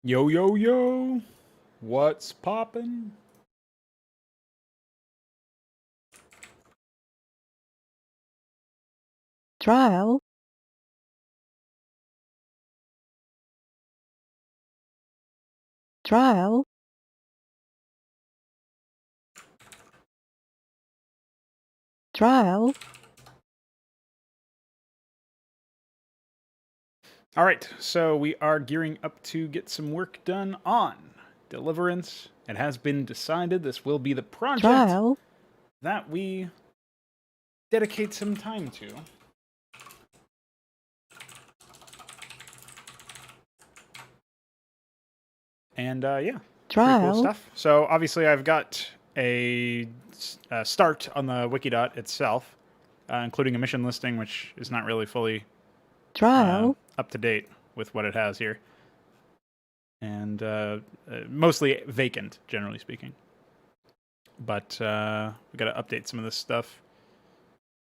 Yo, yo, yo. What's poppin'? Trial. Trial. Trial. All right, so we are gearing up to get some work done on Deliverance. It has been decided this will be the project Trial. that we dedicate some time to. And yeah, pretty cool stuff. So obviously I've got a start on the Wikidot itself, including a mission listing, which is not really fully up to date with what it has here. And mostly vacant, generally speaking. But we got to update some of this stuff.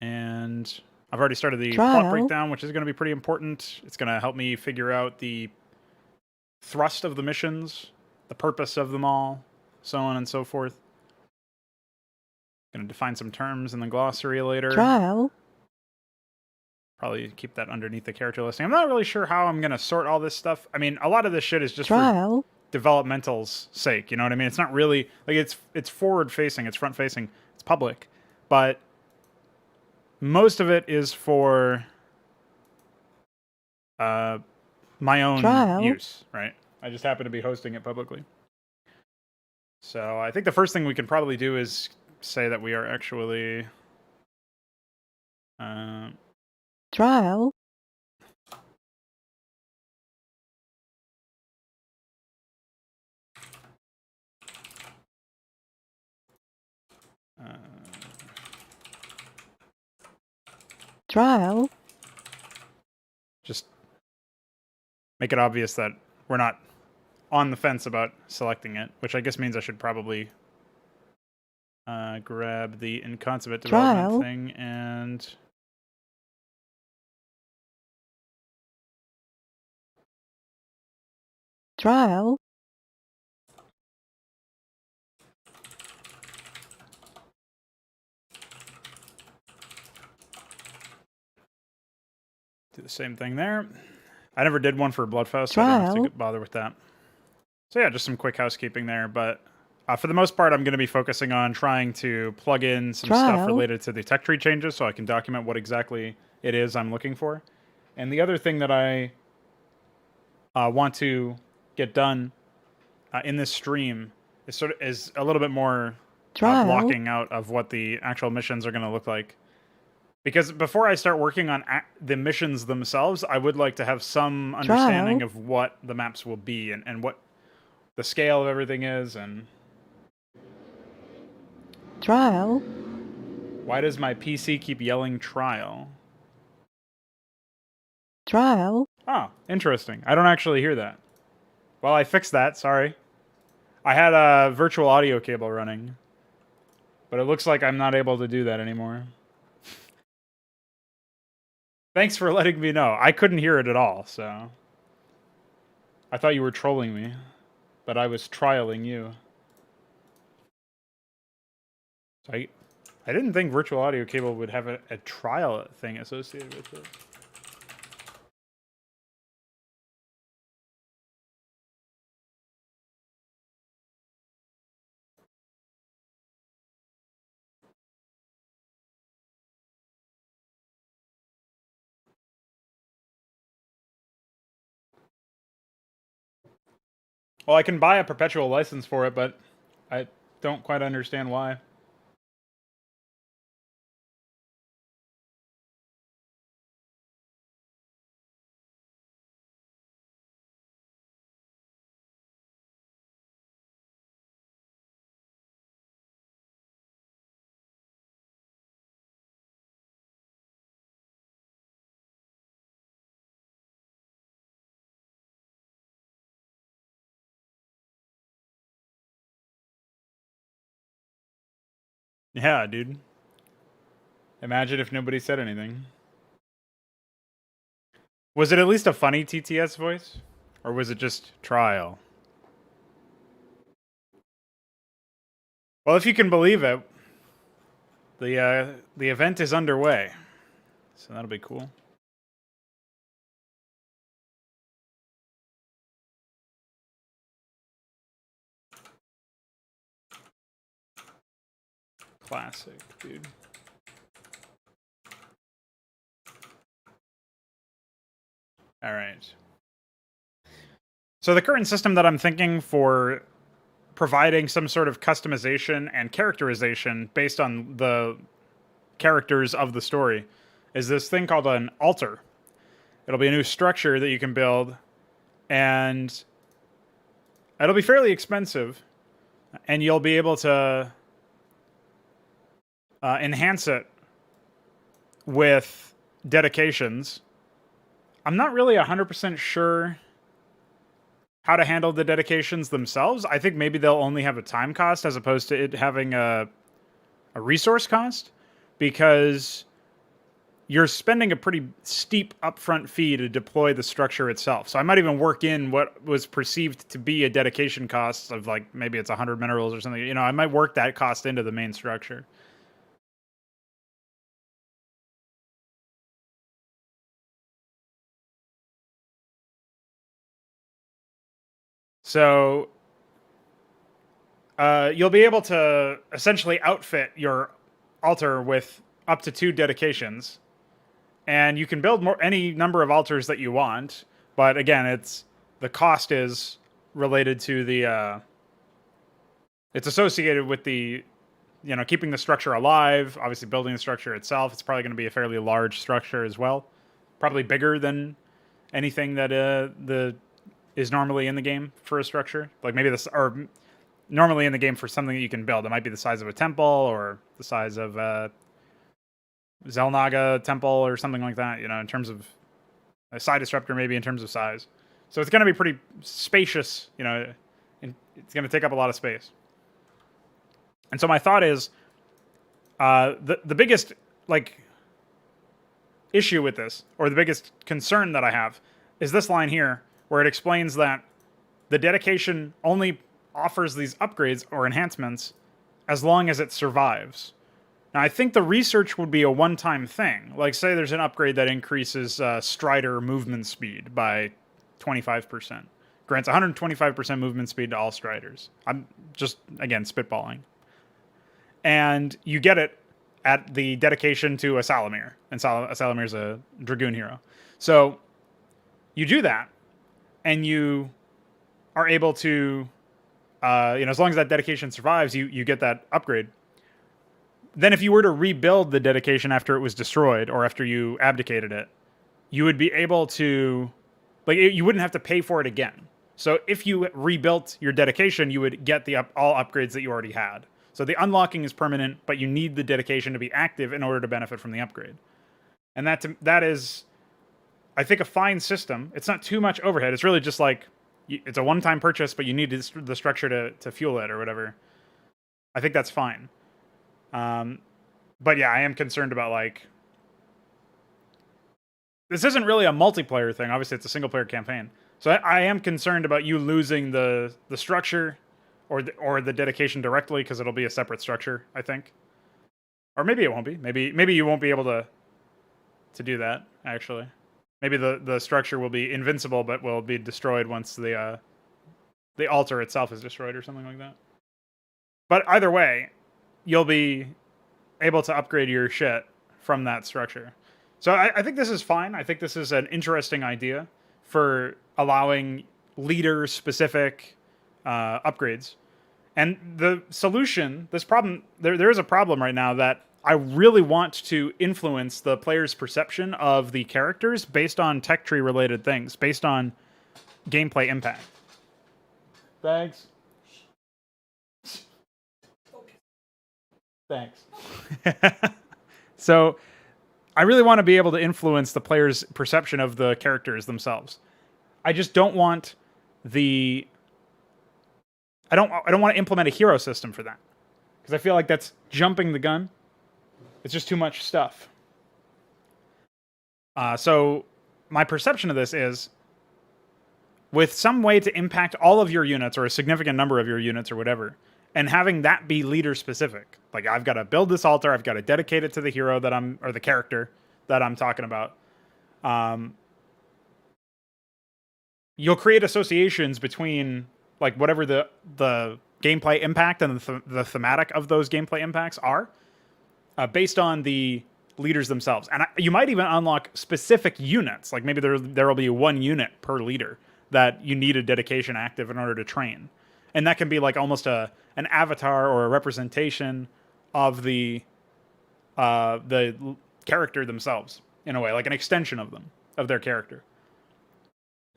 And I've already started the plot breakdown, which is going to be pretty important. It's going to help me figure out the thrust of the missions, the purpose of them all, so on and so forth. Going to define some terms in the glossary later. Probably keep that underneath the character listing. I'm not really sure how I'm going to sort all this stuff. I mean, a lot of this shit is just for developmental's sake, you know what I mean? It's not really like it's forward facing, it's front facing, it's public, but most of it is for my own use, right? I just happen to be hosting it publicly. So I think the first thing we can probably do is say that we are actually trial. Trial. Just make it obvious that we're not on the fence about selecting it, which I guess means I should probably grab the inconsummate development thing and trial. do the same thing there. I never did one for Bloodfest, so I don't have to bother with that. So yeah, just some quick housekeeping there, but for the most part, I'm going to be focusing on trying to plug in some stuff related to the tech tree changes so I can document what exactly it is I'm looking for. And the other thing that I want to get done in this stream is a little bit more blocking out of what the actual missions are going to look like. Because before I start working on the missions themselves, I would like to have some understanding of what the maps will be and what the scale of everything is. And trial. Why does my PC keep yelling trial? Trial. Oh, interesting. I don't actually hear that. Well, I fixed that, sorry. I had a virtual audio cable running, but it looks like I'm not able to do that anymore. Thanks for letting me know. I couldn't hear it at all, so I thought you were trolling me, but I was trialing you. So I didn't think virtual audio cable would have a trial thing associated with it. Well, I can buy a perpetual license for it, but I don't quite understand why. Yeah, dude. Imagine if nobody said anything. Was it at least a funny TTS voice? Or was it just trial? Well, if you can believe it, the event is underway. So that'll be cool. Classic, dude. All right. So the current system that I'm thinking for providing some sort of customization and characterization based on the characters of the story is this thing called an altar. It'll be a new structure that you can build, and it'll be fairly expensive, and you'll be able to enhance it with dedications. I'm not really 100% sure how to handle the dedications themselves. I think maybe they'll only have a time cost as opposed to it having a resource cost, because you're spending a pretty steep upfront fee to deploy the structure itself. So I might even work in what was perceived to be a dedication cost of, like, maybe it's 100 minerals or something. You know, I might work that cost into the main structure. So you'll be able to essentially outfit your altar with up to 2 dedications, and you can build any number of altars that you want. But again, the cost is related to the it's associated with the, you know, keeping the structure alive. Obviously, building the structure itself, it's probably going to be a fairly large structure as well, probably bigger than anything that is normally in the game for a structure. Like maybe this, or normally in the game for something that you can build, it might be the size of a temple or the size of Zelnaga temple or something like that, you know, in terms of a side disruptor, maybe in terms of size. So it's going to be pretty spacious, you know, and it's going to take up a lot of space. And so my thought is, the biggest, like, issue with this, or the biggest concern that I have, is this line here, where it explains that the dedication only offers these upgrades or enhancements as long as it survives. Now, I think the research would be a one-time thing. Like, say there's an upgrade that increases Strider movement speed by 25%. Grants 125% movement speed to all Striders. I'm just, again, spitballing. And you get it at the dedication to a Salamir. And Salamir's a Dragoon hero. So you do that, and you are able to, as long as that dedication survives, you get that upgrade. Then if you were to rebuild the dedication after it was destroyed, or after you abdicated it, you would be able to, like, you wouldn't have to pay for it again. So if you rebuilt your dedication, you would get all upgrades that you already had. So the unlocking is permanent, but you need the dedication to be active in order to benefit from the upgrade. And that is, I think, a fine system. It's not too much overhead. It's really just like, it's a one-time purchase, but you need the structure to fuel it or whatever. I think that's fine. But yeah, I am concerned about, like, this isn't really a multiplayer thing. Obviously, it's a single-player campaign. So I am concerned about you losing the structure or the dedication directly, because it'll be a separate structure, I think. Or maybe it won't be. Maybe you won't be able to do that, actually. Maybe the structure will be invincible, but will be destroyed once the altar itself is destroyed or something like that. But either way, you'll be able to upgrade your shit from that structure. So I think this is fine. I think this is an interesting idea for allowing leader-specific upgrades. And the solution, this problem, there is a problem right now that I really want to influence the player's perception of the characters based on tech tree related things, based on gameplay impact. Thanks. Thanks. So I really want to be able to influence the player's perception of the characters themselves. I just don't want I don't want to implement a hero system for that, because I feel like that's jumping the gun. It's just too much stuff. So my perception of this is, with some way to impact all of your units or a significant number of your units or whatever, and having that be leader specific. Like, I've got to build this altar, I've got to dedicate it to the hero that I'm, or the character that I'm talking about. You'll create associations between like whatever the gameplay impact and the thematic of those gameplay impacts are, based on the leaders themselves. And you might even unlock specific units. Like maybe there will be one unit per leader that you need a dedication active in order to train. And that can be like almost an avatar or a representation of the character themselves in a way, like an extension of them, of their character.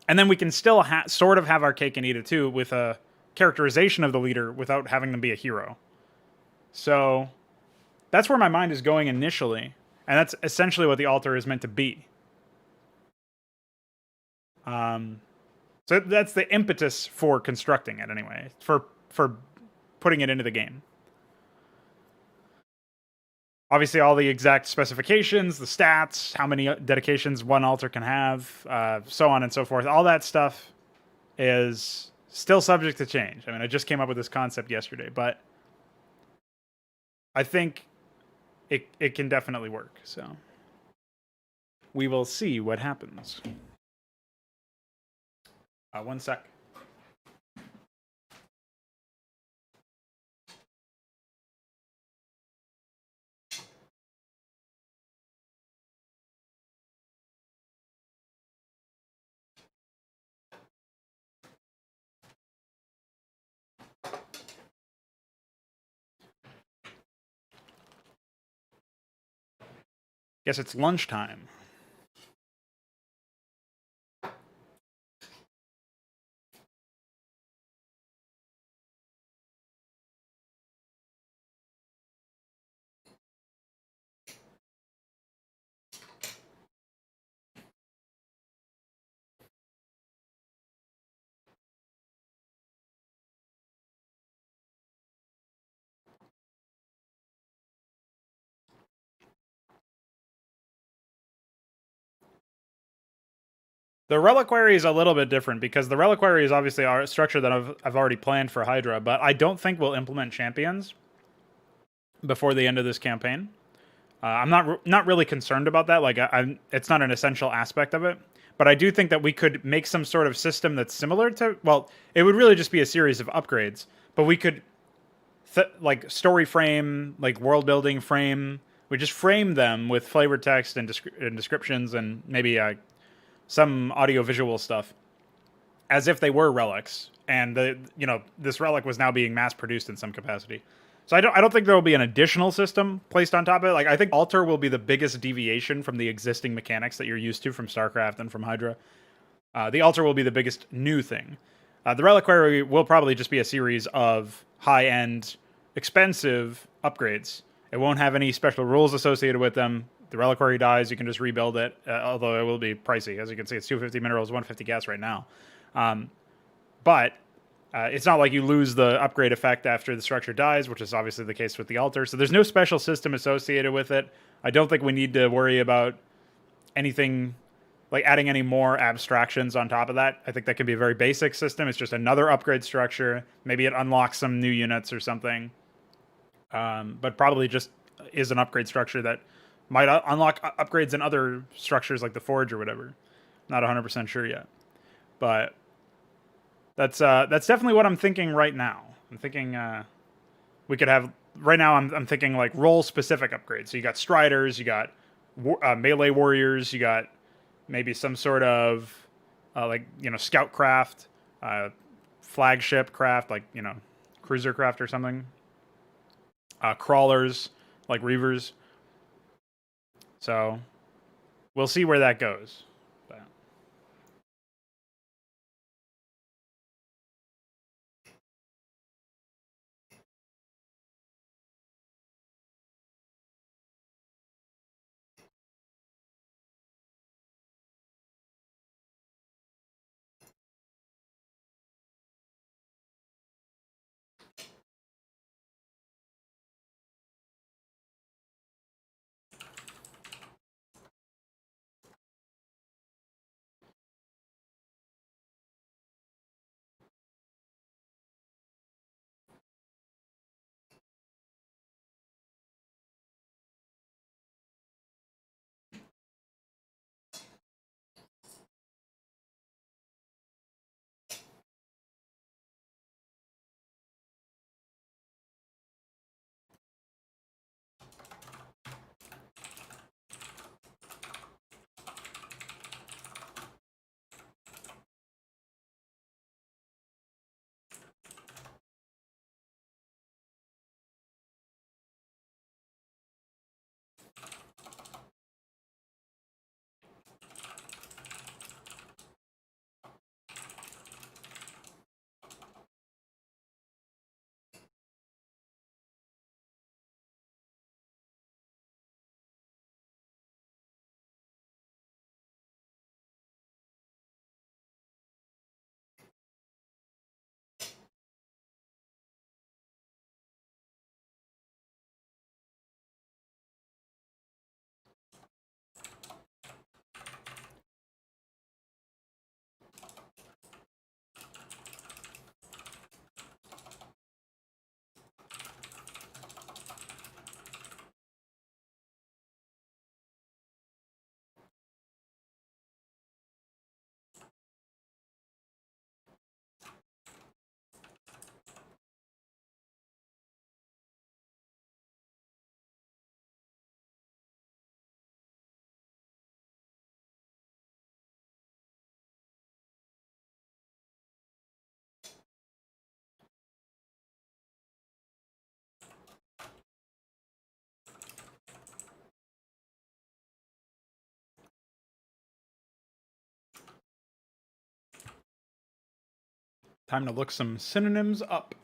And then we can still sort of have our cake and eat it too with a characterization of the leader without having them be a hero. So that's where my mind is going initially. And that's essentially what the altar is meant to be. So that's the impetus for constructing it anyway, for putting it into the game. Obviously, all the exact specifications, the stats, how many dedications one altar can have, so on and so forth. All that stuff is still subject to change. I mean, I just came up with this concept yesterday, but I think it can definitely work. So we will see what happens. One sec. Guess it's lunchtime. The reliquary is a little bit different because the reliquary is obviously our structure that I've already planned for Hydra, but I don't think we'll implement champions before the end of this campaign. I'm not really concerned about that. Like, it's not an essential aspect of it, but I do think that we could make some sort of system that's similar to. Well, it would really just be a series of upgrades, but we could, like story frame, like world building frame. We just frame them with flavored text and descriptions and maybe some audio visual stuff as if they were relics, and this relic was now being mass produced in some capacity. So I don't think there will be an additional system placed on top of it. Like, I think altar will be the biggest deviation from the existing mechanics that you're used to from Starcraft and from Hydra. The altar will be the biggest new thing. The reliquary will probably just be a series of high-end, expensive upgrades. It won't have any special rules associated with them. The reliquary dies, you can just rebuild it, although it will be pricey. As you can see, it's 250 minerals, 150 gas right now. But it's not like you lose the upgrade effect after the structure dies, which is obviously the case with the altar. So there's no special system associated with it. I don't think we need to worry about anything like adding any more abstractions on top of that. I think that can be a very basic system. It's just another upgrade structure. Maybe it unlocks some new units or something. But probably just is an upgrade structure that might unlock upgrades in other structures like the Forge or whatever. Not 100% sure yet. But that's definitely what I'm thinking right now. I'm thinking we could have... Right now I'm thinking like role-specific upgrades. So you got Striders, you got melee warriors, you got maybe some sort of scout craft, flagship craft, like, cruiser craft or something. Crawlers, like Reavers. So we'll see where that goes. Time to look some synonyms up.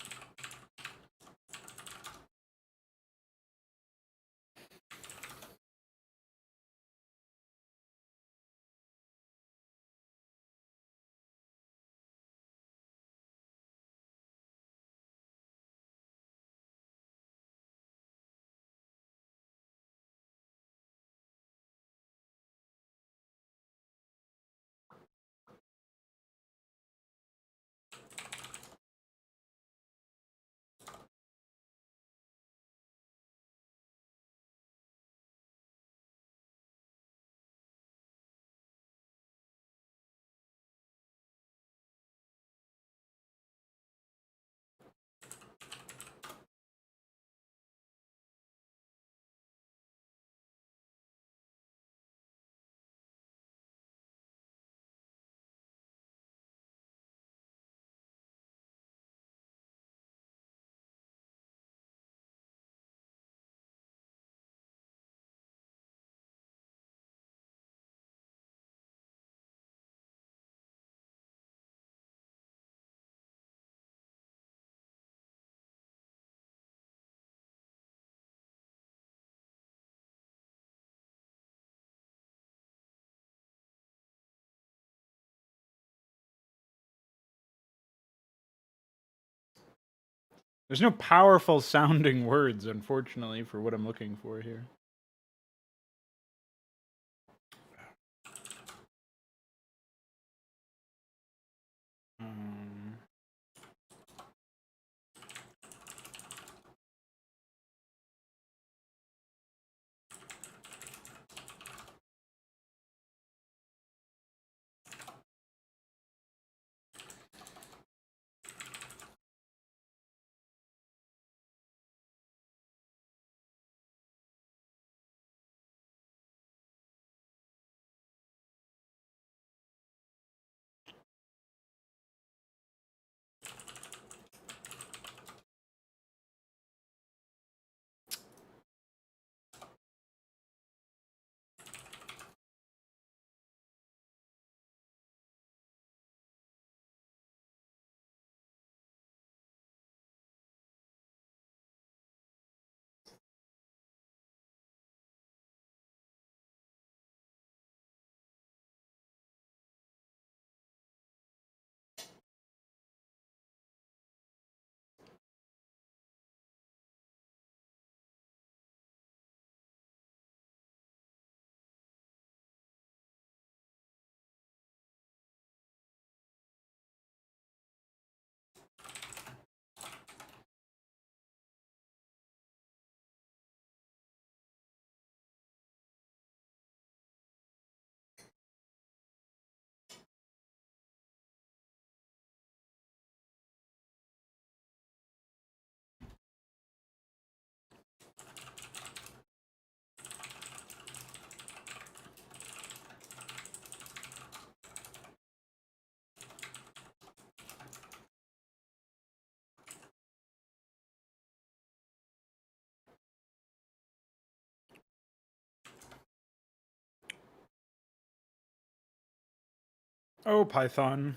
There's no powerful sounding words, unfortunately, for what I'm looking for here. Oh, Python.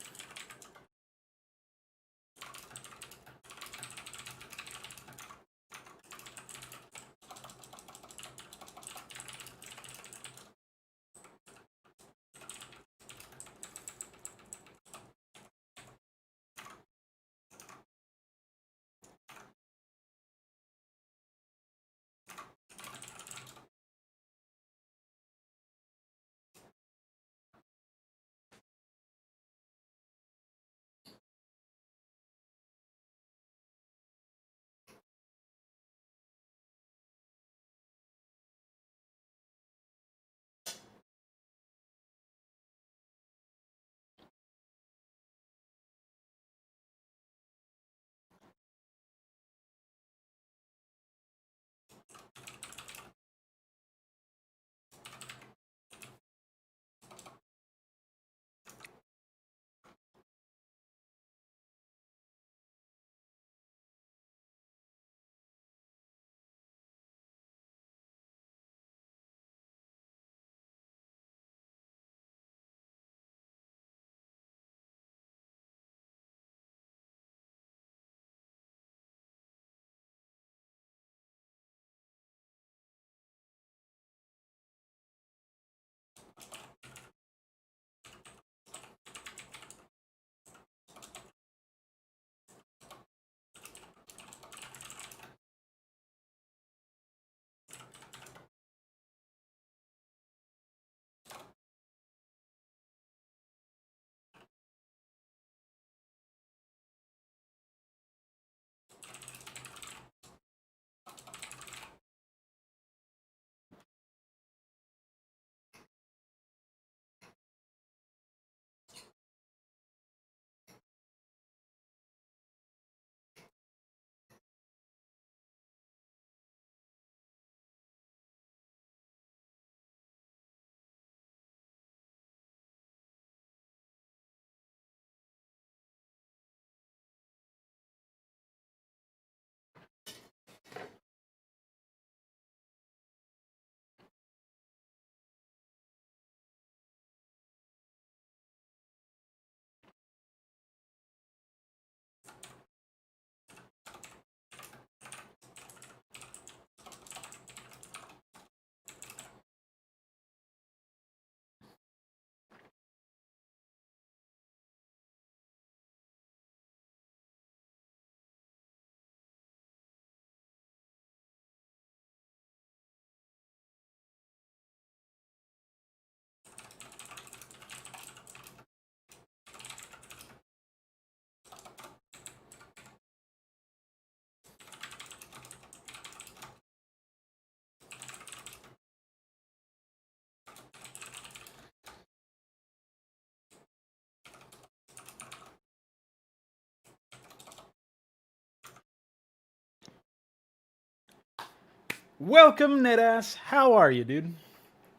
Welcome, Nedass. How are you, dude?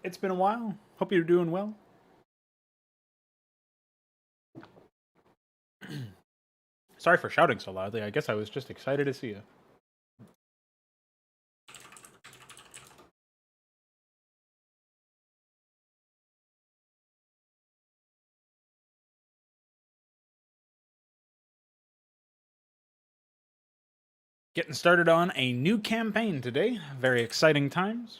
It's been a while. Hope you're doing well. Sorry for shouting so loudly. I guess I was just excited to see you. Getting started on a new campaign today. Very exciting times.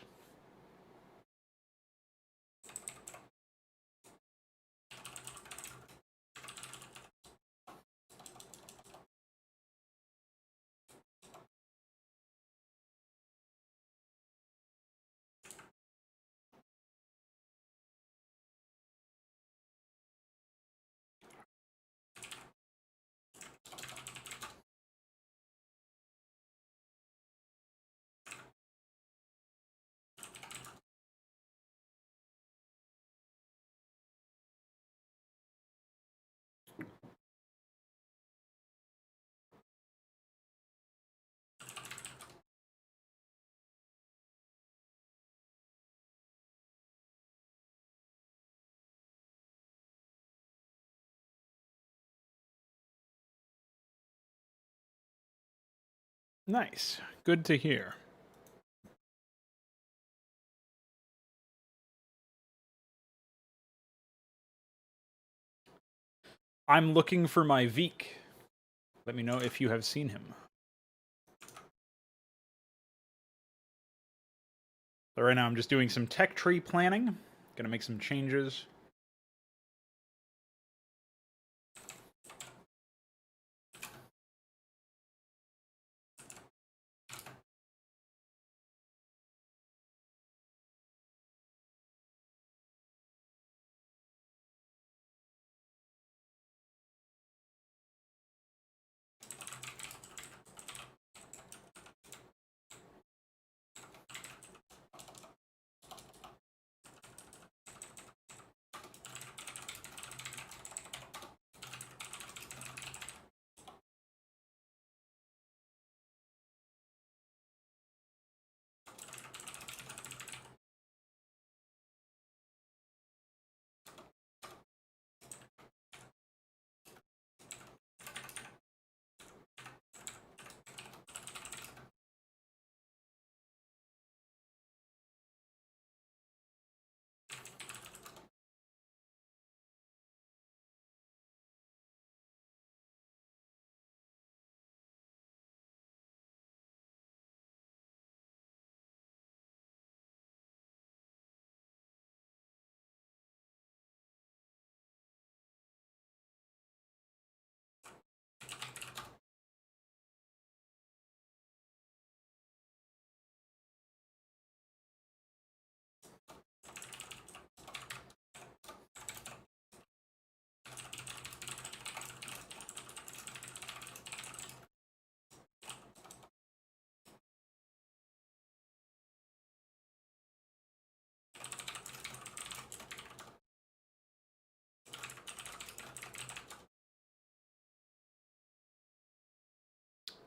Nice. Good to hear. I'm looking for my Veeq. Let me know if you have seen him. So right now I'm just doing some tech tree planning. Gonna make some changes.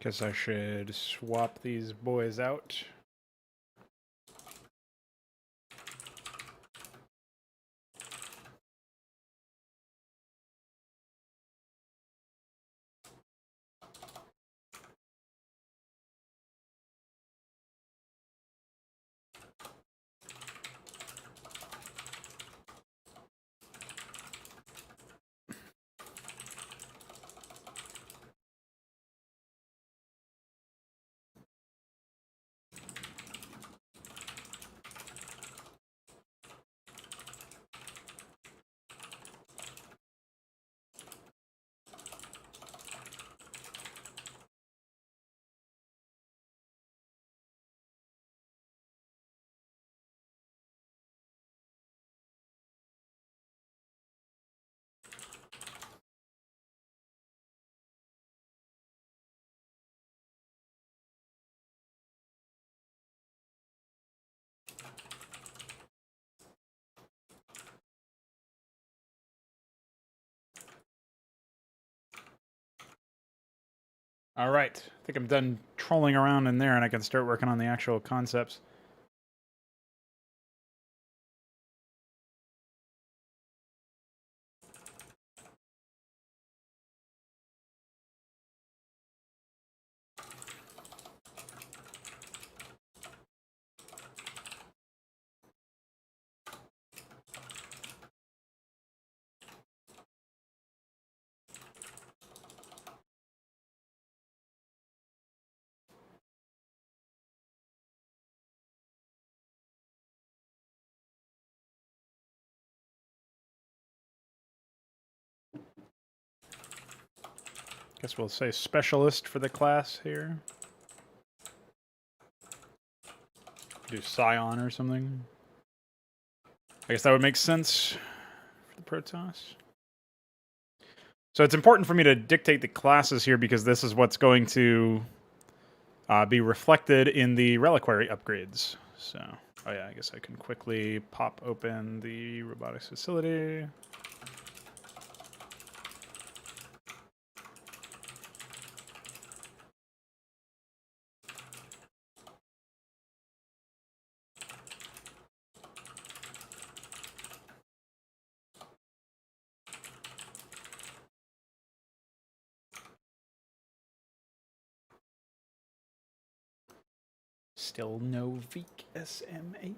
Guess I should swap these boys out. All right. I think I'm done trolling around in there and I can start working on the actual concepts. Guess we'll say specialist for the class here. Do Scion or something. I guess that would make sense for the Protoss. So it's important for me to dictate the classes here because this is what's going to be reflected in the reliquary upgrades. So, oh yeah, I guess I can quickly pop open the robotics facility. Still no Veeq7.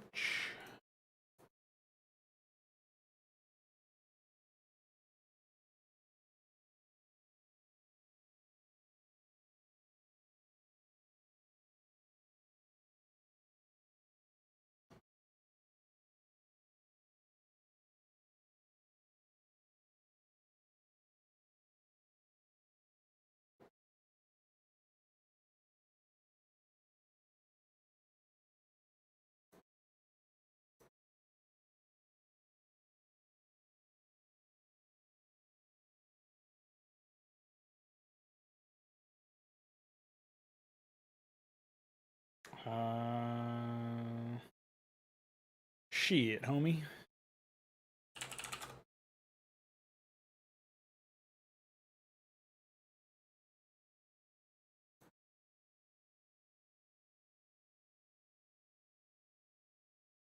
Shit, homie.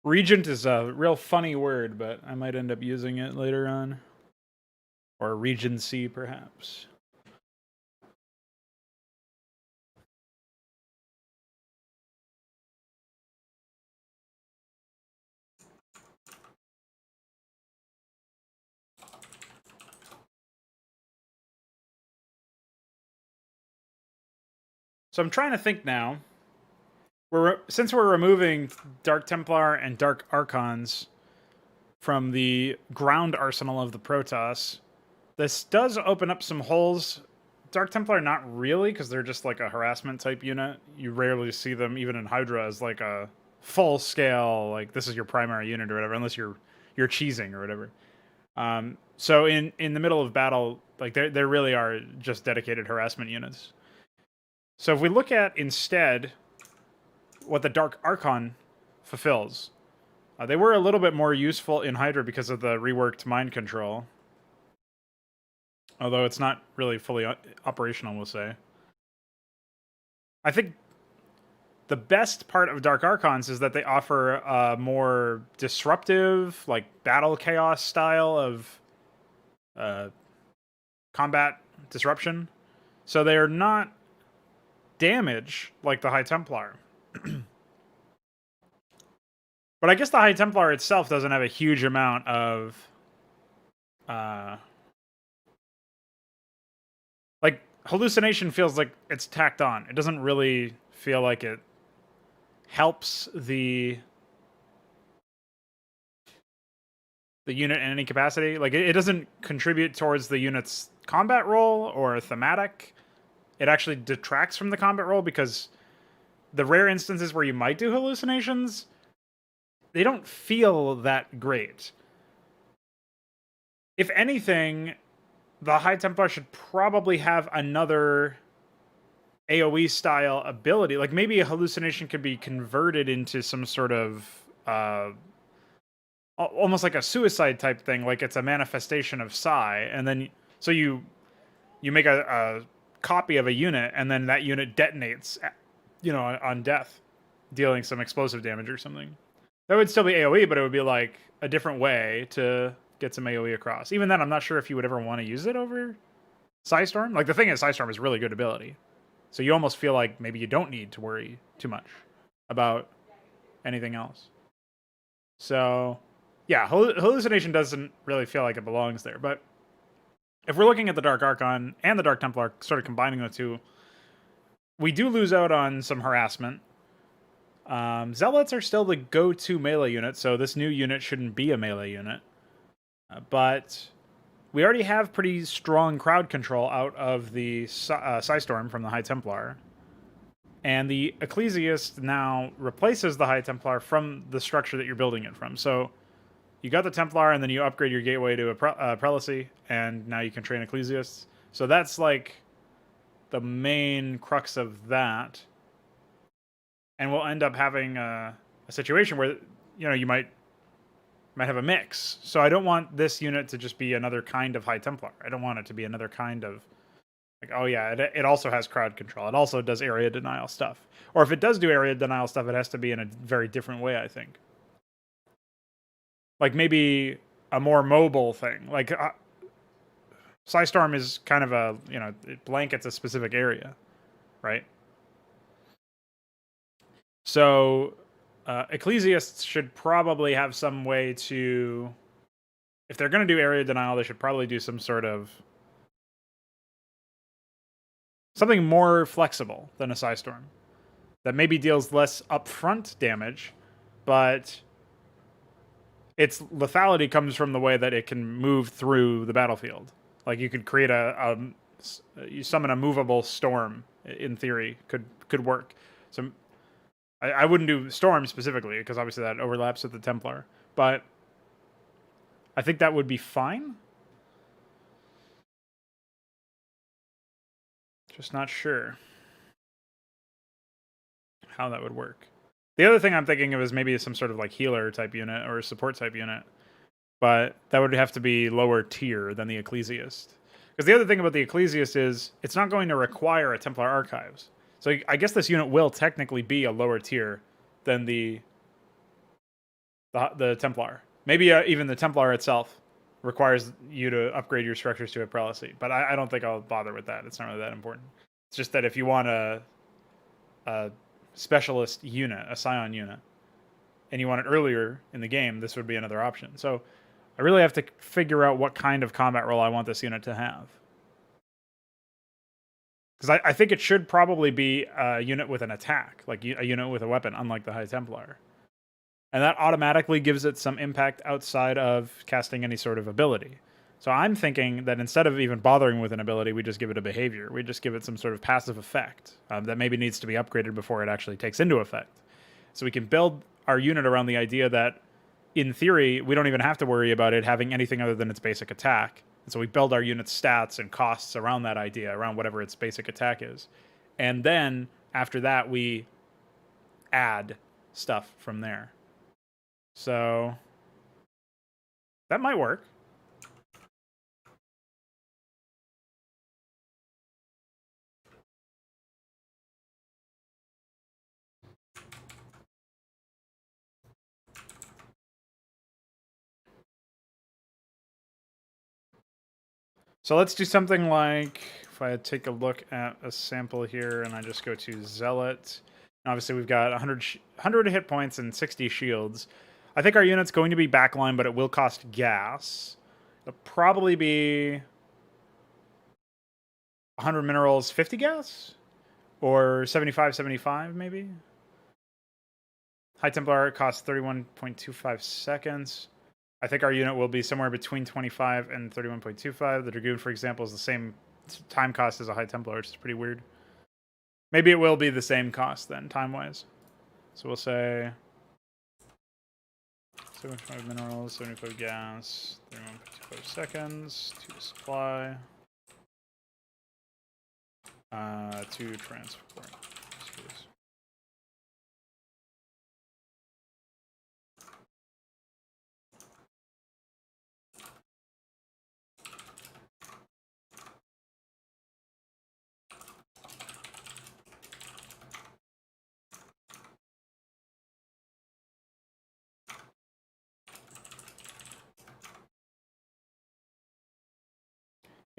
Regent is a real funny word, but I might end up using it later on. Or Regency, perhaps. So I'm trying to think now. Since we're removing Dark Templar and Dark Archons from the ground arsenal of the Protoss, this does open up some holes. Dark Templar, not really, because they're just like a harassment type unit. You rarely see them, even in Hydra, as like a full scale, like this is your primary unit or whatever, unless you're cheesing or whatever. So in the middle of battle, like there really are just dedicated harassment units. So if we look at instead what the Dark Archon fulfills, they were a little bit more useful in Hydra because of the reworked mind control. Although it's not really fully operational, we'll say. I think the best part of Dark Archons is that they offer a more disruptive, like battle chaos style of combat disruption. So they are not damage like the High Templar. But I guess the High Templar itself doesn't have a huge amount of like hallucination feels like it's tacked on. It doesn't really feel like it helps the unit in any capacity. Like it doesn't contribute towards the unit's combat role or thematic. It actually detracts from the combat role because the rare instances where you might do hallucinations, they don't feel that great. If anything, the High Templar should probably have another AoE style ability. Like maybe a hallucination could be converted into some sort of almost like a suicide type thing. Like it's a manifestation of psi, and then so you make a copy of a unit, and then that unit detonates, you know, on death, dealing some explosive damage or something. That would still be AoE, but it would be like a different way to get some AoE across. Even then, I'm not sure if you would ever want to use it over Psystorm. Like, the thing is, Psystorm is really good ability. So you almost feel like maybe you don't need to worry too much about anything else. So, yeah, Hallucination doesn't really feel like it belongs there. But if we're looking at the Dark Archon and the Dark Templar, sort of combining the two, we do lose out on some harassment. Zealots are still the go-to melee unit, so this new unit shouldn't be a melee unit. But we already have pretty strong crowd control out of the Psystorm from the High Templar. And the Ecclesiast now replaces the High Templar from the structure that you're building it from. So you got the Templar, and then you upgrade your gateway to a Prelacy, and now you can train Ecclesiasts. So that's like the main crux of that. And we'll end up having a situation where, you know, you might have a mix. So I don't want this unit to just be another kind of High Templar. I don't want it to be another kind of, like, oh yeah, it also has crowd control. It also does area denial stuff. Or if it does do area denial stuff, it has to be in a very different way, I think. Like maybe a more mobile thing. Like Psystorm is kind of a, you know, it blankets a specific area, right? So Ecclesiasts should probably have some way to, if they're going to do area denial, they should probably do some sort of something more flexible than a Psystorm that maybe deals less upfront damage, but its lethality comes from the way that it can move through the battlefield. Like you could create you summon a movable storm, in theory, could work. So I wouldn't do Storm specifically, because obviously that overlaps with the Templar. But I think that would be fine. Just not sure how that would work. The other thing I'm thinking of is maybe some sort of like healer type unit or support type unit. But that would have to be lower tier than the Ecclesiast. Because the other thing about the Ecclesiast is it's not going to require a Templar Archives. So I guess this unit will technically be a lower tier than the Templar. Maybe even the Templar itself requires you to upgrade your structures to a Prelacy. But I don't think I'll bother with that. It's not really that important. It's just that if you want a specialist unit, a Scion unit, and you want it earlier in the game, this would be another option. So I really have to figure out what kind of combat role I want this unit to have. Because I think it should probably be a unit with an attack, like a unit with a weapon, unlike the High Templar. And that automatically gives it some impact outside of casting any sort of ability. So I'm thinking that instead of even bothering with an ability, we just give it a behavior. We just give it some sort of passive effect that maybe needs to be upgraded before it actually takes into effect. So we can build our unit around the idea that, in theory, we don't even have to worry about it having anything other than its basic attack. And so we build our unit's stats and costs around that idea, around whatever its basic attack is. And then, after that, we add stuff from there. So that might work. So let's do something like, if I take a look at a sample here and I just go to Zealot, obviously we've got 100 hit points and 60 shields. I think our unit's going to be backline, but it will cost gas. It'll probably be 100 minerals, 50 gas? Or 75 maybe? High Templar costs 31.25 seconds. I think our unit will be somewhere between 25 and 31.25. The Dragoon, for example, is the same time cost as a High Templar, which is pretty weird. Maybe it will be the same cost then, time-wise. So we'll say 75 minerals, 75 gas, 31.25 seconds, 2 supply, 2 transport.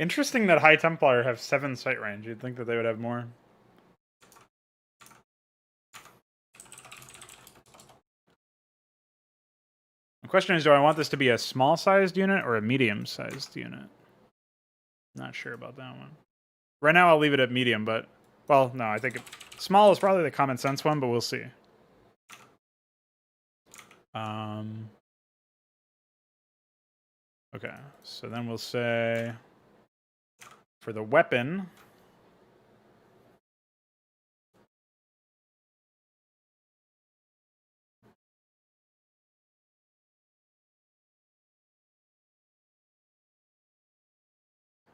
Interesting that High Templar have 7 sight range. You'd think that they would have more. The question is, do I want this to be a small-sized unit or a medium-sized unit? Not sure about that one. Right now, I'll leave it at medium, but... Well, no, I think small is probably the common sense one, but we'll see. Okay, so then we'll say... For the weapon...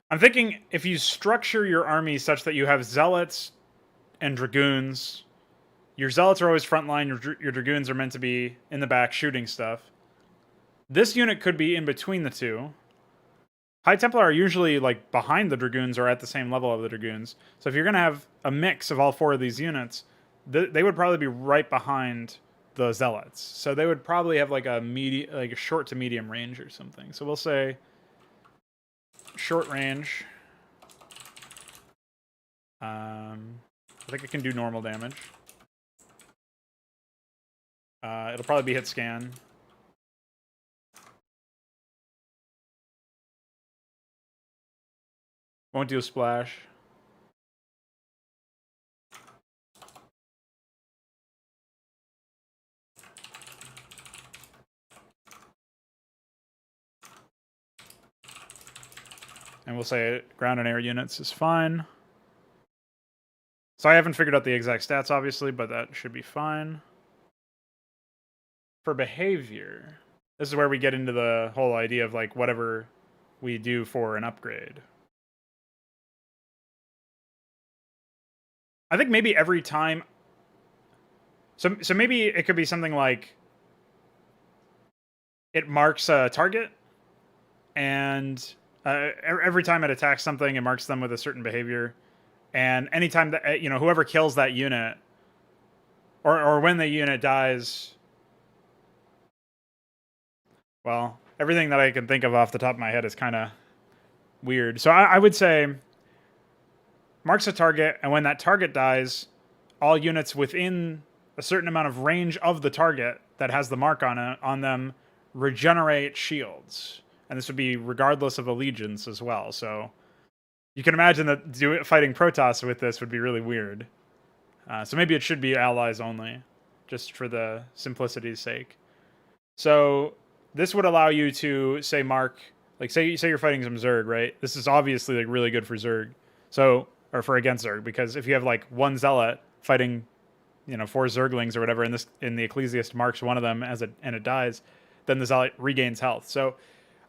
I'm thinking if you structure your army such that you have zealots and dragoons, your zealots are always frontline, your dragoons are meant to be in the back shooting stuff. This unit could be in between the two. High Templar are usually like behind the dragoons or at the same level of the dragoons. So if you're going to have a mix of all 4 of these units, they would probably be right behind the zealots. So they would probably have like a short to medium range or something. So we'll say short range. I think it can do normal damage. It'll probably be hit scan. Won't do a splash. And we'll say ground and air units is fine. So I haven't figured out the exact stats, obviously, but that should be fine. For behavior, this is where we get into the whole idea of like whatever we do for an upgrade. I think maybe every time... So maybe it could be something like it marks a target, and every time it attacks something, it marks them with a certain behavior. And anytime that, whoever kills that unit, or when the unit dies... Well, everything that I can think of off the top of my head is kind of weird. So I would say marks a target, and when that target dies, all units within a certain amount of range of the target that has the mark on them regenerate shields. And this would be regardless of allegiance as well. So you can imagine that fighting Protoss with this would be really weird. So maybe it should be allies only, just for the simplicity's sake. So this would allow you to say mark, like say you're fighting some Zerg, right? This is obviously like really good for Zerg. So, or for against Zerg, because if you have like one zealot fighting, 4 Zerglings or whatever, in the Ecclesiast marks one of them and it dies, then the zealot regains health. So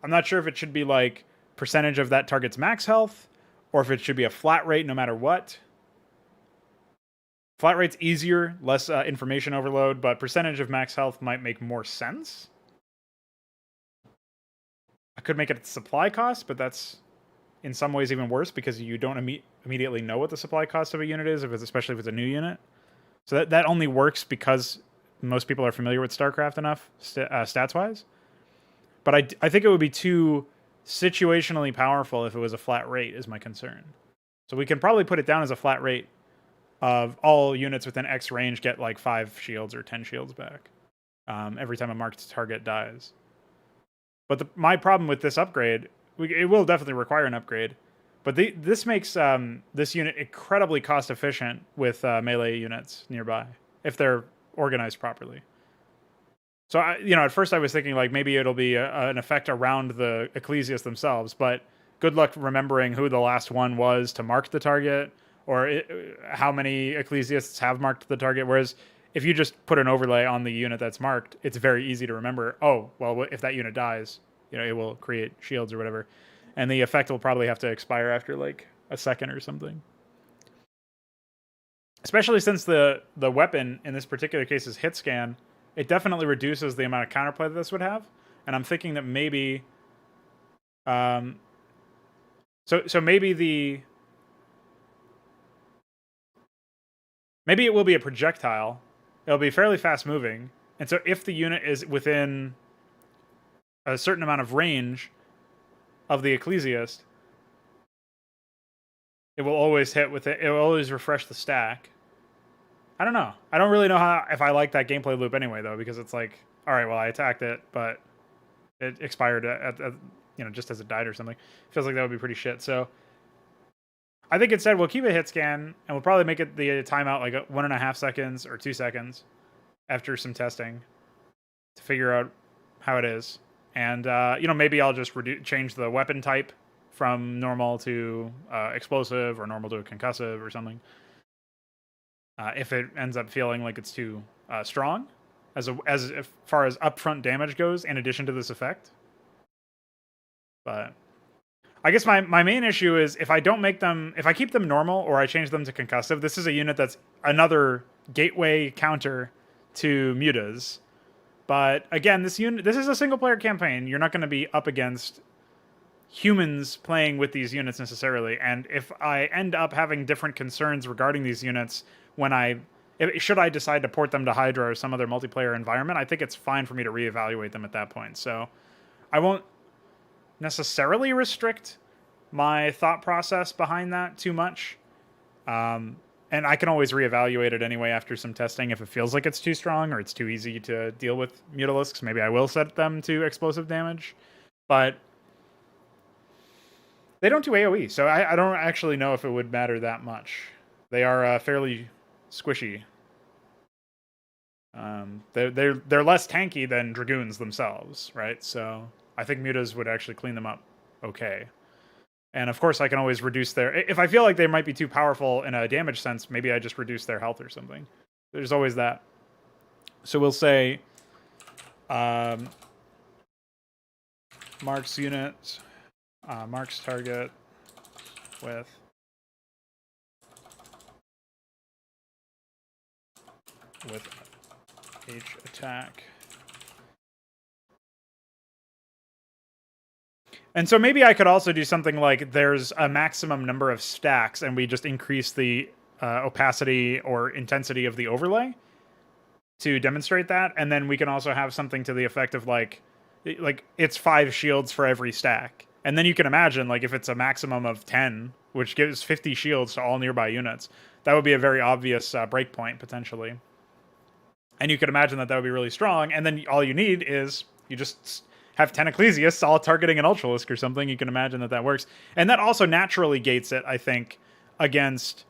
I'm not sure if it should be like percentage of that target's max health, or if it should be a flat rate no matter what. Flat rate's easier, less information overload, but percentage of max health might make more sense. I could make it supply cost, but that's in some ways even worse because you don't immediately know what the supply cost of a unit is, especially if it's a new unit. So that only works because most people are familiar with Starcraft enough, stats-wise. But I think it would be too situationally powerful if it was a flat rate, is my concern. So we can probably put it down as a flat rate of all units within X range get like 5 shields or 10 shields back every time a marked target dies. But my problem with this upgrade, it will definitely require an upgrade, but this makes this unit incredibly cost efficient with melee units nearby, if they're organized properly. So, at first I was thinking like maybe it'll be an effect around the Ecclesiast themselves, but good luck remembering who the last one was to mark the target, or how many Ecclesiasts have marked the target, whereas if you just put an overlay on the unit that's marked, it's very easy to remember, oh, well, if that unit dies, it will create shields or whatever. And the effect will probably have to expire after like a second or something. Especially since the weapon in this particular case is hit scan, it definitely reduces the amount of counterplay that this would have. And I'm thinking that maybe... So maybe maybe it will be a projectile. It'll be fairly fast moving. And so if the unit is within a certain amount of range of the Ecclesiast, it will always hit with it. It will always refresh the stack. I don't know. I don't really know if I like that gameplay loop anyway, though, because it's like, all right, well, I attacked it, but it expired at just as it died or something. Feels like that would be pretty shit. So I think instead we'll keep a hit scan and we'll probably make it the timeout like 1.5 seconds or 2 seconds after some testing to figure out how it is. And maybe I'll just change the weapon type from normal to explosive or normal to a concussive or something. If it ends up feeling like it's too strong, as far as upfront damage goes, in addition to this effect. But I guess my main issue is if I keep them normal or I change them to concussive, this is a unit that's another gateway counter to mutas. But again, this is a single player campaign. You're not going to be up against humans playing with these units necessarily. And if I end up having different concerns regarding these units should I decide to port them to Hydra or some other multiplayer environment, I think it's fine for me to reevaluate them at that point. So I won't necessarily restrict my thought process behind that too much. And I can always reevaluate it anyway after some testing if it feels like it's too strong or it's too easy to deal with Mutalisks. Maybe I will set them to explosive damage. But they don't do AoE, so I don't actually know if it would matter that much. They are fairly squishy. They're less tanky than Dragoons themselves, right? So I think mutas would actually clean them up okay. And of course, I can always reduce if I feel like they might be too powerful in a damage sense, maybe I just reduce their health or something. There's always that. So we'll say marks unit, marks target with H attack. And so maybe I could also do something like there's a maximum number of stacks and we just increase the opacity or intensity of the overlay to demonstrate that. And then we can also have something to the effect of like it's 5 shields for every stack. And then you can imagine like if it's a maximum of 10, which gives 50 shields to all nearby units, that would be a very obvious breakpoint potentially. And you could imagine that would be really strong. And then all you need is you just have 10 Ecclesiasts all targeting an Ultralisk or something. You can imagine that works. And that also naturally gates it, I think, against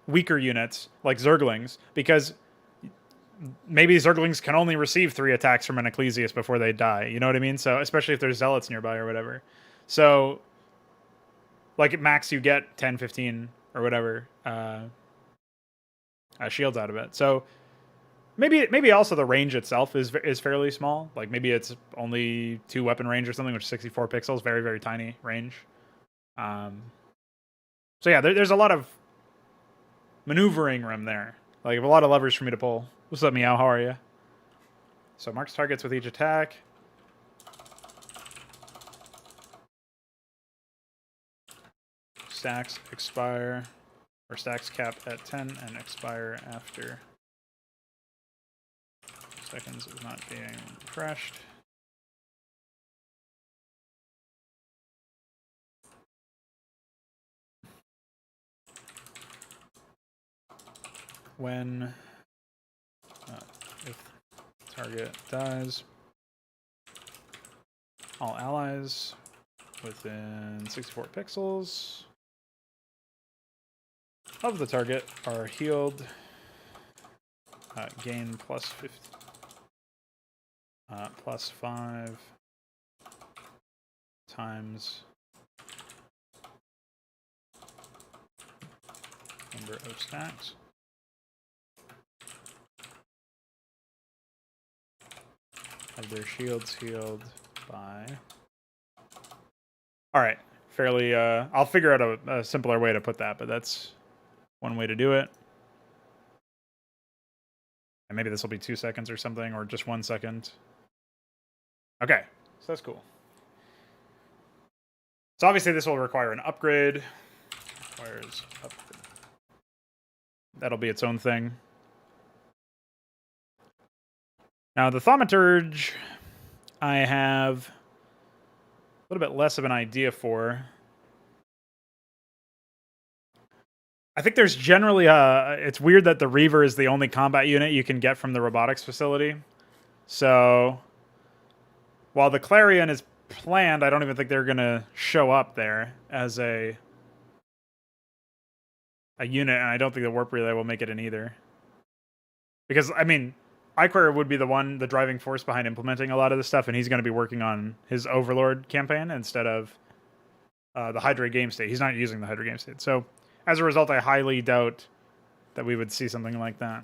weaker units like Zerglings, because maybe Zerglings can only receive 3 attacks from an Ecclesiast before they die. You know what I mean? So especially if there's Zealots nearby or whatever. So like at max you get 10, 15 or whatever shields out of it. So maybe also the range itself is fairly small. Like maybe it's only 2 weapon range or something, which is 64 pixels, very, very tiny range. So yeah, there's a lot of maneuvering room there. Like a lot of levers for me to pull. What's up, Meow? How are you? So marks targets with each attack. Stacks expire, or stacks cap at 10 and expire after seconds of not being refreshed. When if target dies, all allies within 64 pixels of the target are healed, gain plus 50. Plus 5 times number of stacks. Have their shields healed by... Alright, fairly... I'll figure out a simpler way to put that, but that's one way to do it. And maybe this will be 2 seconds or something, or just 1 second. Okay, so that's cool. So obviously this will require an upgrade. Requires upgrade. That'll be its own thing. Now the Thaumaturge, I have a little bit less of an idea for. I think there's generally it's weird that the Reaver is the only combat unit you can get from the robotics facility. So while the Clarion is planned, I don't even think they're going to show up there as a unit, and I don't think the Warp Relay will make it in either. Because, I mean, iQuery would be the driving force behind implementing a lot of this stuff, and he's going to be working on his Overlord campaign instead of the Hydra game state. He's not using the Hydra game state. So, as a result, I highly doubt that we would see something like that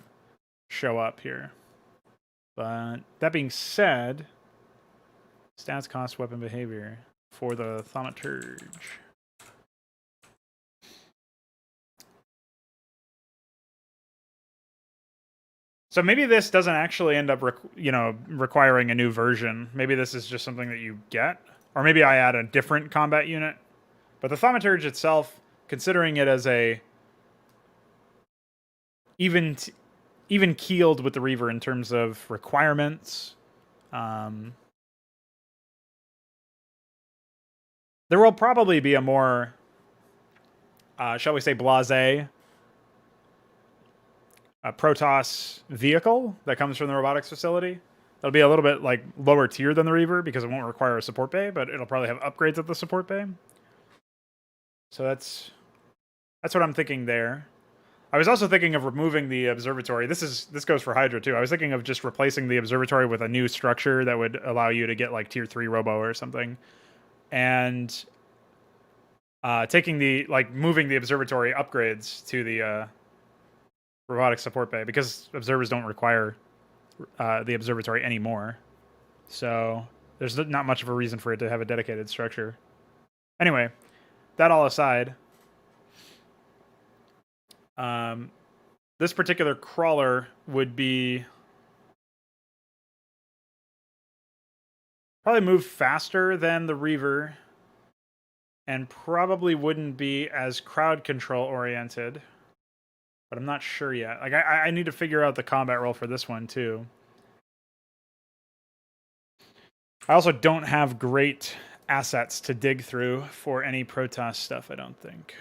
show up here. But that being said, stats, cost, weapon behavior for the Thaumaturge. So maybe this doesn't actually end up, requiring a new version. Maybe this is just something that you get, or maybe I add a different combat unit. But the Thaumaturge itself, considering it as a even keeled with the Reaver in terms of requirements, there will probably be a more, shall we say, blasé Protoss vehicle that comes from the robotics facility. It'll be a little bit like lower tier than the Reaver because it won't require a support bay, but it'll probably have upgrades at the support bay. So that's what I'm thinking there. I was also thinking of removing the observatory. This goes for Hydra too. I was thinking of just replacing the observatory with a new structure that would allow you to get like tier 3 robo or something, and moving the observatory upgrades to the robotic support bay, because observers don't require the observatory anymore. So there's not much of a reason for it to have a dedicated structure. Anyway, that all aside, this particular crawler would be probably move faster than the Reaver and probably wouldn't be as crowd control oriented. But I'm not sure yet. Like, I need to figure out the combat role for this one, too. I also don't have great assets to dig through for any Protoss stuff, I don't think.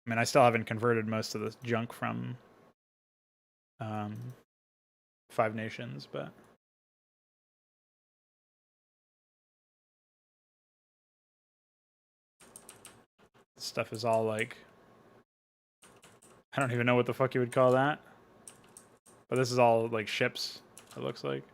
I mean, I still haven't converted most of the junk from Five Nations, but... This stuff is all, like... I don't even know what the fuck you would call that. But this is all, like, ships, it looks like.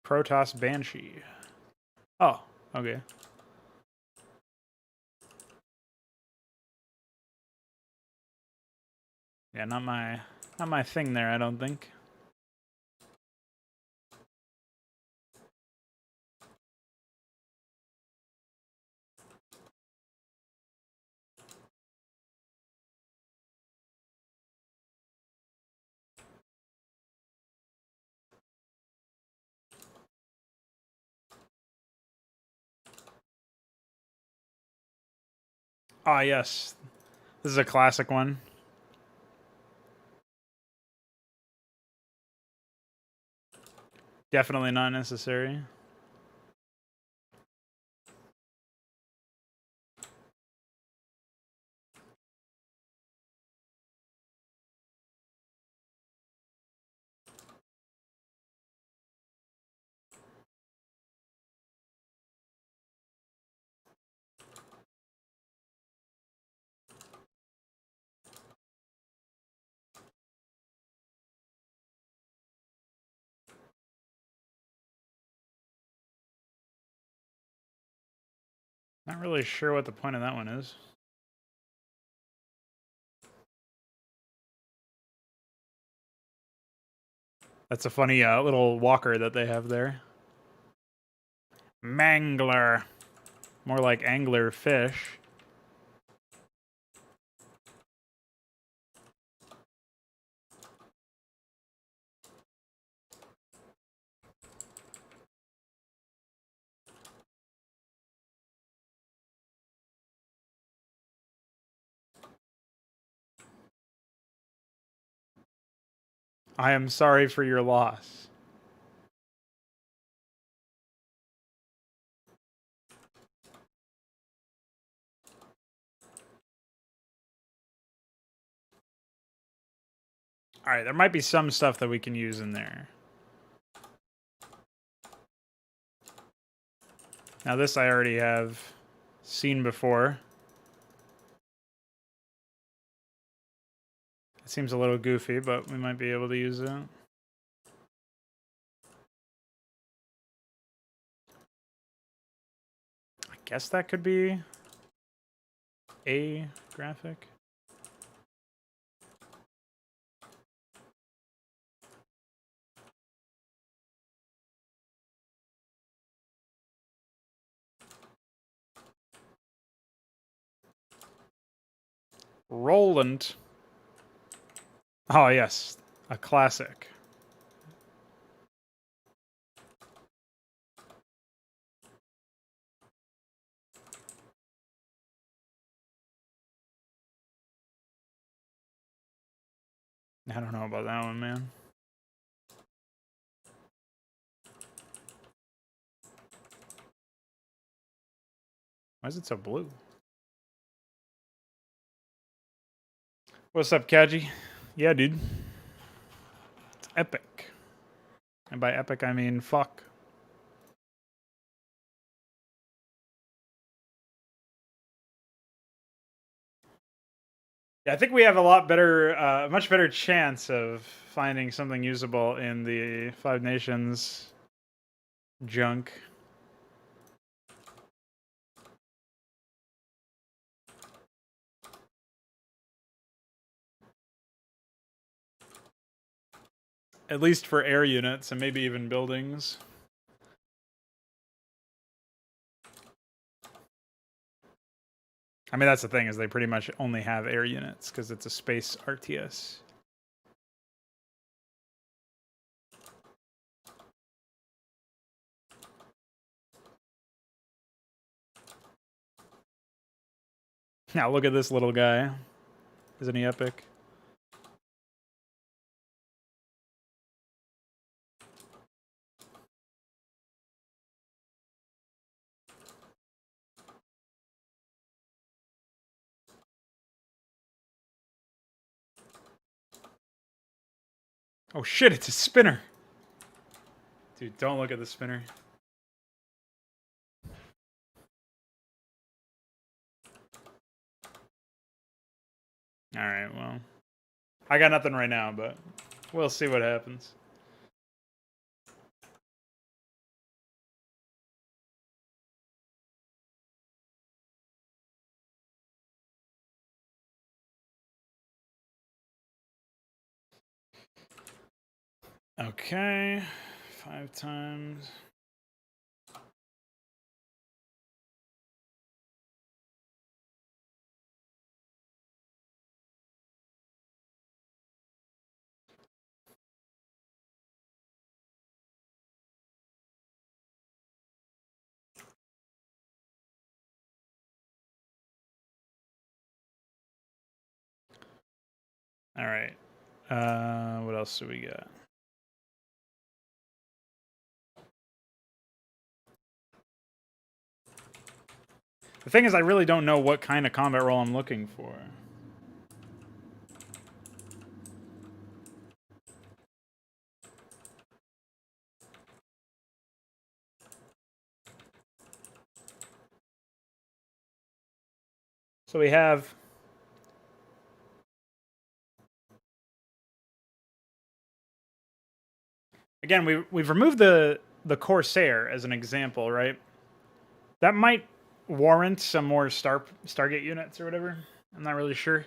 Protoss Banshee. Oh, okay. Yeah, not my thing there, I don't think. Ah, yes. This is a classic one. Definitely not necessary. Not really sure what the point of that one is. That's a funny little walker that they have there. Mangler. More like angler fish. I am sorry for your loss. Alright, there might be some stuff that we can use in there. Now this I already have seen before. It seems a little goofy, but we might be able to use it. I guess that could be a graphic. Roland. Oh, yes. A classic. I don't know about that one, man. Why is it so blue? What's up, Kaji? Yeah, dude. It's epic. And by epic, I mean fuck. Yeah, I think we have a lot better, much better chance of finding something usable in the Five Nations junk. At least for air units and maybe even buildings. I mean, that's the thing, is they pretty much only have air units because it's a space RTS. Now look at this little guy. Isn't he epic? Oh shit, it's a spinner. Dude, don't look at the spinner. Alright, well. I got nothing right now, but we'll see what happens. Okay. 5 times. Alright. What else do we got? The thing is, I really don't know what kind of combat role I'm looking for. So we have... Again, we've removed the Corsair as an example, right? That might warrant some more Stargate units or whatever. I'm not really sure.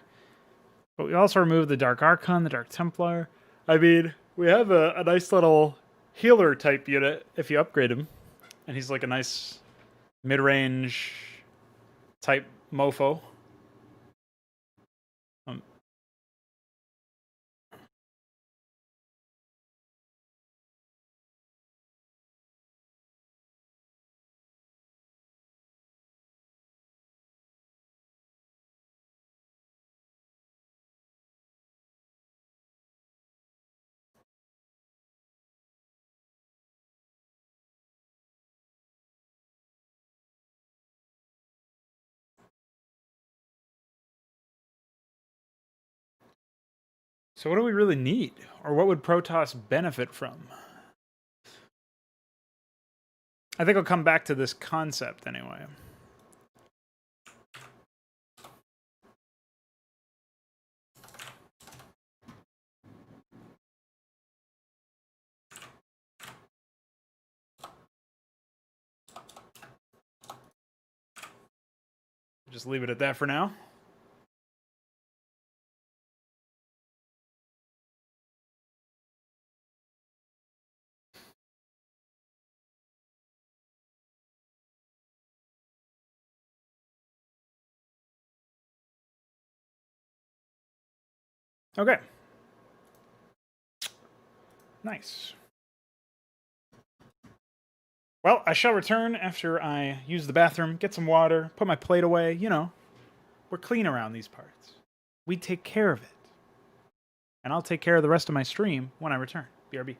But we also removed the Dark Archon, the Dark Templar. I mean, we have a nice little healer type unit if you upgrade him. And he's like a nice mid-range type mofo. So what do we really need? Or what would Protoss benefit from? I think I'll come back to this concept anyway. Just leave it at that for now. Okay. Nice. Well, I shall return after I use the bathroom, get some water, put my plate away. You know, we're clean around these parts. We take care of it. And I'll take care of the rest of my stream when I return. BRB.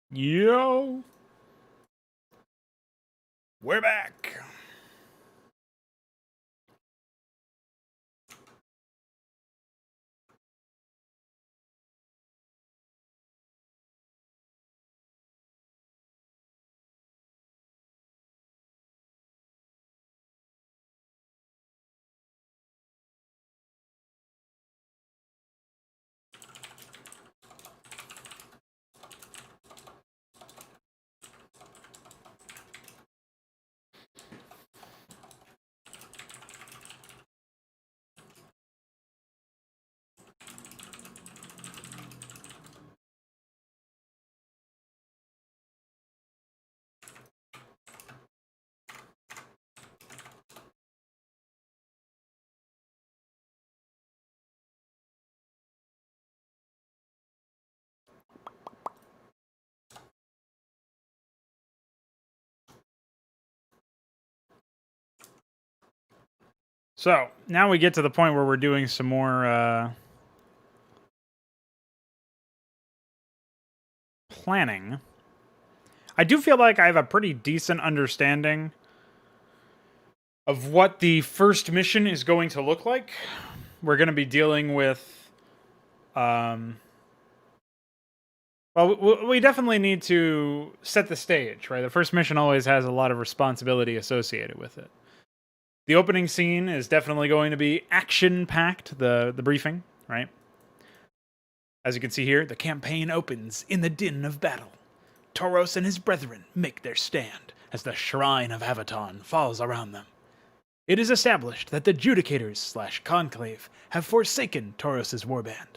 Yo! We're back! So, now we get to the point where we're doing some more planning. I do feel like I have a pretty decent understanding of what the first mission is going to look like. We're going to be dealing with, well, we definitely need to set the stage, right? The first mission always has a lot of responsibility associated with it. The opening scene is definitely going to be action-packed, the briefing, right? As you can see here, the campaign opens in the din of battle. Tauros and his brethren make their stand as the shrine of Avaton falls around them. It is established that the Judicators/Conclave have forsaken Tauros's warband.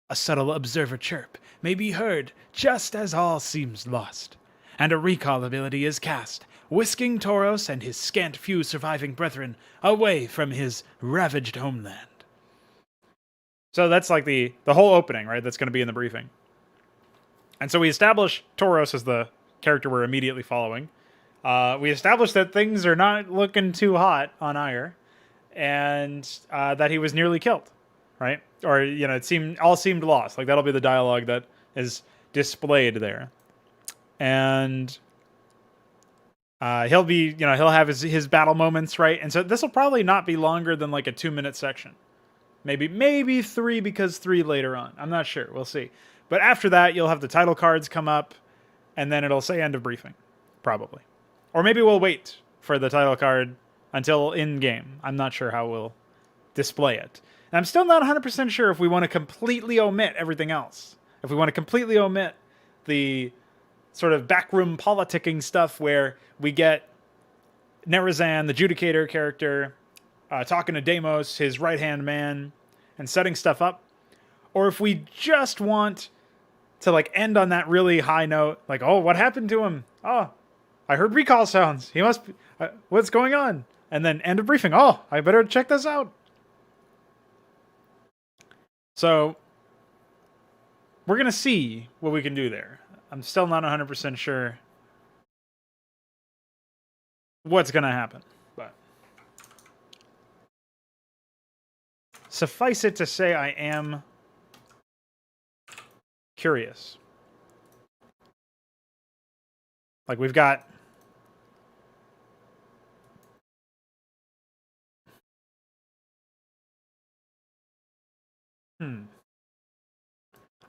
A subtle observer chirp may be heard just as all seems lost, and a recall ability is cast, whisking Tauros and his scant few surviving brethren away from his ravaged homeland. So that's like the whole opening, right? That's going to be in the briefing. And so we establish Tauros as the character we're immediately following. We established that things are not looking too hot on Ire, and that he was nearly killed, right? Or, it all seemed lost. Like, that'll be the dialogue that is displayed there. And he'll have his battle moments, right? And so this will probably not be longer than like a 2-minute section. Maybe 3, because 3 later on. I'm not sure. We'll see. But after that, you'll have the title cards come up, and then it'll say end of briefing, probably. Or maybe we'll wait for the title card until in-game. I'm not sure how we'll display it. And I'm still not 100% sure if we want to completely omit everything else. If we want to completely omit the sort of backroom politicking stuff where we get Nerazan, the Judicator character, talking to Deimos, his right-hand man, and setting stuff up. Or if we just want to like end on that really high note, like, oh, what happened to him? Oh, I heard recall sounds. He must be, what's going on? And then end of briefing. Oh, I better check this out. So we're going to see what we can do there. I'm still not 100% sure what's going to happen. But suffice it to say, I am curious. Like, we've got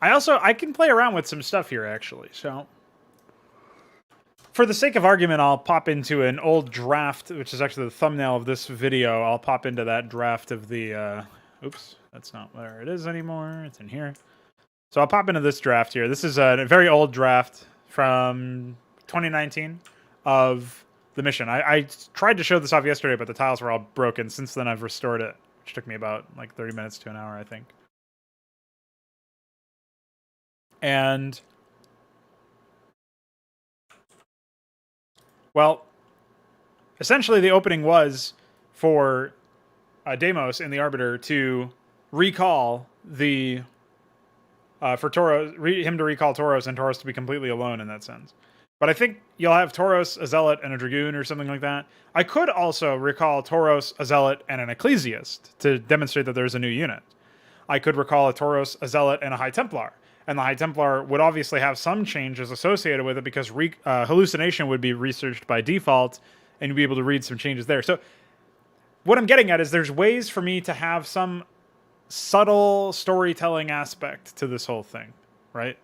I can play around with some stuff here, actually. So for the sake of argument, I'll pop into an old draft, which is actually the thumbnail of this video. I'll pop into that draft of the oops, that's not where it is anymore. It's in here. So I'll pop into this draft here. This is a very old draft from 2019 of the mission. I tried to show this off yesterday, but the tiles were all broken. Since then, I've restored it, which took me about like 30 minutes to an hour, I think. And, well, essentially the opening was for Deimos in the Arbiter to recall the for Tauros, him to recall Tauros, and Tauros to be completely alone in that sense. But I think you'll have Tauros, a Zealot, and a Dragoon or something like that. I could also recall Tauros, a Zealot, and an Ecclesiast to demonstrate that there's a new unit. I could recall a Tauros, a Zealot, and a High Templar. And the High Templar would obviously have some changes associated with it because hallucination would be researched by default, and you'd be able to read some changes there. So what I'm getting at is there's ways for me to have some subtle storytelling aspect to this whole thing, right?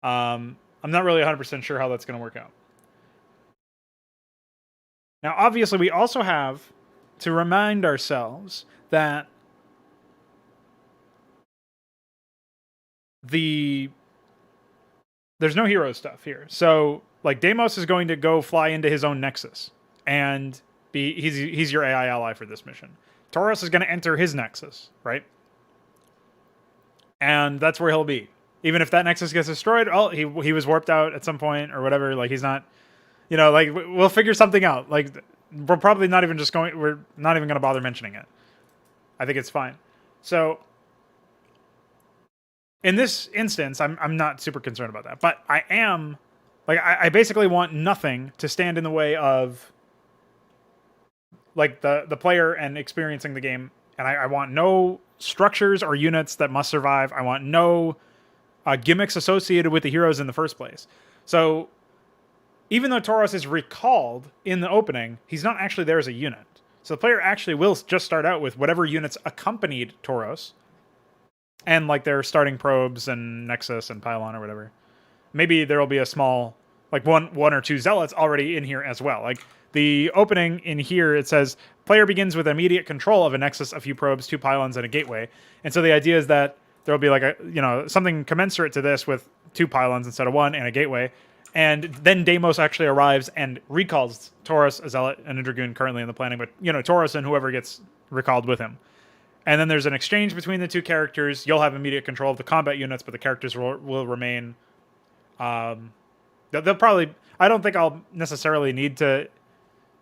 I'm not really 100% sure how that's going to work out. Now, obviously, we also have to remind ourselves that there's no hero stuff here. So, like, Deimos is going to go fly into his own nexus, and he's your AI ally for this mission. Tauros is going to enter his nexus, right? And that's where he'll be. Even if that nexus gets destroyed, oh, he was warped out at some point or whatever. Like, he's not, like, we'll figure something out. Like, we're probably not even we're not even going to bother mentioning it. I think it's fine. So in this instance, I'm not super concerned about that. But I am, like, I basically want nothing to stand in the way of, like, the player and experiencing the game. And I want no structures or units that must survive. I want no gimmicks associated with the heroes in the first place. So even though Tauros is recalled in the opening, he's not actually there as a unit. So the player actually will just start out with whatever units accompanied Tauros, and like their starting probes and Nexus and Pylon or whatever. Maybe there will be a small, like one or two zealots already in here as well. Like the opening in here, it says player begins with immediate control of a Nexus, a few probes, 2 pylons, and a gateway. And so the idea is that there will be like a, you know, something commensurate to this with 2 pylons instead of 1 and a gateway. And then Deimos actually arrives and recalls Tauros, a zealot, and a dragoon currently in the planning, but you know, Tauros and whoever gets recalled with him. And then there's an exchange between the two characters. You'll have immediate control of the combat units, but the characters will remain. They'll probably. I don't think I'll necessarily need to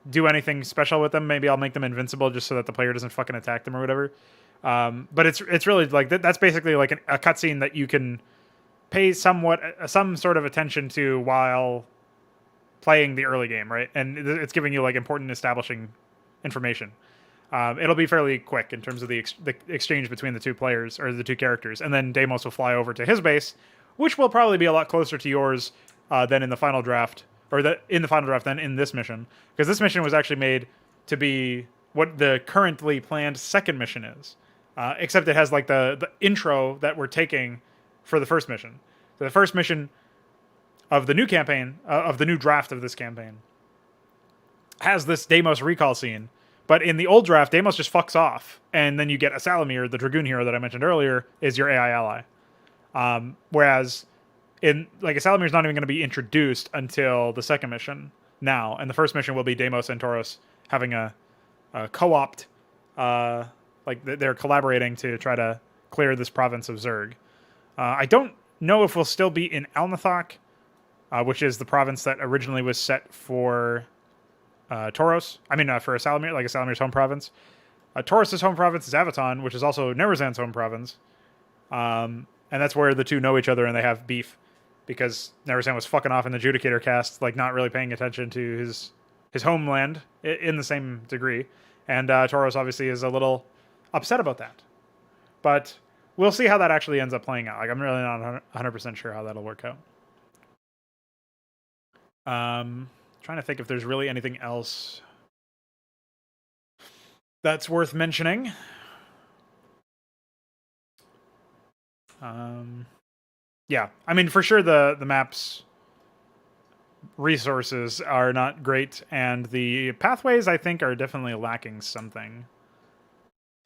do anything special with them. Maybe I'll make them invincible just so that the player doesn't fucking attack them or whatever. But it's really like that's basically like a cutscene that you can pay some sort of attention to while playing the early game, right? And it's giving you like important establishing information. It'll be fairly quick in terms of the exchange between the two players or the two characters, and then Deimos will fly over to his base, which will probably be a lot closer to yours than in the final draft, or in the final draft than in this mission, because this mission was actually made to be what the currently planned second mission is, except it has like the intro that we're taking for the first mission. So the first mission of the new campaign, of the new draft of this campaign, has this Deimos recall scene. But in the old draft, Deimos just fucks off, and then you get a Salamir, the Dragoon hero that I mentioned earlier, is your AI ally. Whereas in like a Salamir is not even going to be introduced until the second mission now, and the first mission will be Deimos and Tauros having a co-opt, like they're collaborating to try to clear this province of Zerg. I don't know if we'll still be in Alnathok, which is the province that originally was set for Tauros. I mean, for a Salamir, like a Salamir's home province. Tauros' home province is Avaton, which is also Nerazan's home province. And that's where the two know each other and they have beef because Nerazan was fucking off in the Judicator cast, like not really paying attention to his homeland in the same degree. And Tauros obviously is a little upset about that. But we'll see how that actually ends up playing out. Like, I'm really not 100% sure how that'll work out. Trying to think if there's really anything else that's worth mentioning. Yeah, I mean, for sure the map's resources are not great, and the pathways, I think, are definitely lacking something.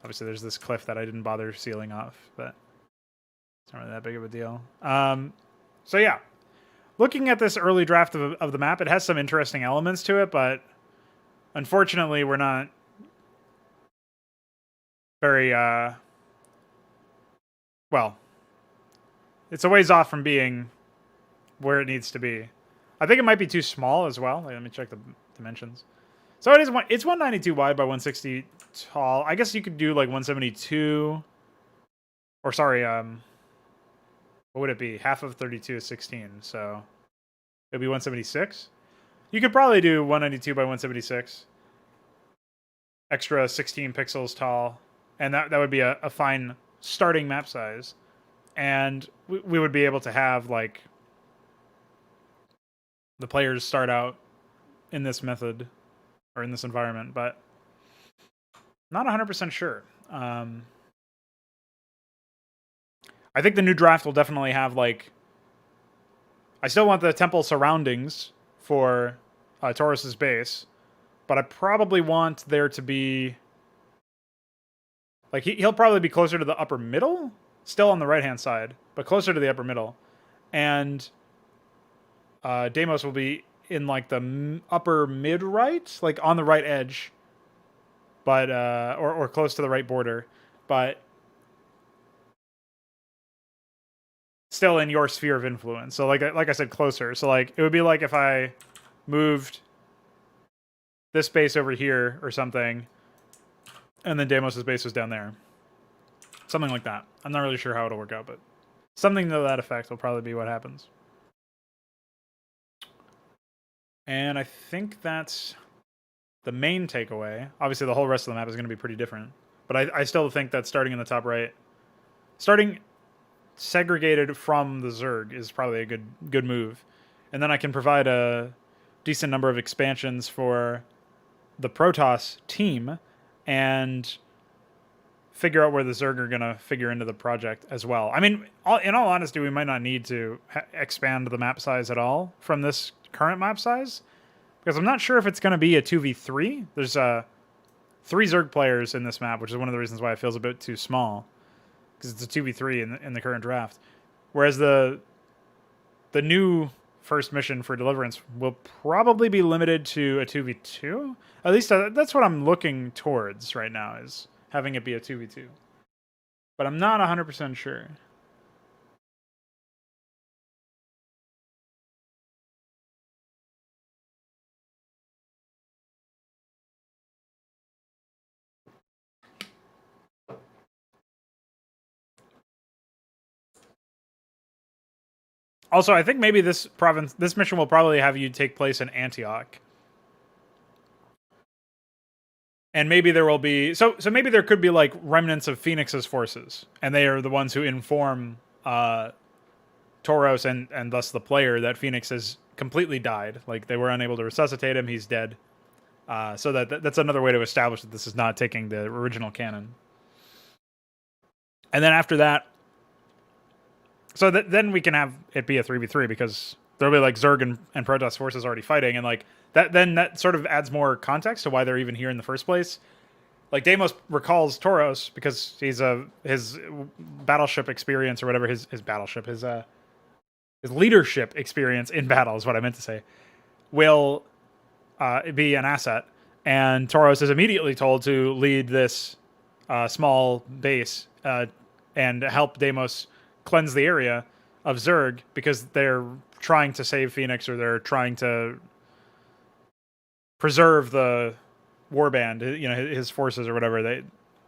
Obviously, there's this cliff that I didn't bother sealing off, but it's not really that big of a deal. So yeah. Looking at this early draft of the map, it has some interesting elements to it, but unfortunately, we're not very, well, it's a ways off from being where it needs to be. I think it might be too small as well. Let me check the dimensions. So it's 192 wide by 160 tall. I guess you could do like 172, or sorry, what would it be? Half of 32 is 16, so it'd be 176. You could probably do 192 by 176. Extra 16 pixels tall, and that would be a fine starting map size. And we would be able to have, like, the players start out in this method, or in this environment, but not 100% sure. I think the new draft will definitely have, like... I still want the temple surroundings for Taurus's base, but I probably want there to be... Like, he'll probably be closer to the upper middle? Still on the right-hand side, but closer to the upper middle. And Deimos will be in, like, the upper mid-right? Like, on the right edge. But, or close to the right border. But... still in your sphere of influence. So like I said, closer. So like it would be like if I moved this base over here or something, and then Deimos' base was down there. Something like that. I'm not really sure how it'll work out, but something to that effect will probably be what happens. And I think that's the main takeaway. Obviously, the whole rest of the map is going to be pretty different. But I still think that starting in the top right... starting segregated from the Zerg is probably a good move. And then I can provide a decent number of expansions for the Protoss team and figure out where the Zerg are going to figure into the project as well. I mean, in all honesty, we might not need to expand the map size at all from this current map size, because I'm not sure if it's going to be a 2v3. There's 3 Zerg players in this map, which is one of the reasons why it feels a bit too small, because it's a 2v3 in the current draft. Whereas the new first mission for Deliverance will probably be limited to a 2v2. At least that's what I'm looking towards right now, is having it be a 2v2. But I'm not 100% sure. Also, I think maybe this mission will probably have you take place in Antioch. And maybe there will be... So maybe there could be, like, remnants of Phoenix's forces. And they are the ones who inform Tauros and thus the player that Phoenix has completely died. Like, they were unable to resuscitate him. He's dead. So that's another way to establish that this is not taking the original canon. And then after that... So then we can have it be a 3v3, because there'll be, like, Zerg and Protoss forces already fighting, and, like, that sort of adds more context to why they're even here in the first place. Like, Deimos recalls Tauros because his battleship experience, or whatever, his leadership experience in battle is what I meant to say, will be an asset, and Tauros is immediately told to lead this small base and help Deimos cleanse the area of Zerg, because they're trying to save Phoenix, or they're trying to preserve the warband, you know, his forces or whatever.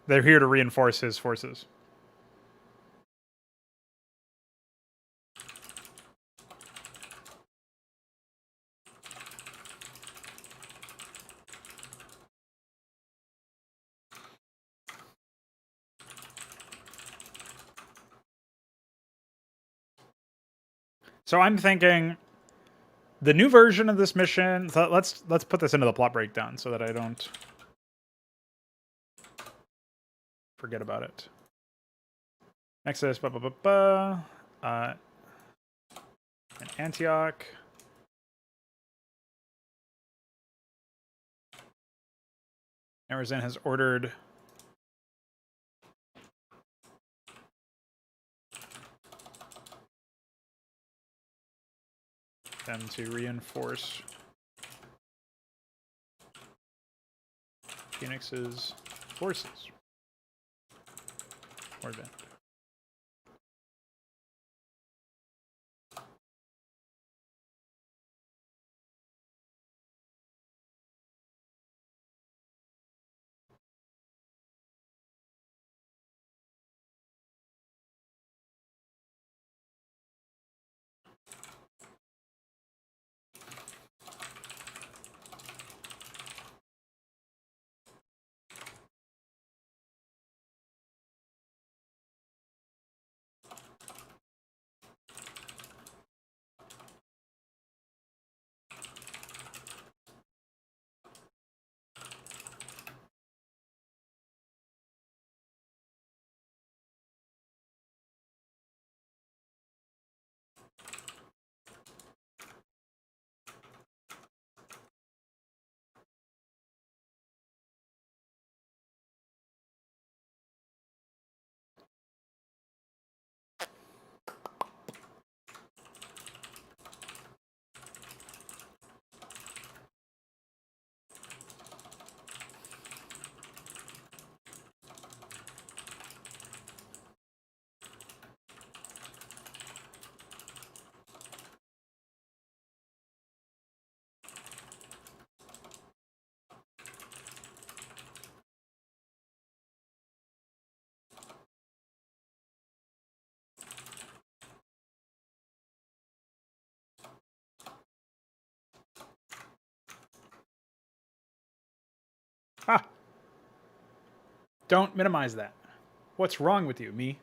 They're here to reinforce his forces. So I'm thinking the new version of this mission. So let's put this into the plot breakdown so that I don't forget about it. Nexus, in Antioch. Arizan has ordered them to reinforce Phoenix's forces. Warband. Ha! Don't minimize that. What's wrong with you, me?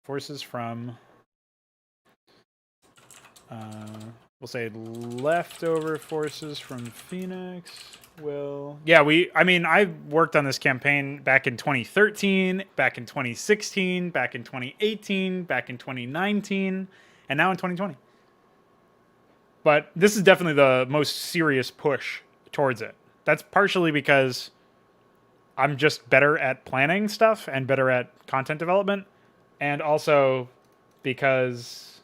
Forces from we'll say leftover forces from Phoenix will... Yeah, I worked on this campaign back in 2013, back in 2016, back in 2018, back in 2019, and now in 2020. But this is definitely the most serious push towards it. That's partially because I'm just better at planning stuff and better at content development, and also because,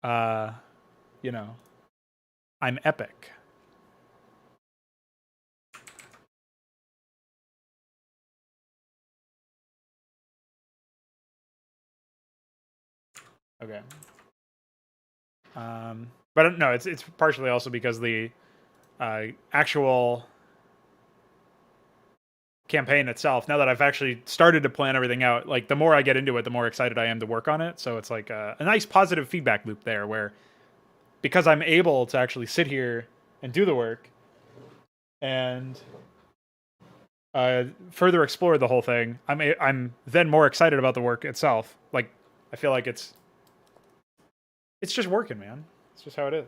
you know, I'm epic. Okay. But no, it's partially also because the actual campaign itself, now that I've actually started to plan everything out, like the more I get into it, the more excited I am to work on it. So it's like a nice positive feedback loop there where, because I'm able to actually sit here and do the work and further explore the whole thing, I'm then more excited about the work itself. Like, I feel like it's just working, man. It's just how it is.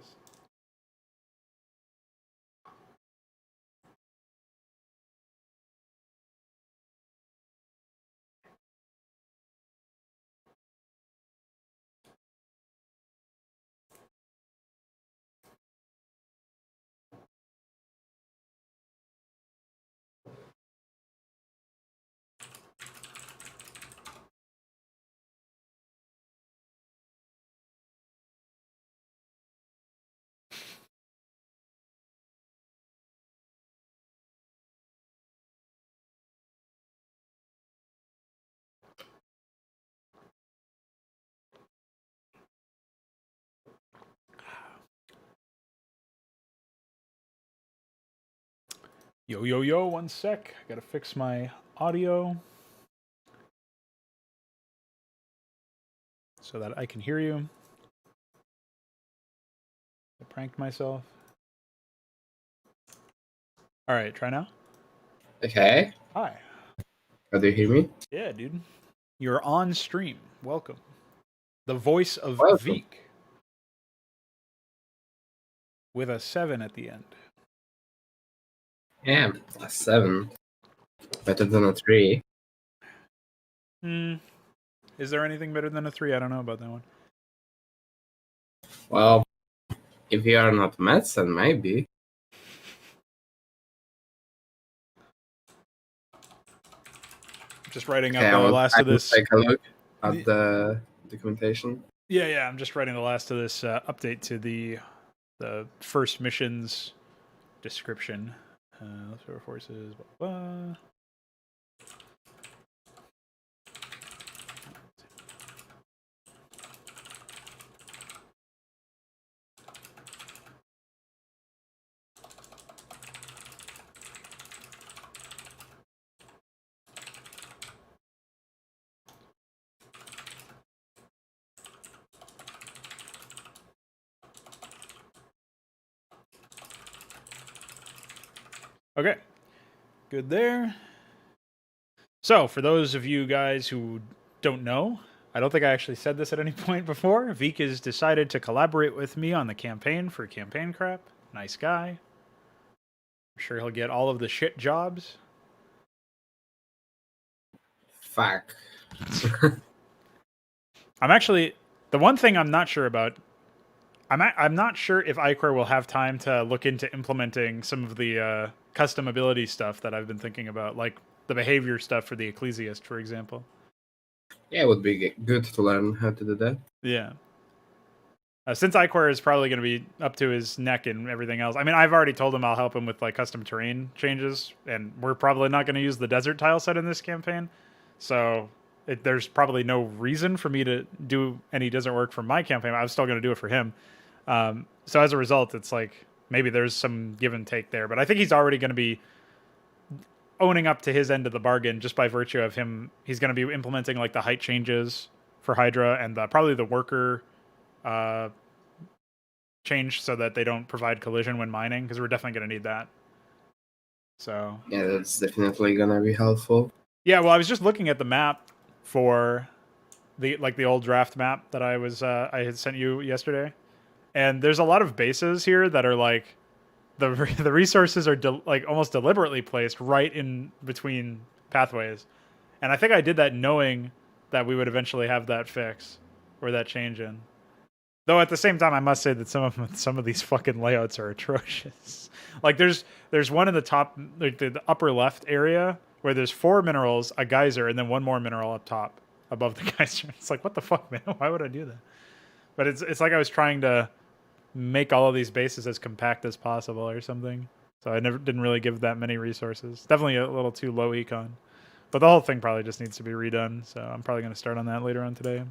Yo, one sec. I gotta fix my audio so that I can hear you. I pranked myself. All right, try now. Okay. Hi. Do you hear me? Yeah, dude. You're on stream. Welcome. The voice of Welcome. Veeq. With a 7 at the end. Yeah, a 7. Better than a 3. Is there anything better than a 3? I don't know about that one. Well, if you are not medicine, maybe. Just writing up the last of this. Take a look at the documentation. Yeah. I'm just writing the last of this update to the first mission's description. Leftover forces. Blah, blah. Okay, good there. So, for those of you guys who don't know, I don't think I actually said this at any point before, Veeq has decided to collaborate with me on the campaign for Campaign Crap. Nice guy. I'm sure he'll get all of the shit jobs. Fuck. I'm actually... The one thing I'm not sure about... I'm not sure if Iquare will have time to look into implementing some of the custom ability stuff that I've been thinking about, like the behavior stuff for the Ecclesiast, for example. Yeah, it would be good to learn how to do that. Yeah. Since Iquare is probably going to be up to his neck and everything else. I mean, I've already told him I'll help him with like custom terrain changes, and we're probably not going to use the desert tile set in this campaign. So there's probably no reason for me to do any desert work for my campaign. I was still going to do it for him. So as a result, it's like maybe there's some give and take there. But I think he's already going to be owning up to his end of the bargain just by virtue of him. He's going to be implementing like the height changes for Hydra and probably the worker change so that they don't provide collision when mining, because we're definitely going to need that. So yeah, that's definitely going to be helpful. Yeah, well, I was just looking at the map for the old draft map that I had sent you yesterday. And there's a lot of bases here that are like the resources are like almost deliberately placed right in between pathways. And I think I did that knowing that we would eventually have that fix or that change in. Though at the same time, I must say that some of these fucking layouts are atrocious. Like there's one in the top, like the upper left area where there's 4 minerals, a geyser, and then 1 more mineral up top above the geyser. It's like, what the fuck, man? Why would I do that? But it's like I was trying to make all of these bases as compact as possible or something. So I didn't really give that many resources. Definitely a little too low econ. But the whole thing probably just needs to be redone. So I'm probably going to start on that later on today.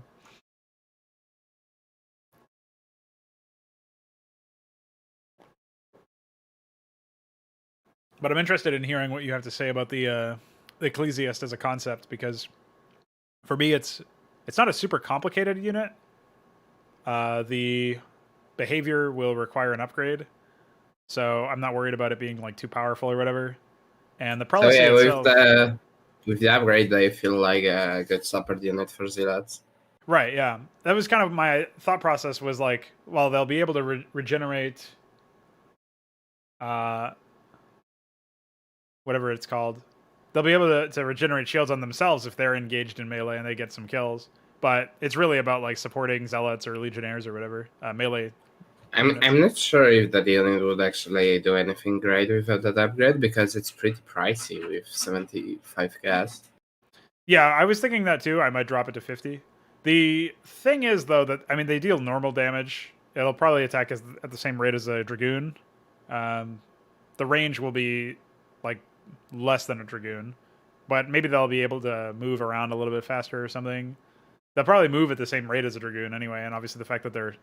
But I'm interested in hearing what you have to say about the Ecclesiast as a concept, because for me it's not a super complicated unit. The behavior will require an upgrade, so I'm not worried about it being like too powerful or whatever. And the policy itself, with the upgrade, they feel like a good support unit for Zealots. Right, yeah. That was kind of my thought process, was like, well, they'll be able to regenerate whatever it's called. They'll be able to regenerate shields on themselves if they're engaged in melee and they get some kills. But it's really about like supporting zealots or legionnaires or whatever, melee. I'm not sure if that unit would actually do anything great without that upgrade, because it's pretty pricey with 75 gas. Yeah, I was thinking that too. I might drop it to 50. The thing is, though, that I mean, they deal normal damage. It'll probably attack at the same rate as a Dragoon. The range will be like less than a Dragoon, but maybe they'll be able to move around a little bit faster or something. They'll probably move at the same rate as a Dragoon anyway, and obviously the fact that their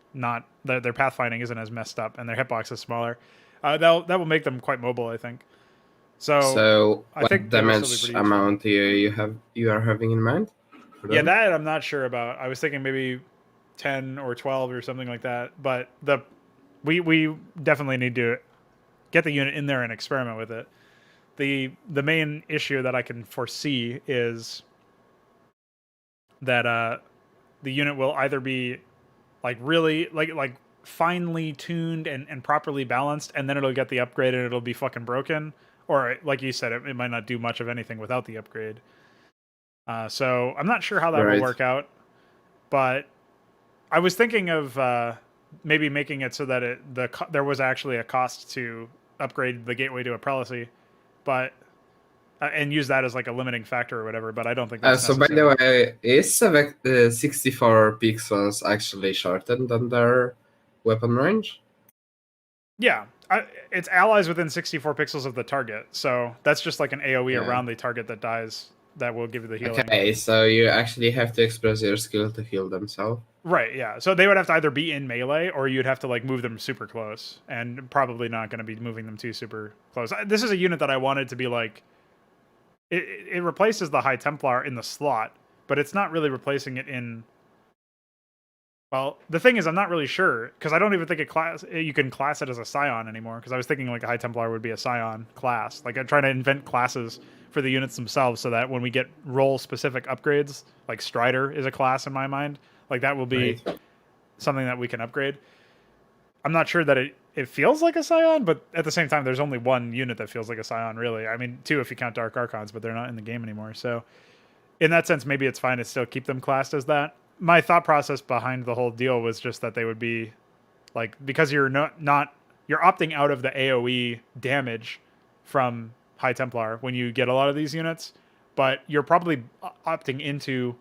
pathfinding isn't as messed up and their hitbox is smaller, that will make them quite mobile, I think. So I what think damage amount you are having in mind? Yeah, that I'm not sure about. I was thinking maybe 10 or 12 or something like that. But we definitely need to get the unit in there and experiment with it. The main issue that I can foresee is that the unit will either be like really like finely tuned and properly balanced, and then it'll get the upgrade and it'll be fucking broken, or like you said, it might not do much of anything without the upgrade. So I'm not sure how that will work out, but I was thinking of maybe making it so that there was actually a cost to upgrade the gateway to a prelacy, but and use that as like a limiting factor or whatever. But I don't think that's so. necessary. By the way, is 64 pixels actually shortened than their weapon range? Yeah, it's allies within 64 pixels of the target, so that's just like an AOE around the target that dies. That will give you the healing. Okay, so you actually have to express your skill to heal themselves. Right, yeah. So they would have to either be in melee, or you'd have to like move them super close, and probably not going to be moving them too super close. This is a unit that I wanted to be like, it replaces the High Templar in the slot, but it's not really replacing it in. Well, the thing is, I'm not really sure, because I don't even think you can class it as a Scion anymore, because I was thinking like a High Templar would be a Scion class. Like I'm trying to invent classes for the units themselves so that when we get role-specific upgrades, like Strider is a class in my mind, like that will be something that we can upgrade. I'm not sure that it feels like a Scion, but at the same time, there's only one unit that feels like a Scion, really. I mean, 2 if you count Dark Archons, but they're not in the game anymore. So in that sense, maybe it's fine to still keep them classed as that. My thought process behind the whole deal was just that they would be like, because you're you're opting out of the AoE damage from High Templar when you get a lot of these units, but you're probably opting into,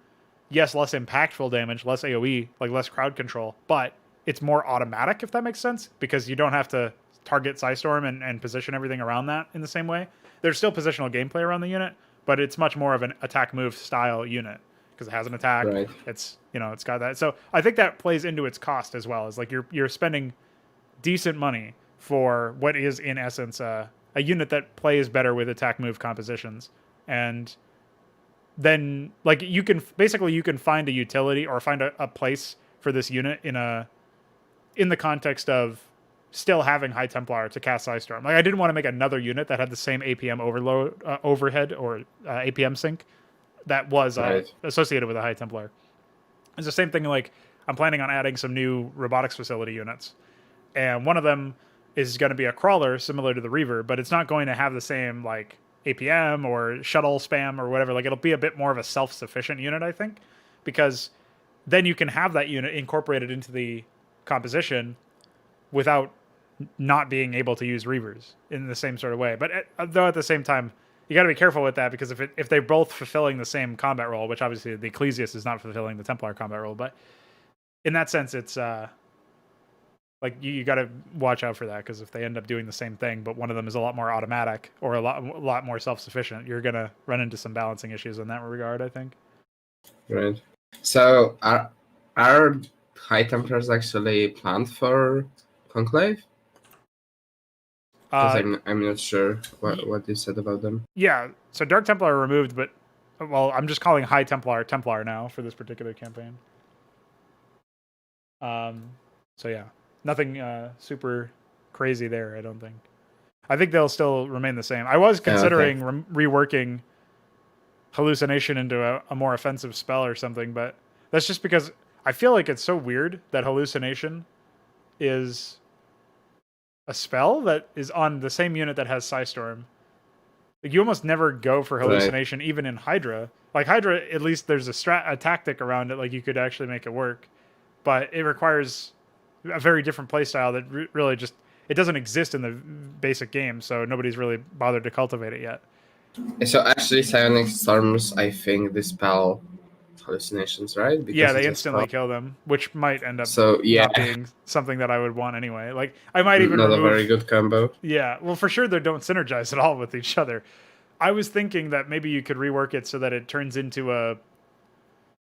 yes, less impactful damage, less AoE, like less crowd control, but it's more automatic, if that makes sense, because you don't have to target Psystorm and position everything around that in the same way. There's still positional gameplay around the unit, but it's much more of an attack move style unit because it has an attack. Right. It's it's got that. So I think that plays into its cost as well. Is like you're spending decent money for what is in essence a unit that plays better with attack move compositions, and then like you can find a utility or find a place for this unit in the context of still having High Templar to cast Psystorm. Like I didn't want to make another unit that had the same APM overhead or APM sync that was associated with a High Templar. It's the same thing. Like I'm planning on adding some new robotics facility units, and one of them is going to be a crawler similar to the Reaver, but it's not going to have the same like APM or shuttle spam or whatever. Like it'll be a bit more of a self-sufficient unit, I think, because then you can have that unit incorporated into the composition without not being able to use Reavers in the same sort of way. But though at the same time, you got to be careful with that, because if they're both fulfilling the same combat role, which obviously the Ecclesiast is not fulfilling the Templar combat role, but in that sense, it's like you got to watch out for that, because if they end up doing the same thing, but one of them is a lot more automatic or a lot more self-sufficient, you're gonna run into some balancing issues in that regard, I think. Right. So are High Templars actually planned for Conclave? Because I'm not sure what you said about them. Yeah, so Dark Templar are removed, but well, I'm just calling High Templar Templar now for this particular campaign. So yeah, nothing super crazy there, I don't think. I think they'll still remain the same. I was considering reworking Hallucination into a more offensive spell or something, but that's just because I feel like it's so weird that Hallucination is a spell that is on the same unit that has Psystorm. Like you almost never go for Hallucination, right, even in Hydra. Like Hydra, at least there's a tactic around it, like you could actually make it work, but it requires a very different playstyle that really just, it doesn't exist in the basic game, so nobody's really bothered to cultivate it yet. So actually Psionic Storms, I think, dispel hallucinations, right? Because yeah, they instantly kill them, which might end up not being something that I would want anyway. Like I might even remove... a very good combo. Yeah, well, for sure they don't synergize at all with each other. I was thinking that maybe you could rework it so that it turns into a,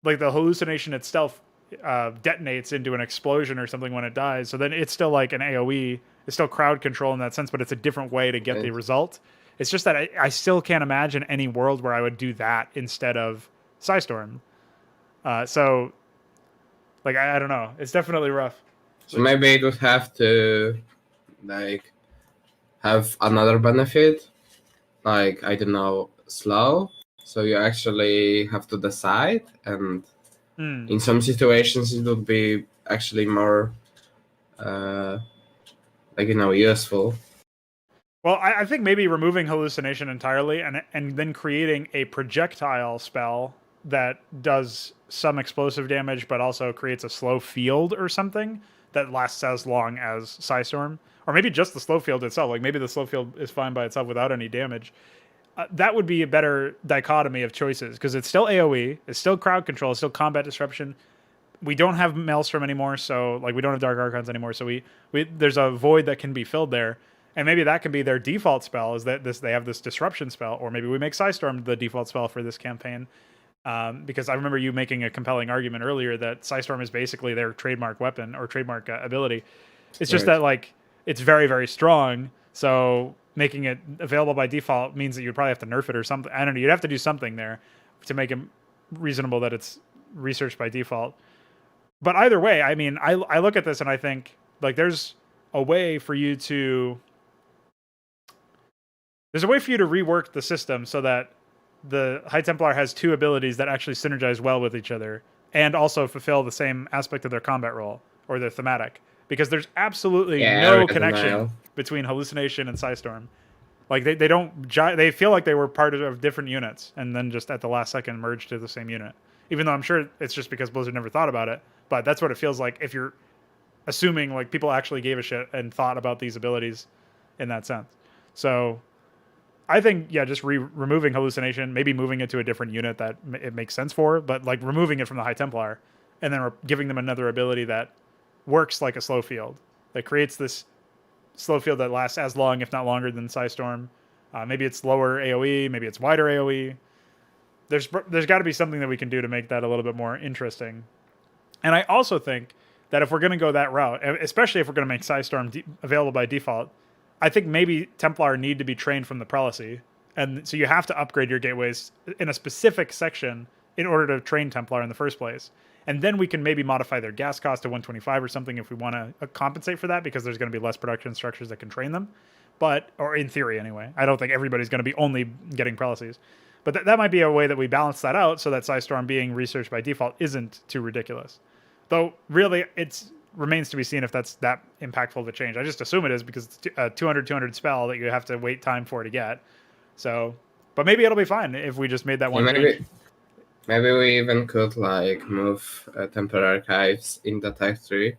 like the hallucination itself detonates into an explosion or something when it dies. So then it's still like an AoE. It's still crowd control in that sense, but it's a different way to get the result. It's just that I still can't imagine any world where I would do that instead of Psystorm. So, like, I don't know. It's definitely rough. So maybe it would have to, like, have another benefit, like, I don't know, slow. So you actually have to decide, and in some situations it would be actually more, like, you know, useful. Well, I think maybe removing hallucination entirely and then creating a projectile spell that does some explosive damage, but also creates a slow field or something that lasts as long as Psystorm. Or maybe just the slow field itself. Like maybe the slow field is fine by itself without any damage. That would be a better dichotomy of choices, because it's still AoE, it's still crowd control, it's still combat disruption. We don't have Maelstrom anymore, so like we don't have Dark Archons anymore, so we there's a void that can be filled there. And maybe that can be their default spell, is that they have this disruption spell, or maybe we make Psystorm the default spell for this campaign. Because I remember you making a compelling argument earlier that Psystorm is basically their trademark weapon or trademark ability. It's just that like it's very, very strong, so making it available by default means that you'd probably have to nerf it or something. I don't know. You'd have to do something there to make it reasonable that it's researched by default. But either way, I mean, I look at this and I think like there's a way for you to rework the system so that the High Templar has two abilities that actually synergize well with each other and also fulfill the same aspect of their combat role or their thematic. Because there's absolutely no connection between Hallucination and Psystorm. Like they don't, they feel like they were part of different units and then just at the last second merged to the same unit. Even though I'm sure it's just because Blizzard never thought about it, but that's what it feels like if you're assuming like people actually gave a shit and thought about these abilities in that sense. So I think, yeah, just removing Hallucination, maybe moving it to a different unit that it makes sense for, but like removing it from the High Templar and then giving them another ability that works like a slow field, that creates this slow field that lasts as long, if not longer, than Psystorm. Maybe it's lower AoE, maybe it's wider AoE. There's got to be something that we can do to make that a little bit more interesting. And I also think that if we're going to go that route, especially if we're going to make Psystorm available by default, I think maybe Templar need to be trained from the Prelacy. And so you have to upgrade your gateways in a specific section in order to train Templar in the first place. And then we can maybe modify their gas cost to 125 or something if we want to compensate for that, because there's going to be less production structures that can train them. But, or in theory anyway, I don't think everybody's going to be only getting Prelacies. But that might be a way that we balance that out so that Psystorm being researched by default isn't too ridiculous. Though, really, it's remains to be seen if that's that impactful of a change. I just assume it is because it's a 200 spell that you have to wait time for to get. So, but maybe it'll be fine if we just made that one change. Maybe we even could like move temporary archives in the tech tree.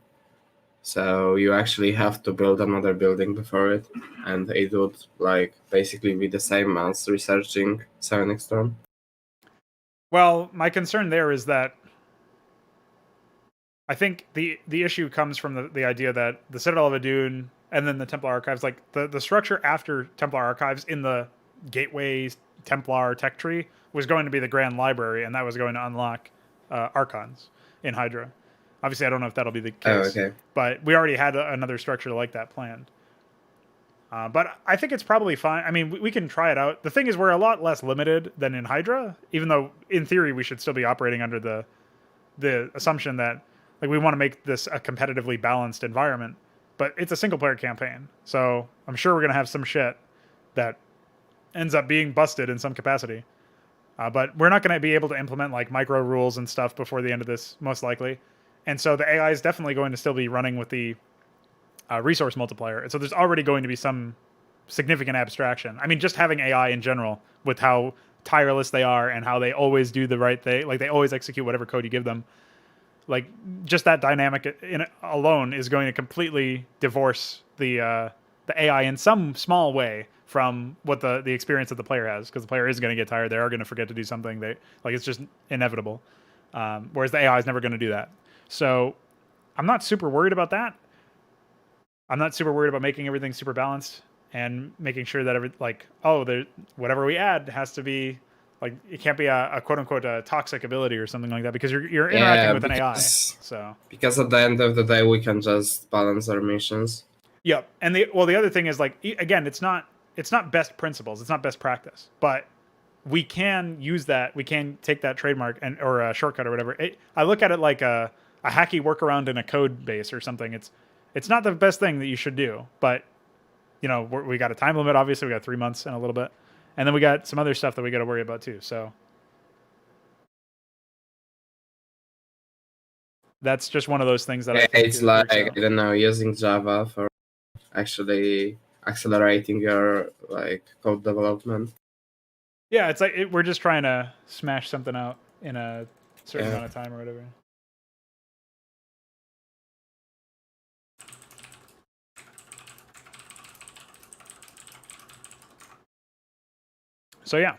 So you actually have to build another building before it, and it would like basically be the same as researching 7 Storm. Well, my concern there is that I think the issue comes from the idea that the Citadel of Adun and then the Templar Archives, like the structure after Templar Archives in the Gateway Templar tech tree was going to be the Grand Library, and that was going to unlock Archons in Hydra. Obviously, I don't know if that'll be the case, but we already had another structure like that planned. But I think it's probably fine. I mean, we can try it out. The thing is, we're a lot less limited than in Hydra, even though in theory we should still be operating under the assumption that like we want to make this a competitively balanced environment. But it's a single player campaign, so I'm sure we're gonna have some shit that ends up being busted in some capacity. But we're not going to be able to implement like micro rules and stuff before the end of this, most likely. And so the AI is definitely going to still be running with the resource multiplier. And so there's already going to be some significant abstraction. I mean, just having AI in general with how tireless they are and how they always do the right thing, like they always execute whatever code you give them. Like just that dynamic alone is going to completely divorce the AI in some small way from what the experience that the player has, because the player is going to get tired. They are going to forget to do something. It's just inevitable. Whereas the AI is never going to do that. So I'm not super worried about that. I'm not super worried about making everything super balanced and making sure that whatever we add has to be like, it can't be a quote unquote a toxic ability or something like that, because you're interacting with an AI. So because at the end of the day we can just balance our missions. Yep. And the other thing is, like, again, it's not best principles, it's not best practice, but we can use that. We can take that trademark or a shortcut or whatever. I look at it like a hacky workaround in a code base or something. It's not the best thing that you should do, but we got a time limit. Obviously, we got 3 months and a little bit, and then we got some other stuff that we got to worry about too. So that's just one of those things that it's like I don't know, using Java for actually accelerating your like code development. Yeah, it's like we're just trying to smash something out in a certain amount of time or whatever. So yeah,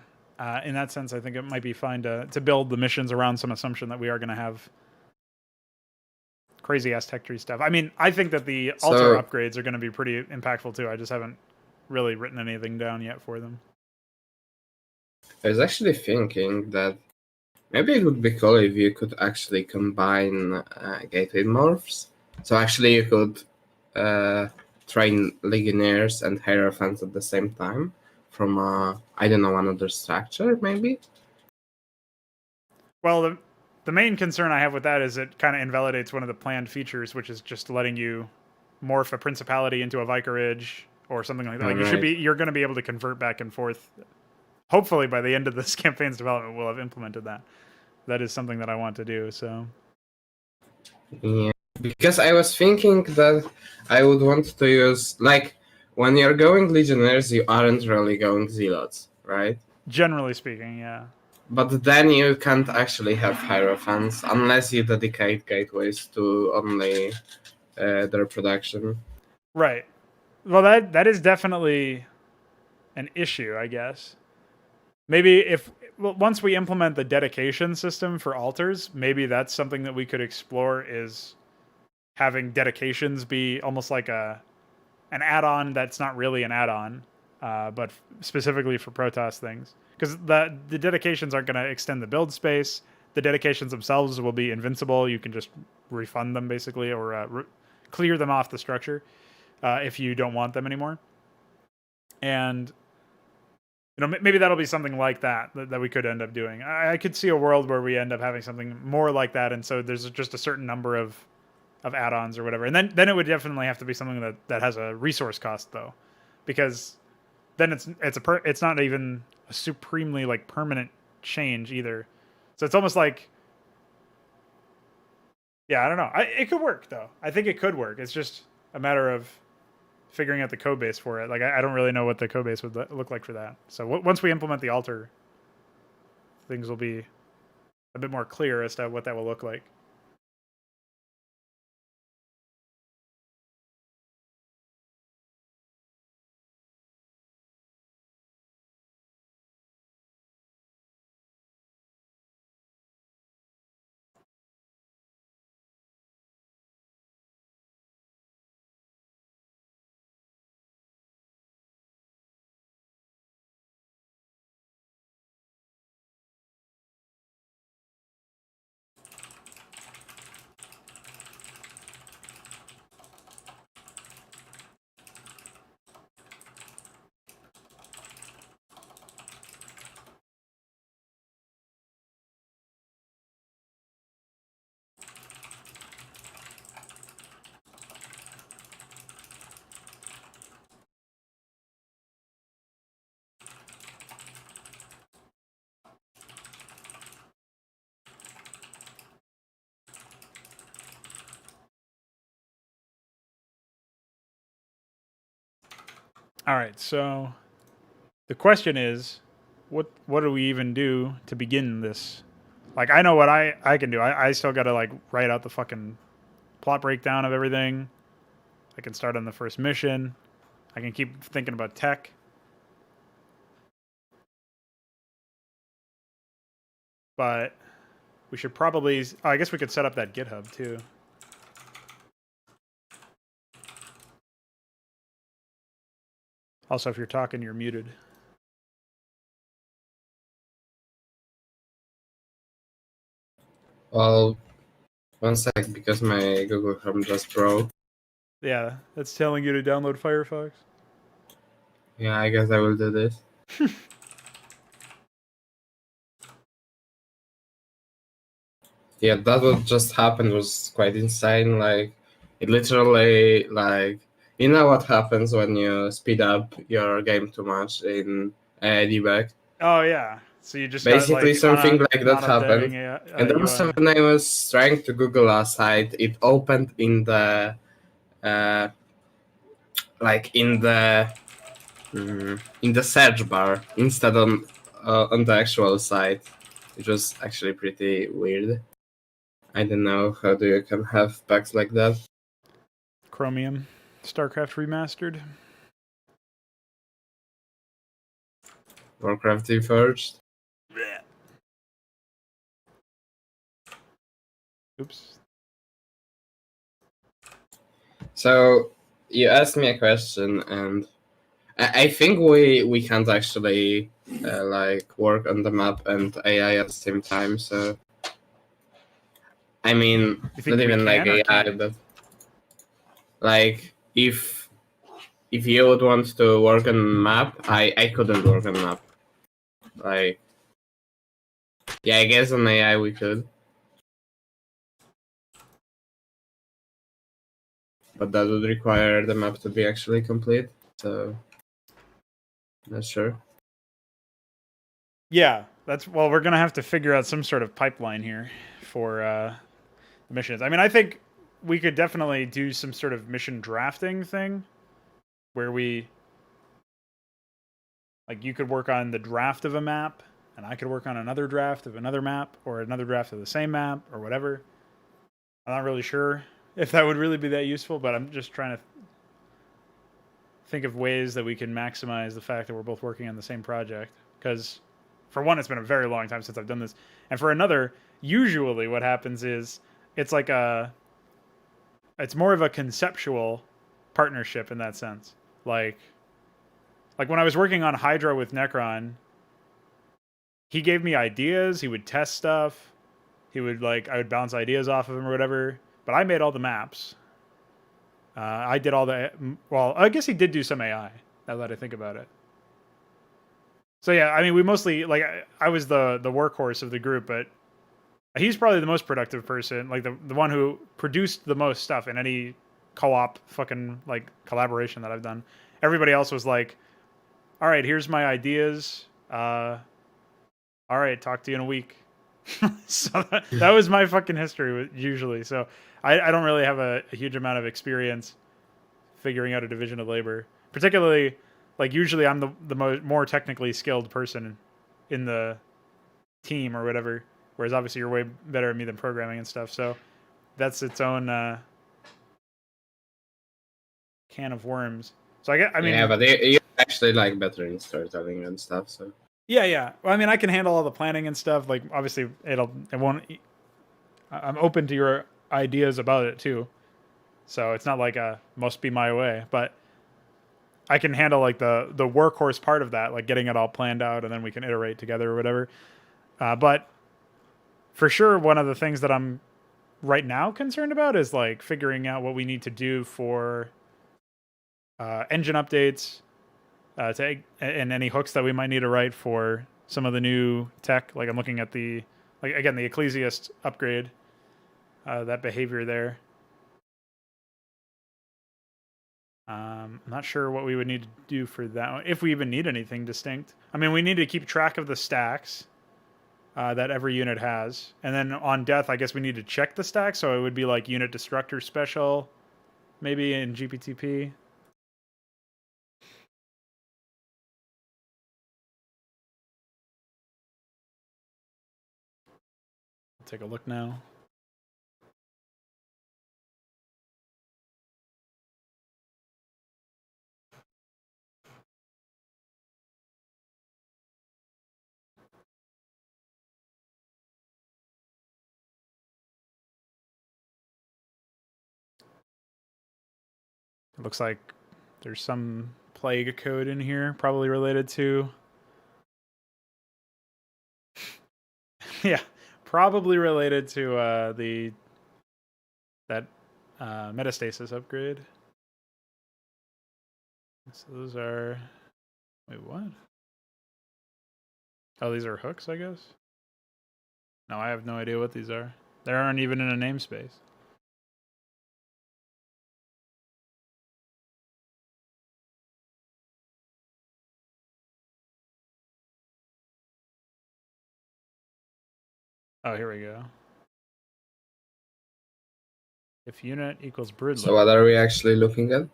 in that sense, I think it might be fine to build the missions around some assumption that we are going to have crazy ass tech tree stuff. I mean, I think that the altar upgrades are going to be pretty impactful too. I just haven't really written anything down yet for them. I was actually thinking that maybe it would be cool if you could actually combine gateway morphs. So actually you could train legionnaires and hierophants at the same time from I don't know, another structure maybe. Well, the main concern I have with that is it kind of invalidates one of the planned features, which is just letting you morph a principality into a vicarage or something like that. Like you're going to be able to convert back and forth. Hopefully by the end of this campaign's development, we'll have implemented that. That is something that I want to do. So yeah, because I was thinking that I would want to use, like, when you're going legionnaires, you aren't really going zealots, right? Generally speaking, yeah. But then you can't actually have hierophants unless you dedicate gateways to only their production. Right. Well, that is definitely an issue, I guess. Maybe once we implement the dedication system for altars, maybe that's something that we could explore, is having dedications be almost like an add-on that's not really an add-on, but specifically for Protoss things. Because the dedications aren't going to extend the build space. The dedications themselves will be invincible. You can just refund them, basically, or clear them off the structure if you don't want them anymore. And maybe that'll be something like that we could end up doing. I could see a world where we end up having something more like that, and so there's just a certain number of add-ons or whatever. And then it would definitely have to be something that has a resource cost, though, because then it's not even a supremely like permanent change either. So it's almost like Yeah, I don't know. It could work though. I think it could work. It's just a matter of figuring out the code base for it. Like I don't really know what the code base would look like for that. So once we implement the altar, things will be a bit more clear as to what that will look like. All right, so the question is, what do we even do to begin this? Like, I know what I can do. I still got to, like, write out the fucking plot breakdown of everything. I can start on the first mission. I can keep thinking about tech. But we should probably... Oh, I guess we could set up that GitHub, too. Also, if you're talking, you're muted. Well, one sec, because my Google Chrome just broke. Yeah, that's telling you to download Firefox. Yeah, I guess I will do this. Yeah, that what just happened was quite insane. Like, it literally, like, you know what happens when you speed up your game too much in debug? Oh, yeah. So you just Basically, got, like, something like that happened. And also, UI. when I was trying to Google a site, it opened in the, in the search bar instead on the actual site, which was actually pretty weird. I don't know how do you can have bugs like that. Chromium. Starcraft Remastered. Warcraft Reforged. Oops. So you asked me a question, and I think we can't actually like work on the map and AI at the same time. So I mean, You think not we even like can or AI, can't? but like if you would want to work on map, I couldn't work on map. Like, yeah, I guess on AI we could, but that would require the map to be actually complete. So not sure. Yeah, well, we're gonna have to figure out some sort of pipeline here for missions. I mean, I think we could definitely do some sort of mission drafting thing where we, like, you could work on the draft of a map and I could work on another draft of another map or another draft of the same map or whatever. I'm not really sure if that would really be that useful, but I'm just trying to think of ways that we can maximize the fact that we're both working on the same project. Because, for one, it's been a very long time since I've done this, and for another, usually what happens is it's like it's more of a conceptual partnership in that sense. Like when I was working on Hydra with Necron, he gave me ideas. He would test stuff. I would bounce ideas off of him or whatever. But I made all the maps. I did all the... Well, I guess he did do some AI, now that I think about it. So yeah, I mean, we mostly... Like, I was the workhorse of the group, but he's probably the most productive person. Like, the one who produced the most stuff in any co-op fucking, like, collaboration that I've done. Everybody else was like, all right, here's my ideas. All right, talk to you in a week. So that was my fucking history usually. So I don't really have a huge amount of experience figuring out a division of labor. Particularly, like usually I'm the more technically skilled person in the team or whatever. Whereas obviously you're way better at me than programming and stuff. So that's its own can of worms. So I mean, yeah, but you're actually like better in storytelling and stuff. So yeah. Well, I mean, I can handle all the planning and stuff. Like obviously it won't. I'm open to your ideas about it too. So it's not like a must be my way, but I can handle like the workhorse part of that, like getting it all planned out, and then we can iterate together or whatever. But for sure, one of the things that I'm right now concerned about is like figuring out what we need to do for engine updates and any hooks that we might need to write for some of the new tech. Like I'm looking at the Ecclesiast upgrade, that behavior there. I'm not sure what we would need to do for that one, if we even need anything distinct. I mean, we need to keep track of the stacks that every unit has. And then on death, I guess we need to check the stacks. So it would be like unit destructor special, maybe in GPTP. I'll take a look now. It looks like there's some plague code in here, probably related to... yeah, probably related to that metastasis upgrade. So those are... Wait, what? Oh, these are hooks, I guess? No, I have no idea what these are. They aren't even in a namespace. Oh, here we go. If unit equals broodling. So what are we actually looking at?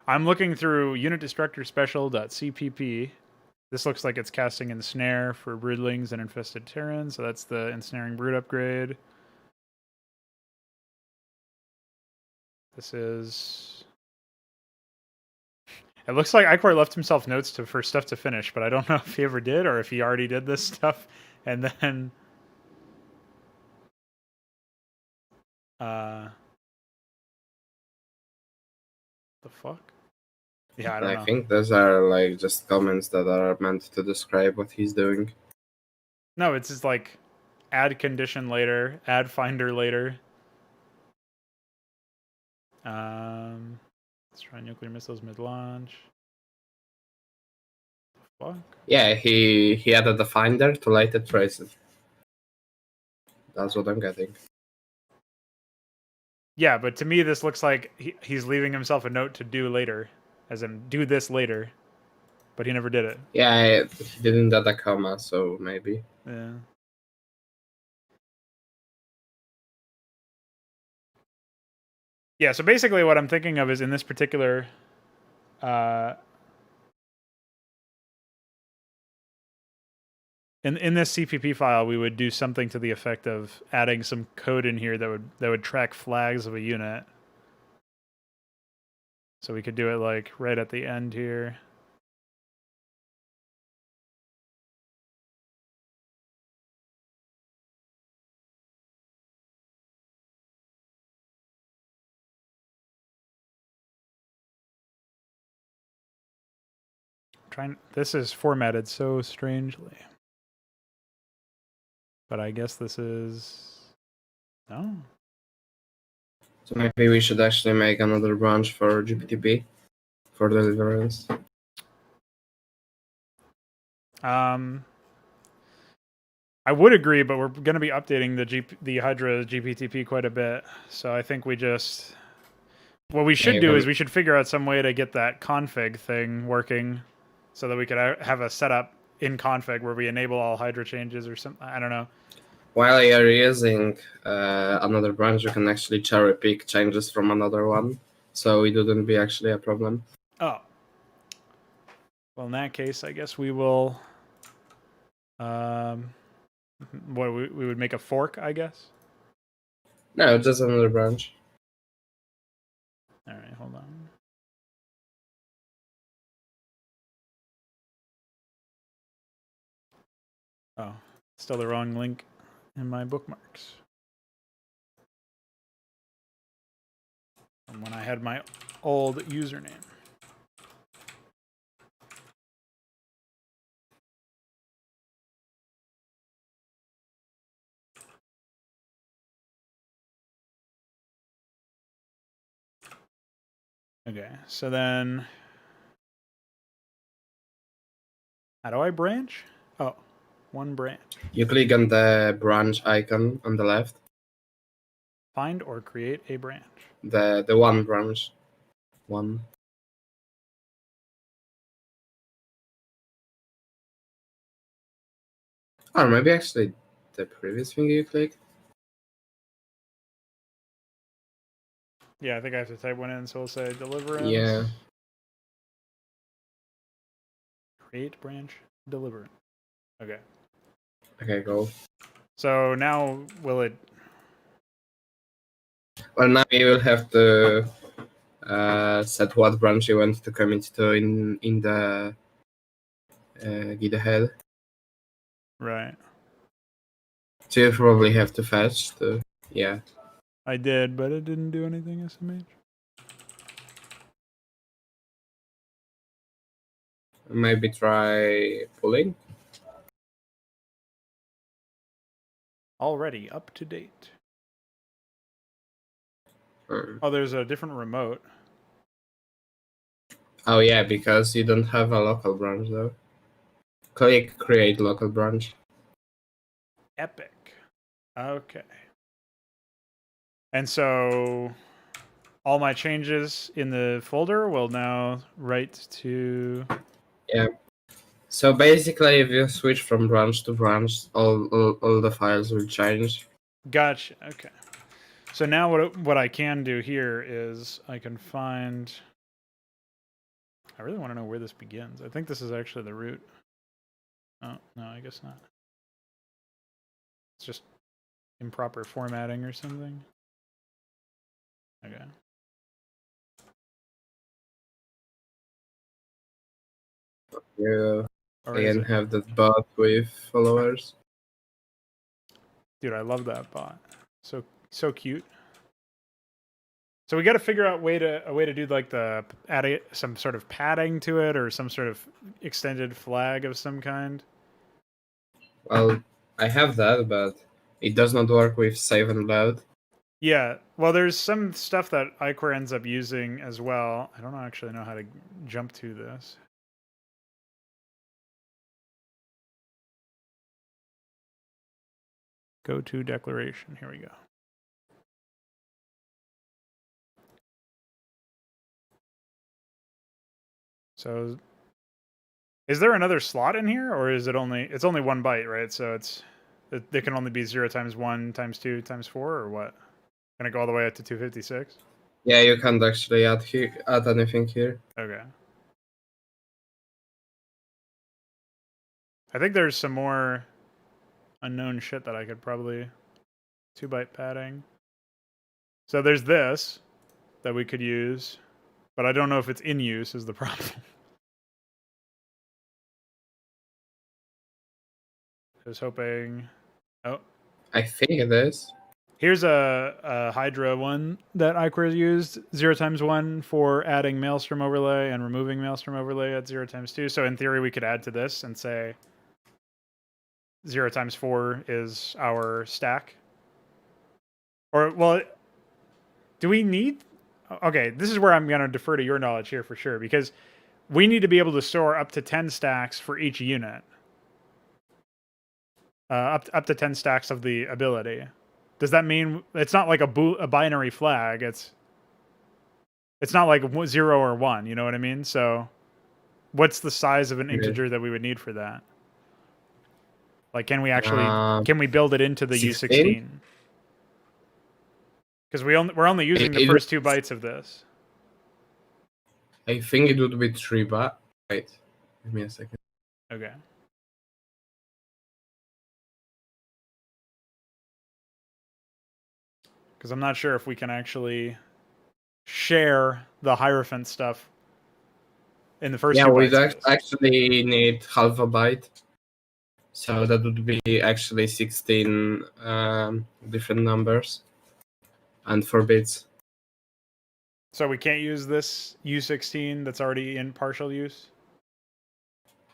I'm looking through unit destructor special.cpp. This looks like it's casting ensnare for broodlings and infested Terrans, so that's the ensnaring brood upgrade. This is... It looks like Icor left himself notes for stuff to finish, but I don't know if he ever did or if he already did this stuff and then... the fuck? Yeah, I don't know. I think those are like just comments that are meant to describe what he's doing. No, it's just like add condition later, add finder later. Let's try nuclear missiles mid-launch. Fuck. Yeah, he added the finder to later traces. That's what I'm getting. Yeah, but to me this looks like he's leaving himself a note to do later, as in do this later, but he never did it. Yeah, he didn't add a comma, so maybe. Yeah. Yeah, so basically what I'm thinking of is in this particular in this CPP file, we would do something to the effect of adding some code in here that would track flags of a unit. So we could do it like right at the end here. This is formatted so strangely. But I guess this is... No. So maybe we should actually make another branch for GPTP for Deliverance. I would agree, but we're going to be updating the Hydra GPTP quite a bit. So I think we just... What we should do is we should figure out some way to get that config thing working so that we could have a setup in config where we enable all Hydra changes or something. I don't know. while you're using another branch, you can actually cherry pick changes from another one, so it wouldn't be actually a problem. Oh. Well, in that case, I guess we will. What we would make a fork, I guess. No, just another branch. All right, hold on. Oh, still the wrong link in my bookmarks. From when I had my old username. Okay, so then how do I branch? Oh, one branch. You click on the branch icon on the left. Find or create a branch. The one branch. One. Or maybe actually the previous thing you clicked. Yeah, I think I have to type one in, so we'll say Deliverance. Yeah. Create branch, Deliverance. Okay. Okay, go. So now will it... Well, now you will have to set what branch you want to commit to in the git ahead. Right. So you probably have to fetch to, yeah. I did, but it didn't do anything, SMH. Maybe try pulling. Already up to date. Hmm. Oh, there's a different remote. Oh yeah, because you don't have a local branch though. Click create local branch. Epic. Okay. And so all my changes in the folder will now write to... Yeah. So basically, if you switch from branch to branch, all the files will change. Gotcha. Okay. So now what I can do here is I can find... I really want to know where this begins. I think this is actually the root. Oh, no, I guess not. It's just improper formatting or something. Okay. You Or is again it? have that bot with followers. Dude, I love that bot. So cute. So we got to figure out a way to do like add some sort of padding to it or some sort of extended flag of some kind. Well, I have that, but it does not work with save and load. Yeah, well, there's some stuff that iQuare ends up using as well. I don't actually know how to jump to this. Go to declaration. Here we go. So is there another slot in here, or is it it's only 1 byte, right? So it can only be 0 times 1 times 2 times 4, or what? Can it go all the way up to 256? Yeah, you can't actually add anything here. Okay. I think there's some more unknown shit that I could probably 2 byte padding. So there's this that we could use, but I don't know if it's in use is the problem. I was hoping. Oh, I think it is. here's a Hydra one that iQuare used. 0 times 1 for adding Maelstrom overlay and removing Maelstrom overlay at 0 times 2. So in theory, we could add to this and say 0 times 4 is our stack. Or, well, do we need... Okay, this is where I'm going to defer to your knowledge here for sure, because we need to be able to store up to 10 stacks for each unit. Up to 10 stacks of the ability. Does that mean it's not like a binary flag? It's not like 0 or 1. You know what I mean? So, what's the size of an integer that we would need for that? Like, can we actually can we build it into the 16? U16? Because we're only using the first 2 bytes of this. I think it would be 3 bytes. Wait, give me a second. Okay. Because I'm not sure if we can actually share the Hierophant stuff in the first 2 bytes. Yeah, we actually need half a byte. So that would be actually 16 different numbers and 4 bits. So we can't use this U16 that's already in partial use?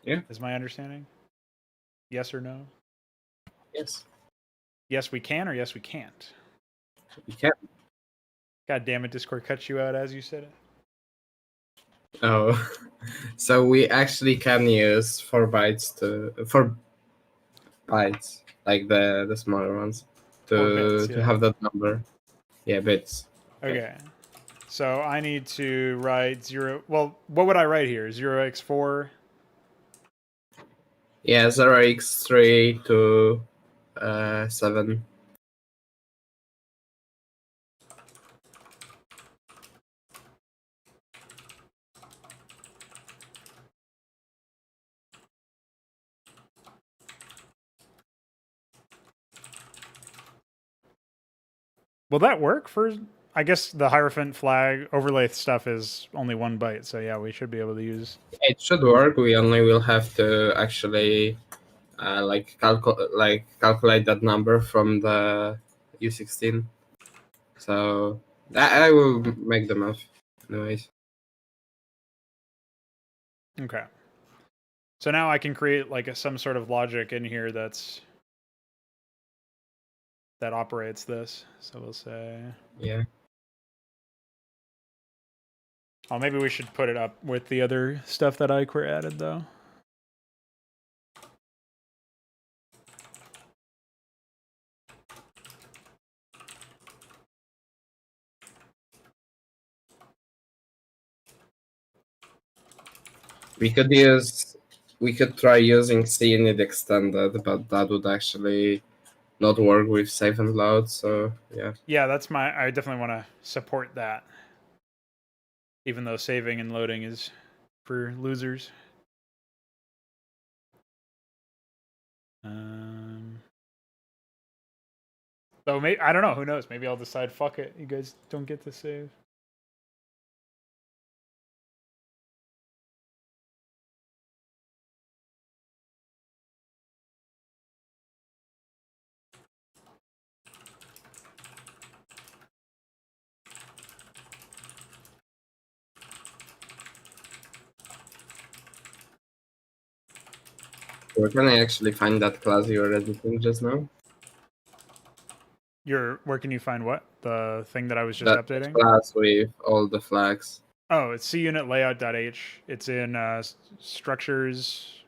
Yeah. Is my understanding? Yes or no? Yes. Yes, we can, or yes, we can't? You can. God damn it, Discord cut you out as you said it. Oh, so we actually can use 4 bytes like the smaller ones, to have that number. Yeah, bits. Okay. So I need to write 0. Well, what would I write here? 0x4? Yeah, 0x3 to 7. Will that work for... I guess the Hierophant flag overlay stuff is only 1 byte, so yeah, we should be able to use... It should work. We only will have to actually calculate that number from the U16. So I will make the math anyways. Okay. So now I can create like some sort of logic in here that operates this. So we'll say... Yeah. Oh, maybe we should put it up with the other stuff that I added, though. We could try using CUnit extended, but that would actually not work with save and load. So yeah. Yeah, I definitely want to support that. Even though saving and loading is for losers. So maybe, I don't know. Who knows? Maybe I'll decide. Fuck it. You guys don't get to save. Where can I actually find that class you were editing just now? Where can you find what? The thing that I was just that updating? Class with all the flags. Oh, it's cunit layout.h. It's in structures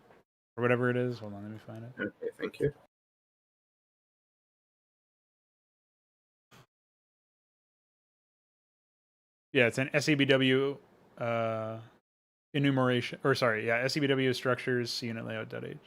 or whatever it is. Hold on, let me find it. Okay, thank you. Yeah, it's an SEBW enumeration, or sorry, yeah, SEBW structures cunit layout.h.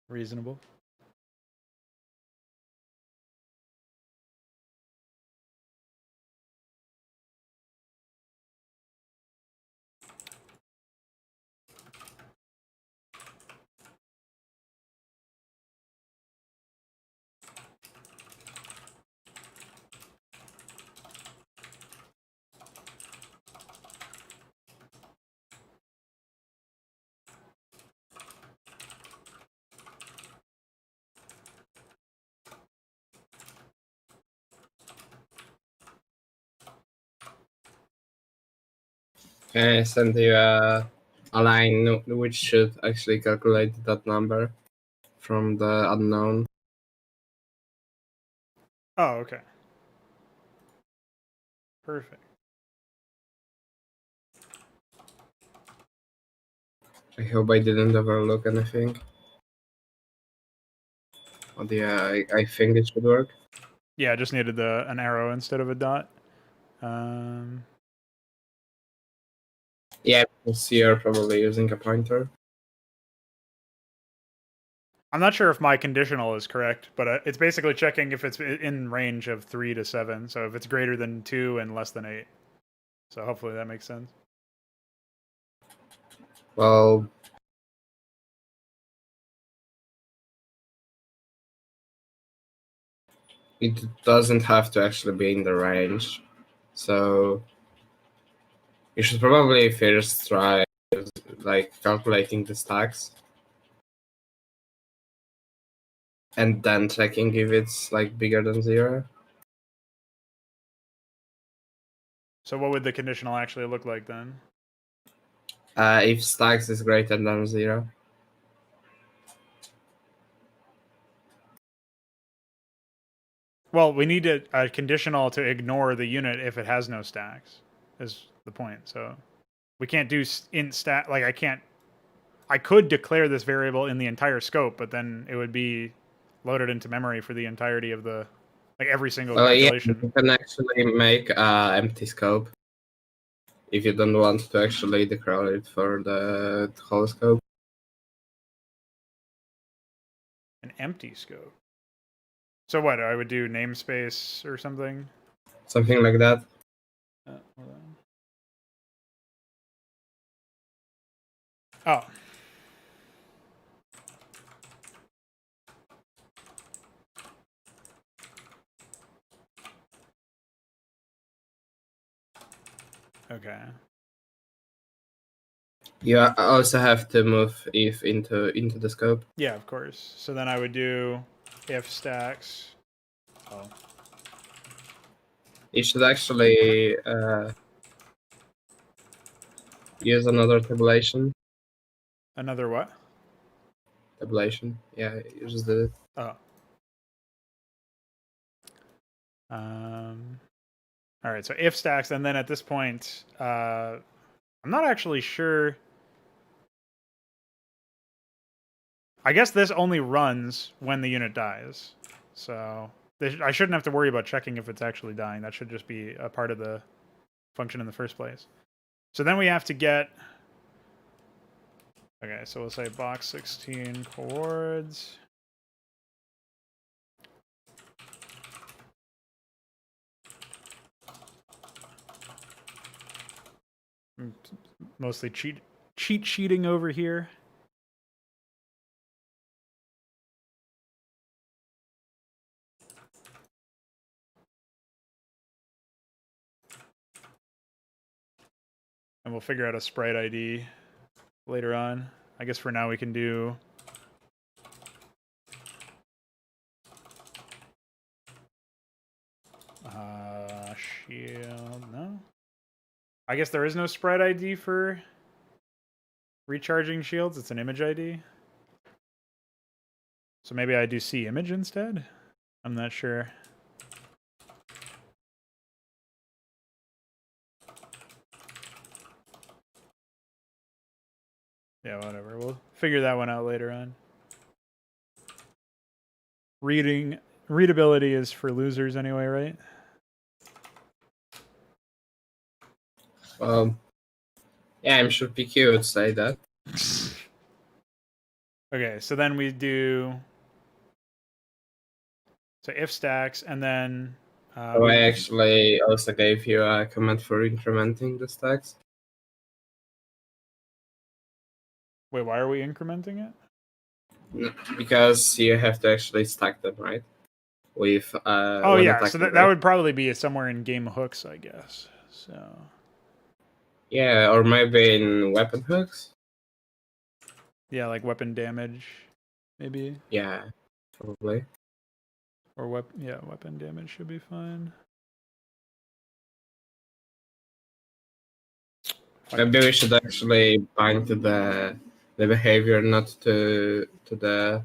Reasonable. Can I send you a line which should actually calculate that number from the unknown? Oh, okay. Perfect. I hope I didn't overlook anything. Oh, yeah, I think it should work. Yeah, I just needed an arrow instead of a dot. Yeah, because you're probably using a pointer. I'm not sure if my conditional is correct, but it's basically checking if it's in range of 3 to 7. So if it's greater than 2 and less than 8. So hopefully that makes sense. Well, it doesn't have to actually be in the range. So you should probably first try like calculating the stacks and then checking if it's like bigger than 0. So what would the conditional actually look like then? If stacks is greater than 0. Well, we need a conditional to ignore the unit if it has no stacks, is the point. So we can't do int stat, like I could declare this variable in the entire scope, but then it would be loaded into memory for the entirety of the, like every single Yeah, calculation. you can actually make empty scope if you don't want to actually declare it for the whole scope. An empty scope. So what, I would do namespace or something? Something like that. Hold on. Oh. Okay. You also have to move if into the scope. Yeah, of course. So then I would do if stacks. Oh. You should actually use another tabulation. Another what? Tabulation. Yeah, you just did it. Oh. All right, so if stacks, and then at this point, I'm not actually sure. I guess this only runs when the unit dies. So I shouldn't have to worry about checking if it's actually dying. That should just be a part of the function in the first place. So then we have to get... Okay, so we'll say box 16 chords. Mostly cheat sheeting over here. And we'll figure out a sprite ID later on. I guess for now we can do... shield, no? I guess there is no sprite ID for recharging shields. It's an image ID. So maybe I do see image instead? I'm not sure. Yeah, whatever. We'll figure that one out later on. Readability is for losers anyway, right? Yeah, I'm sure PQ would say that. Okay, so then we do... So if stacks, and then... So I actually also gave you a command for incrementing the stacks. Wait, why are we incrementing it? Because you have to actually stack them, right? With oh yeah, so that would probably be somewhere in game hooks, I guess. So yeah, or maybe in weapon hooks. Yeah, like weapon damage, maybe. Yeah, probably. Or weapon damage should be fine. Maybe we should actually bind to the behavior, not to the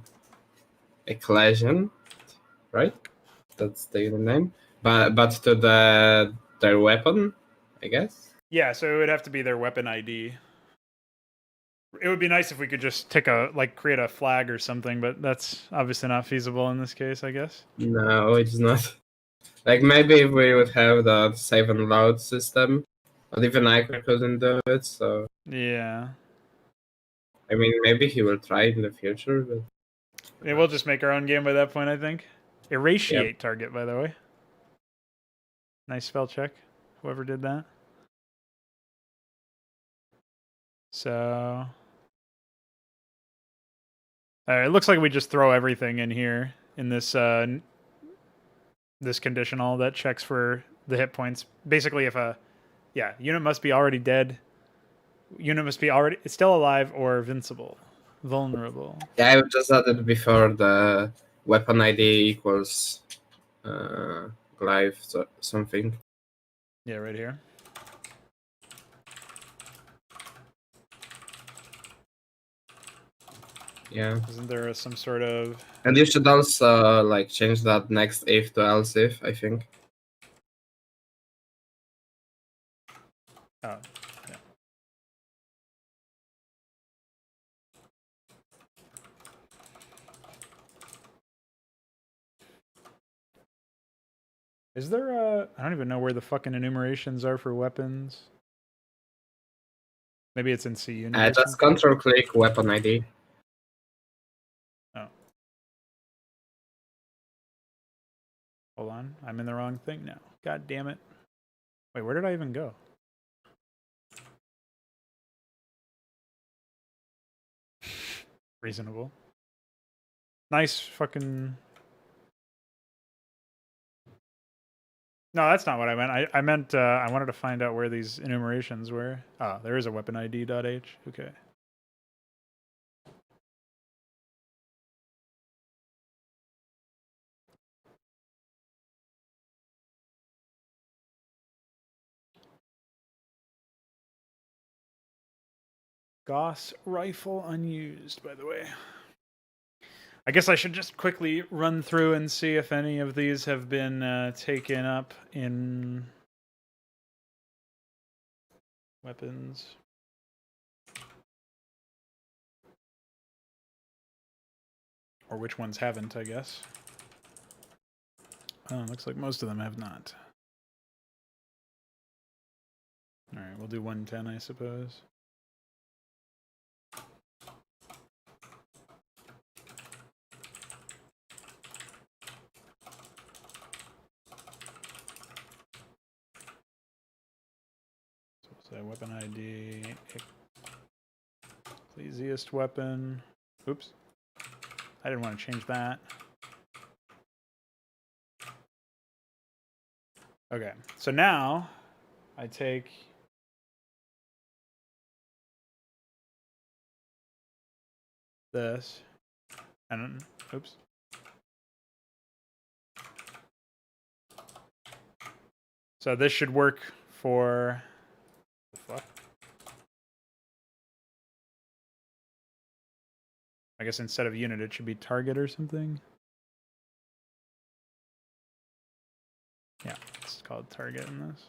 Ecclesiast, right? That's the name. But to their weapon, I guess. Yeah, so it would have to be their weapon ID. It would be nice if we could just create a flag or something, but that's obviously not feasible in this case, I guess. No, it's not. Like, maybe if we would have the save and load system, but even I couldn't do it, so... Yeah. I mean, maybe he will try in the future, but... Yeah, we'll just make our own game by that point, I think. Eratiate target, by the way. Nice spell check, whoever did that. So... it looks like we just throw everything in here in this this conditional that checks for the hit points. Basically, if unit must be already dead, unit must be already still alive or vulnerable. Yeah, I just added before the weapon ID equals live something. Yeah, right here. Yeah. Isn't there some sort of... And you should also like change that next if to else if, I think. Oh, yeah. Is there a... I don't even know where the fucking enumerations are for weapons. Maybe it's in C unit. Just control click weapon ID. Oh. Hold on. I'm in the wrong thing now. God damn it. Wait, where did I even go? Reasonable. Nice fucking... No, that's not what I meant. I meant I wanted to find out where these enumerations were. Oh, there is a weapon ID.h. Okay. Gauss rifle unused, by the way. I guess I should just quickly run through and see if any of these have been taken up in weapons. Or which ones haven't, I guess. Oh, looks like most of them have not. Alright, we'll do 110, I suppose. So weapon ID, Ecclesiast weapon. Oops. I didn't want to change that. Okay, so now I take this and oops. So this should work for the fuck. I guess instead of unit it should be target or something. Yeah, it's called target in this.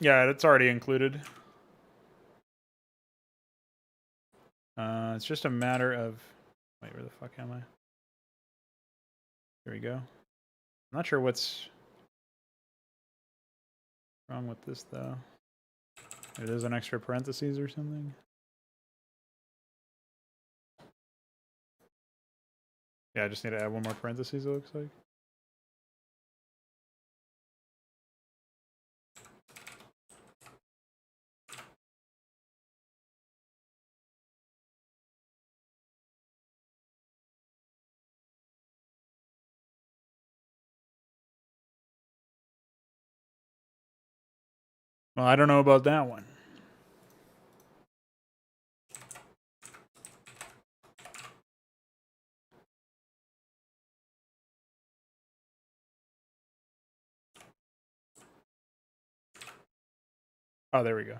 Yeah, it's already included. It's just a matter of... Wait, where the fuck am I? Here we go. I'm not sure what's wrong with this, though. Maybe there's an extra parentheses or something? Yeah, I just need to add one more parentheses, it looks like. Well, I don't know about that one. Oh, there we go.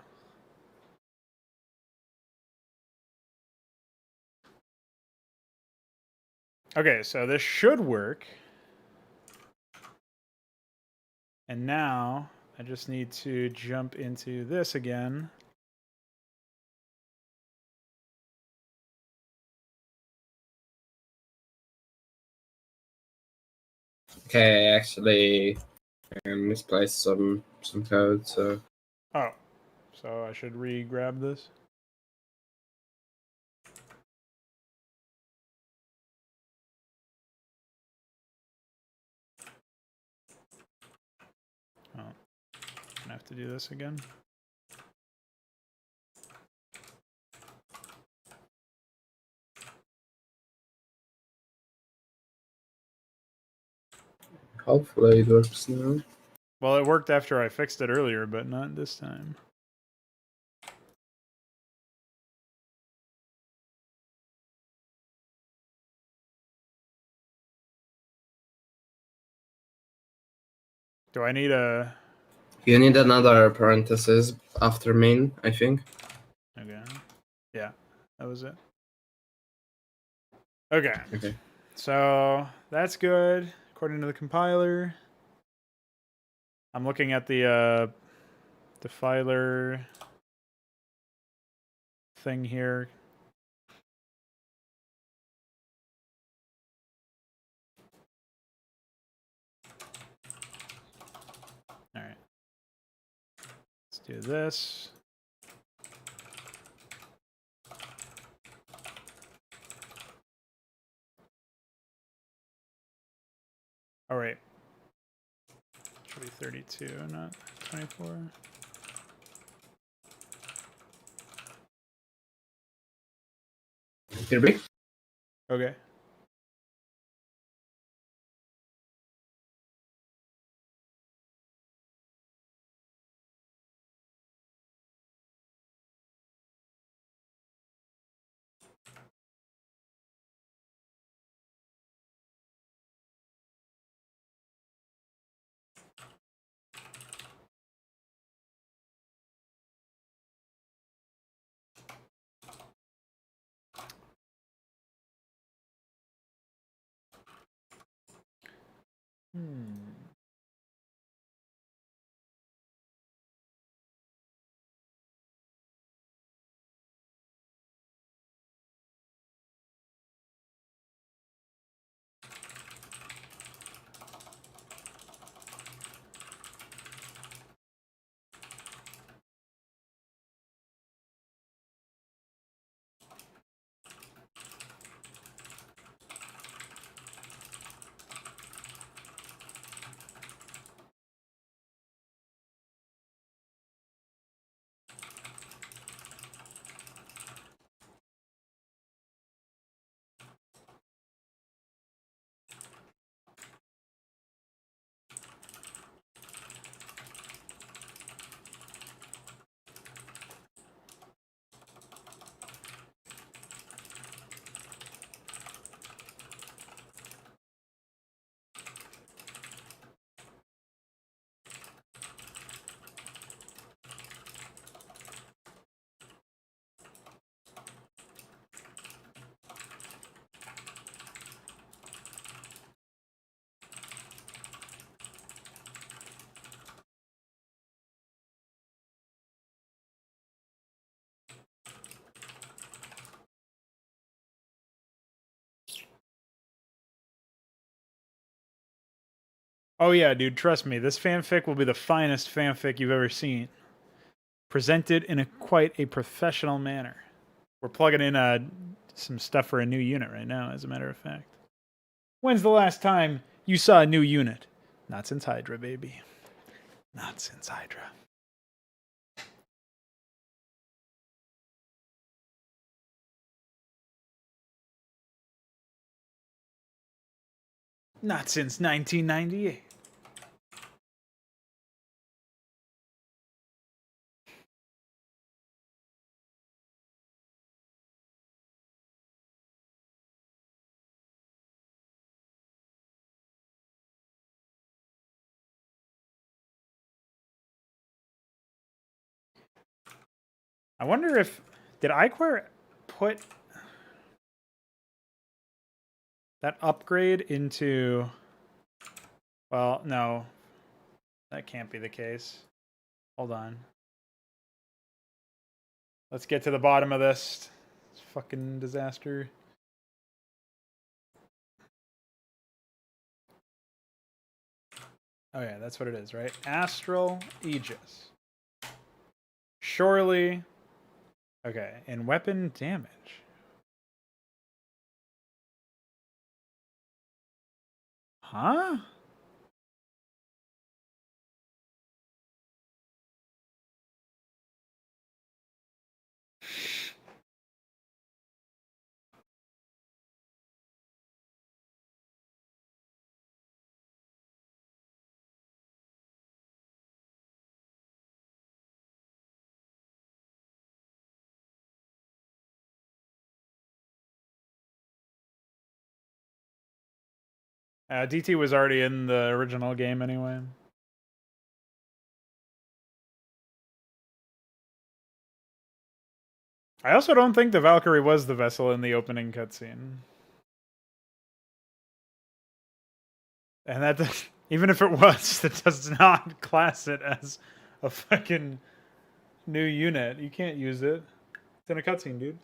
Okay, so this should work. And now I just need to jump into this again. Okay, I actually misplaced some code, so... Oh, so I should re-grab this? Oh, I have to do this again. Hopefully it works now. Well, it worked after I fixed it earlier, but not this time. Do I need a... You need another parenthesis after main, I think. Okay. Yeah, that was it. Okay. Okay. So that's good, according to the compiler. I'm looking at the defiler thing here. All right. Let's do this. All right. Should be 32, not 24. Kirby? Okay. Oh yeah, dude, trust me, this fanfic will be the finest fanfic you've ever seen. Presented in a quite a professional manner. We're plugging in some stuff for a new unit right now, as a matter of fact. When's the last time you saw a new unit? Not since Hydra, baby. Not since Hydra. Not since 1998. I wonder if... Did iQuare put that upgrade into... Well, no. That can't be the case. Hold on. Let's get to the bottom of this. It's fucking disaster. Oh yeah, that's what it is, right? Astral Aegis. Surely... Okay, and weapon damage. Huh? DT was already in the original game anyway. I also don't think the Valkyrie was the vessel in the opening cutscene. And that does, even if it was, that does not class it as a fucking new unit. You can't use it. It's in a cutscene, dude.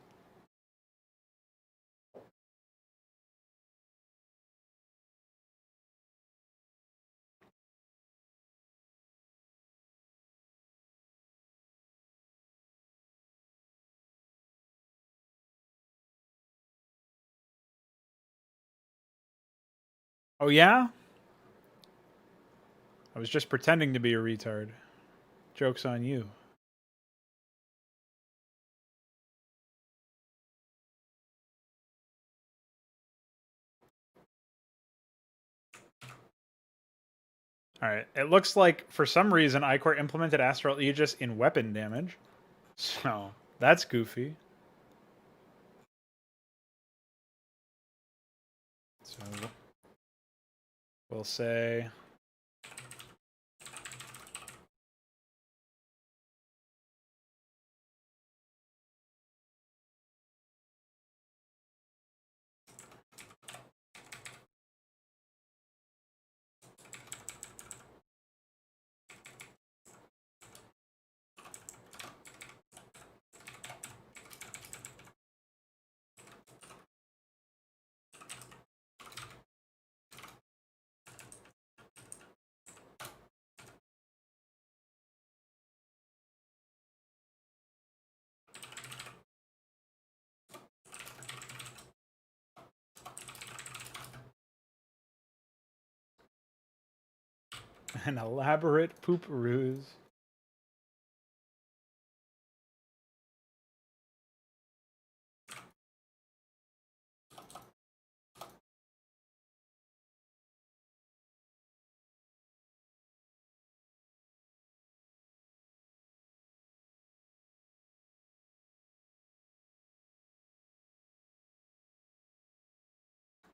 Oh yeah? I was just pretending to be a retard. Joke's on you. Alright, it looks like for some reason iQuare implemented Astral Aegis in weapon damage. So, that's goofy. So, we'll say... An elaborate poop ruse.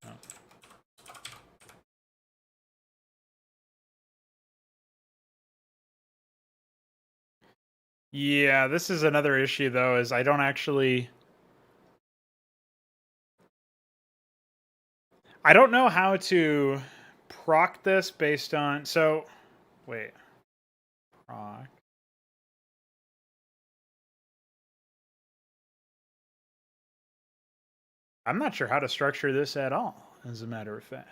Oh. Yeah, this is another issue though, is I don't actually... I don't know how to proc this based on... So, wait. Proc. I'm not sure how to structure this at all, as a matter of fact.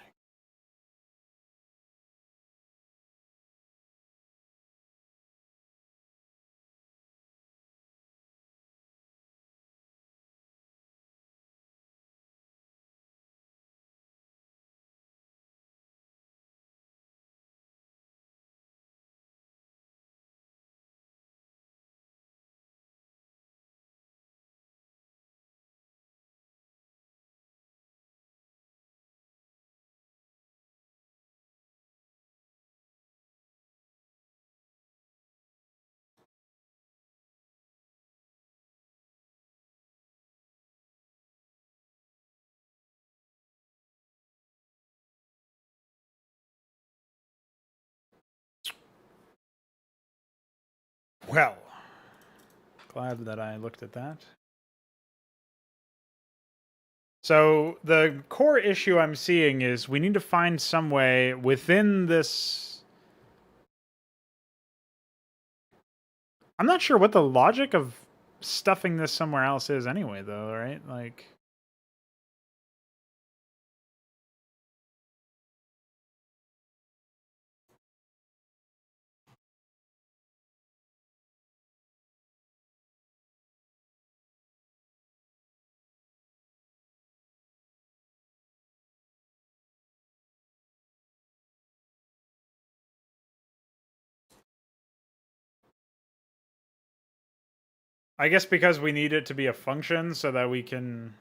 Well, Glad that I looked at that. So the core issue I'm seeing is we need to find some way within this. I'm not sure what the logic of stuffing this somewhere else is anyway, though, right? Like, I guess because we need it to be a function so that we can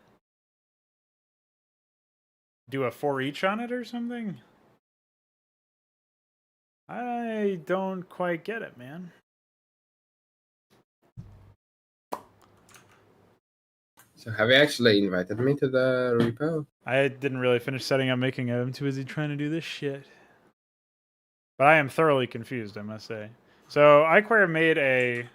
do a for each on it or something? I don't quite get it, man. So have you actually invited me to the repo? I didn't really finish setting up making it. I'm too busy trying to do this shit. But I am thoroughly confused, I must say. So iQuare made a...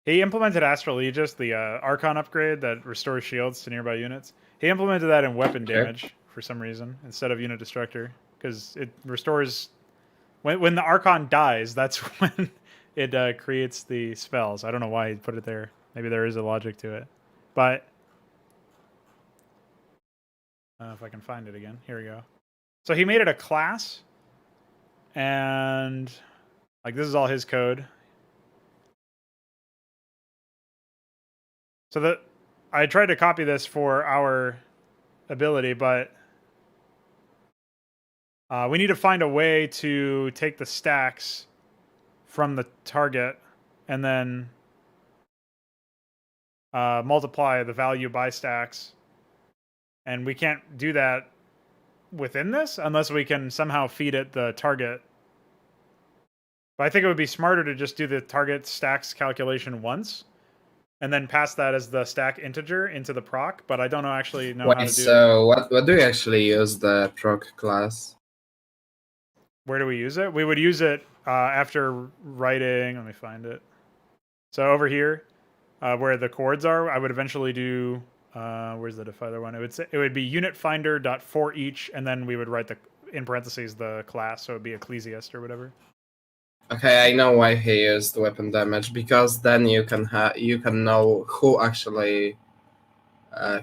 he implemented Astral Aegis, the Archon upgrade that restores shields to nearby units. He implemented that in weapon damage for some reason instead of unit destructor. Because it restores... When the Archon dies, that's when it creates the spells. I don't know why he put it there. Maybe there is a logic to it. But... if I can find it again. Here we go. So he made it a class. And... like, this is all his code. So that I tried to copy this for our ability, but we need to find a way to take the stacks from the target and then multiply the value by stacks. And we can't do that within this unless we can somehow feed it the target. But I think it would be smarter to just do the target stacks calculation once and then pass that as the stack integer into the proc, but I don't actually know how to do it. So what do you actually use the proc class? Where do we use it? We would use it after writing. Let me find it. So over here, where the chords are, I would eventually do. Where's the defiler one? It would be unit finder dot for each, and then we would write the in parentheses the class, so it'd be Ecclesiast or whatever. Okay, I know why he used weapon damage, because then you can know who actually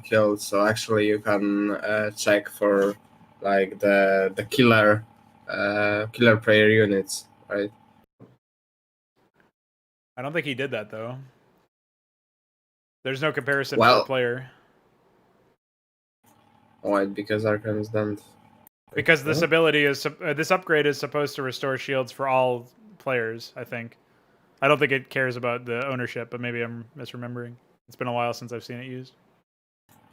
killed. So actually you can check for like the killer player units, right? I don't think he did that though. There's no comparison Well, for player. Why? Because Archons don't. Because this ability is this upgrade is supposed to restore shields for all players. I think. I don't think it cares about the ownership, but maybe I'm misremembering. It's been a while since I've seen it used.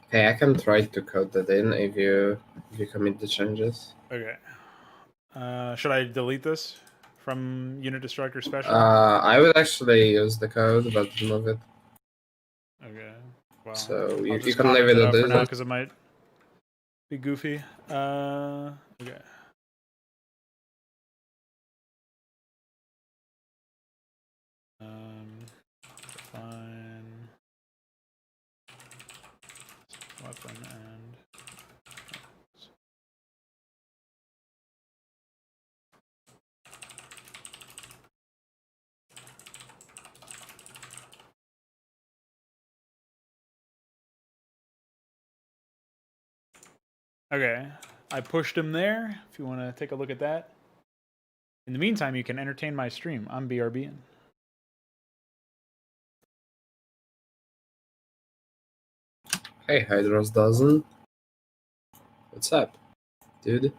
Okay, I can try to code that in if you commit the changes. Okay. Should I delete this from unit destructor special? I would actually use the code, but move it. Okay. Well, So you just can leave it out as for now is. because it might be goofy. Okay. Define weapon and okay. I pushed him there. If you want to take a look at that. In the meantime, you can entertain my stream. I'm BRBing. Hey, Hydros doesn't. What's up, dude?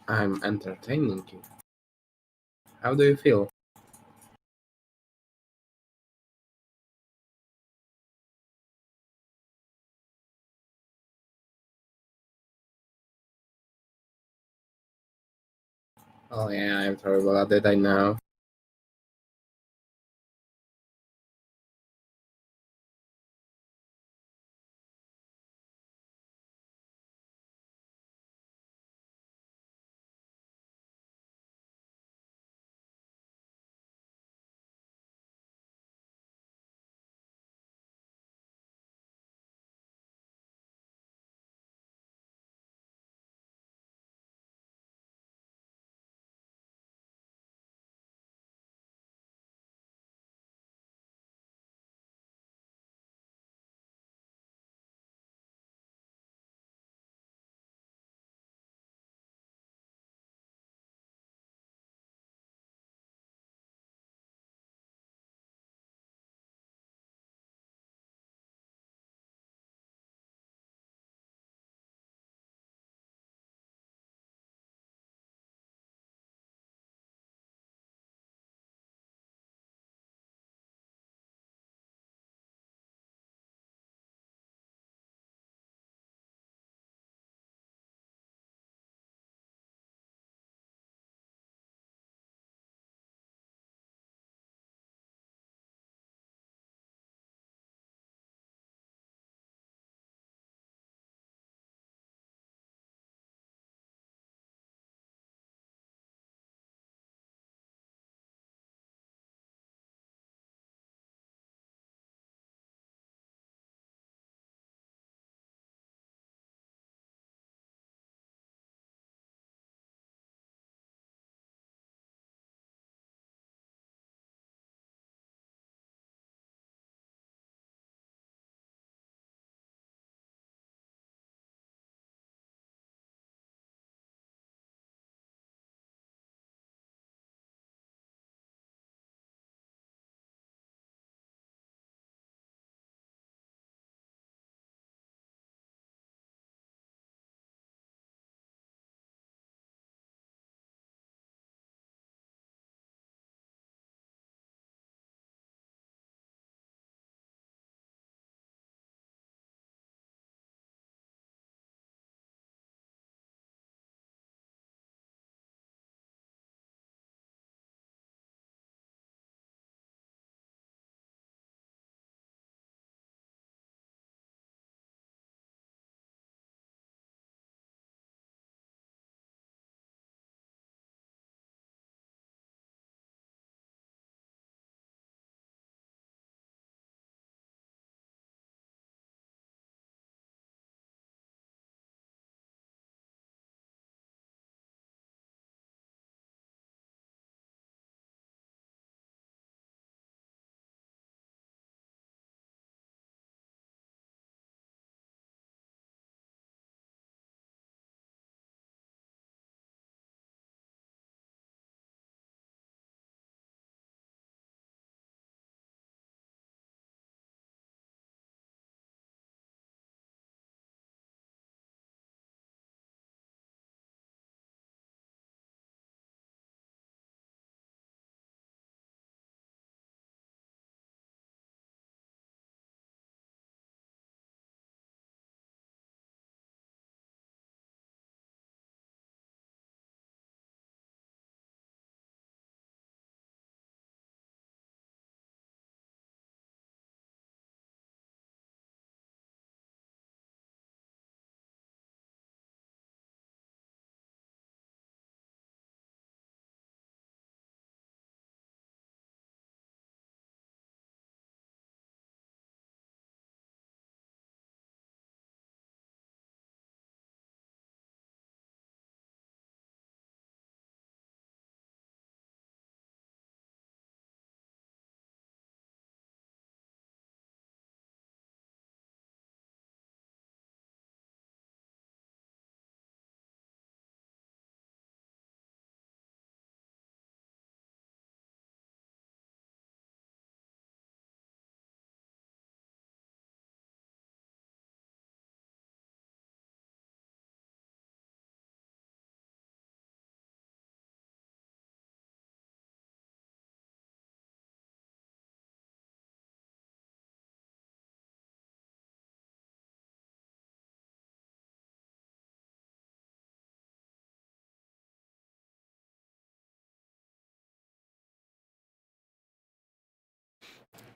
I'm entertaining you. How do you feel? Oh yeah, I'm terrible at it, I know.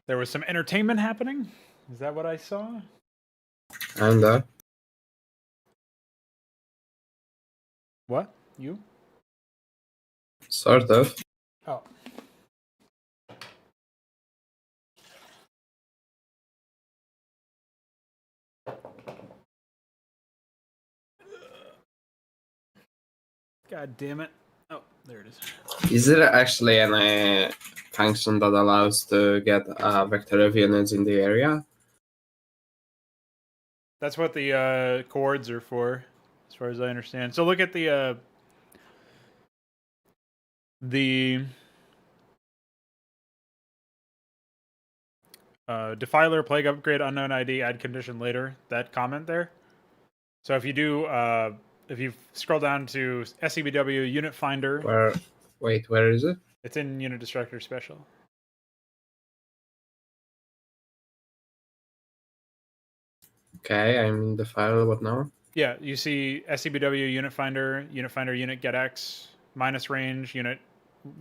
There was some entertainment happening. Is that what I saw? And What? You? sort of. Oh. God damn it. Oh, there it is. Is there actually any function that allows to get a vector of units in the area? That's what the chords are for, as far as I understand. So look at the Defiler, Plague Upgrade, Unknown ID, Add Condition Later, that comment there. So if you do, if you scroll down to SEBW Unit Finder. Where is it? It's in Unit Destructor Special. Okay, I'm in the file, what now? Yeah, you see SEBW Unit Finder Unit Get X, minus range, Unit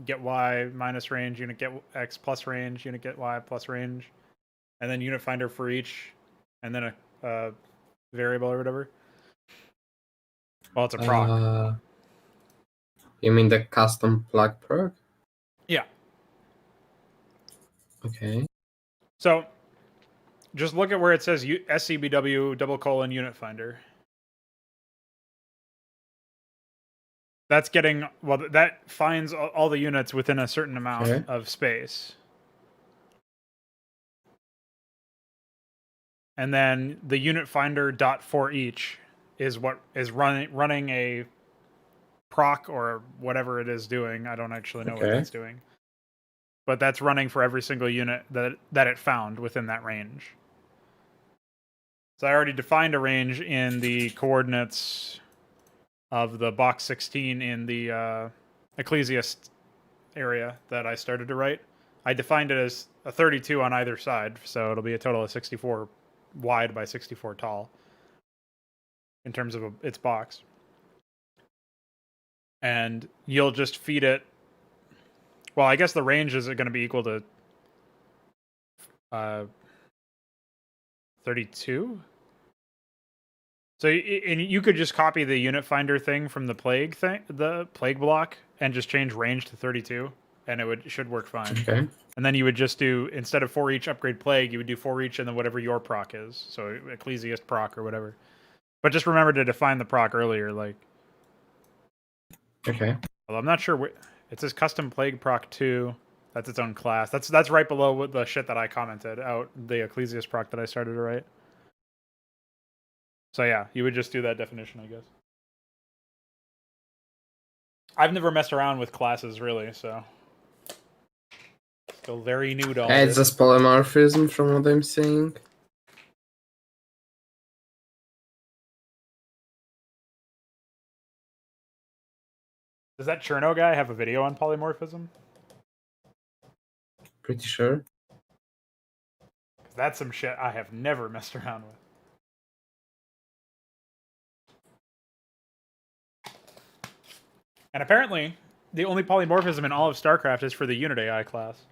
Get Y, minus range, Unit Get X plus range, Unit Get Y plus range, and then Unit Finder for each, and then a variable or whatever. Well, it's a proc. You mean the custom plug proc? Yeah. Okay. So just look at where it says SCBW : Unit Finder. That's getting, well, that finds all the units within a certain amount of space. And then the unit finder dot for each is what is running a proc or whatever it is doing. I don't actually know what that's doing. But that's running for every single unit that it found within that range. So I already defined a range in the coordinates of the box 16 in the Ecclesiast area that I started to write. I defined it as a 32 on either side, so it'll be a total of 64 wide by 64 tall in terms of its box. And you'll just feed it. Well, I guess the range is going to be equal to 32. So and you could just copy the unit finder thing from the plague block, and just change range to 32, and it should work fine. Okay. And then you would just do, instead of for each upgrade plague, you would do for each and then whatever your proc is. So Ecclesiast proc or whatever. But just remember to define the proc earlier, like. Okay. Well, I'm not sure it says custom plague proc 2. That's its own class. That's right below the shit that I commented out, the Ecclesiast proc that I started to write. So yeah, you would just do that definition, I guess. I've never messed around with classes really, so still very new to all It's this. a polymorphism from what I'm seeing. Does that Cherno guy have a video on polymorphism? Pretty sure. That's some shit I have never messed around with. And apparently, the only polymorphism in all of Starcraft is for the Unit AI class.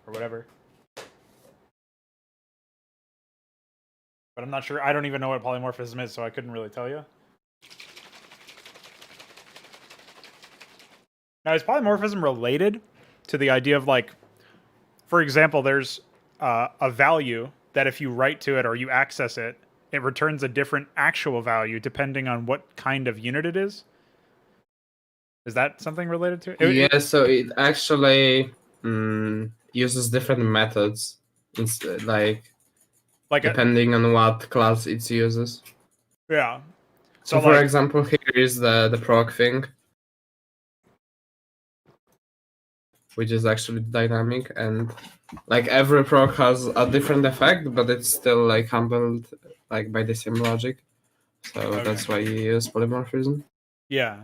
Or whatever. But I'm not sure. I don't even know what polymorphism is, so I couldn't really tell you. Now, is polymorphism related to the idea of, like, for example, there's a value that if you write to it or you access it, it returns a different actual value depending on what kind of unit it is? Is that something related to it? Yeah, so it actually uses different methods, like depending on what class it uses. Yeah. So for example, here is the proc thing, which is actually dynamic, and like every proc has a different effect, but it's still like handled like by the same logic. So that's why you use polymorphism. Yeah.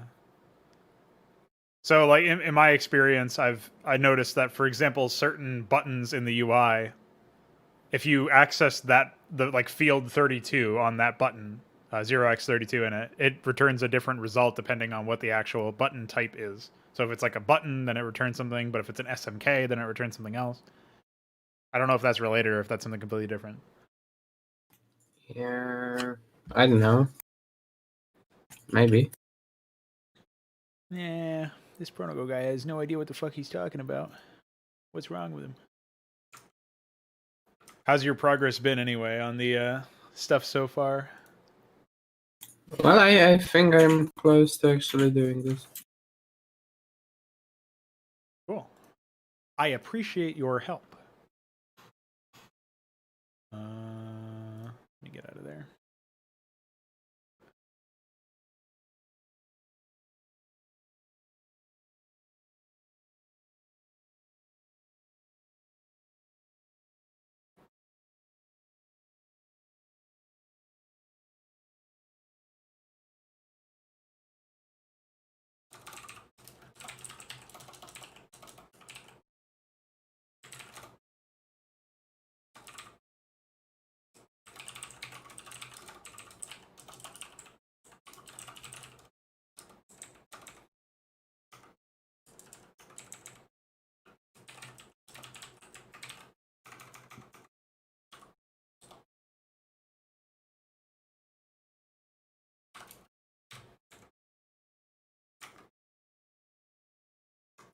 So, like, in my experience, I noticed that, for example, certain buttons in the UI, if you access the field 32 on that button, 0x32 in it, it returns a different result depending on what the actual button type is. So if it's like a button, then it returns something, but if it's an SMK, then it returns something else. I don't know if that's related or if that's something completely different. Yeah, I don't know. Maybe. Yeah, this Protoss guy has no idea what the fuck he's talking about. What's wrong with him? How's your progress been anyway on the stuff so far? Well, I think I'm close to actually doing this. Cool. I appreciate your help. Let me get out of there.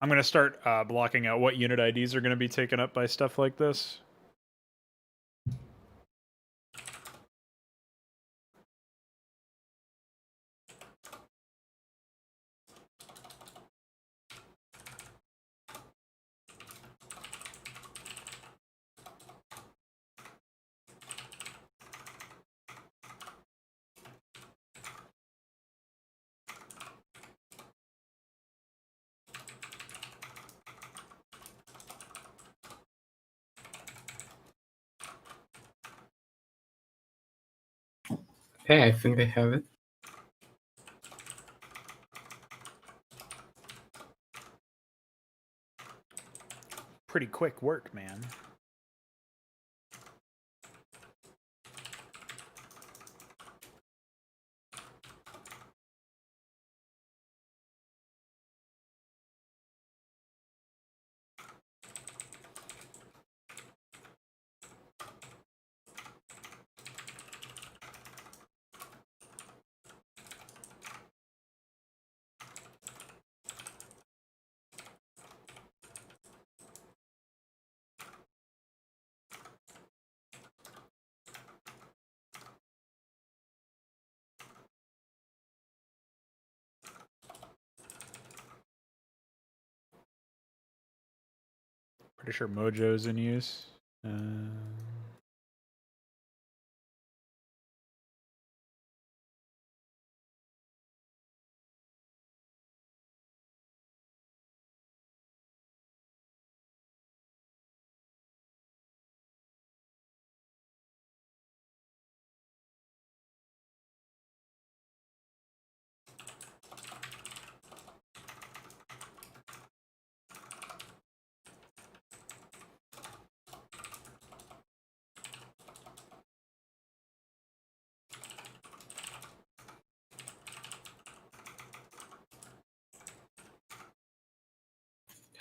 I'm going to start blocking out what unit IDs are going to be taken up by stuff like this. Hey, I think I have it. Pretty quick work, man. Pretty sure Mojo's in use.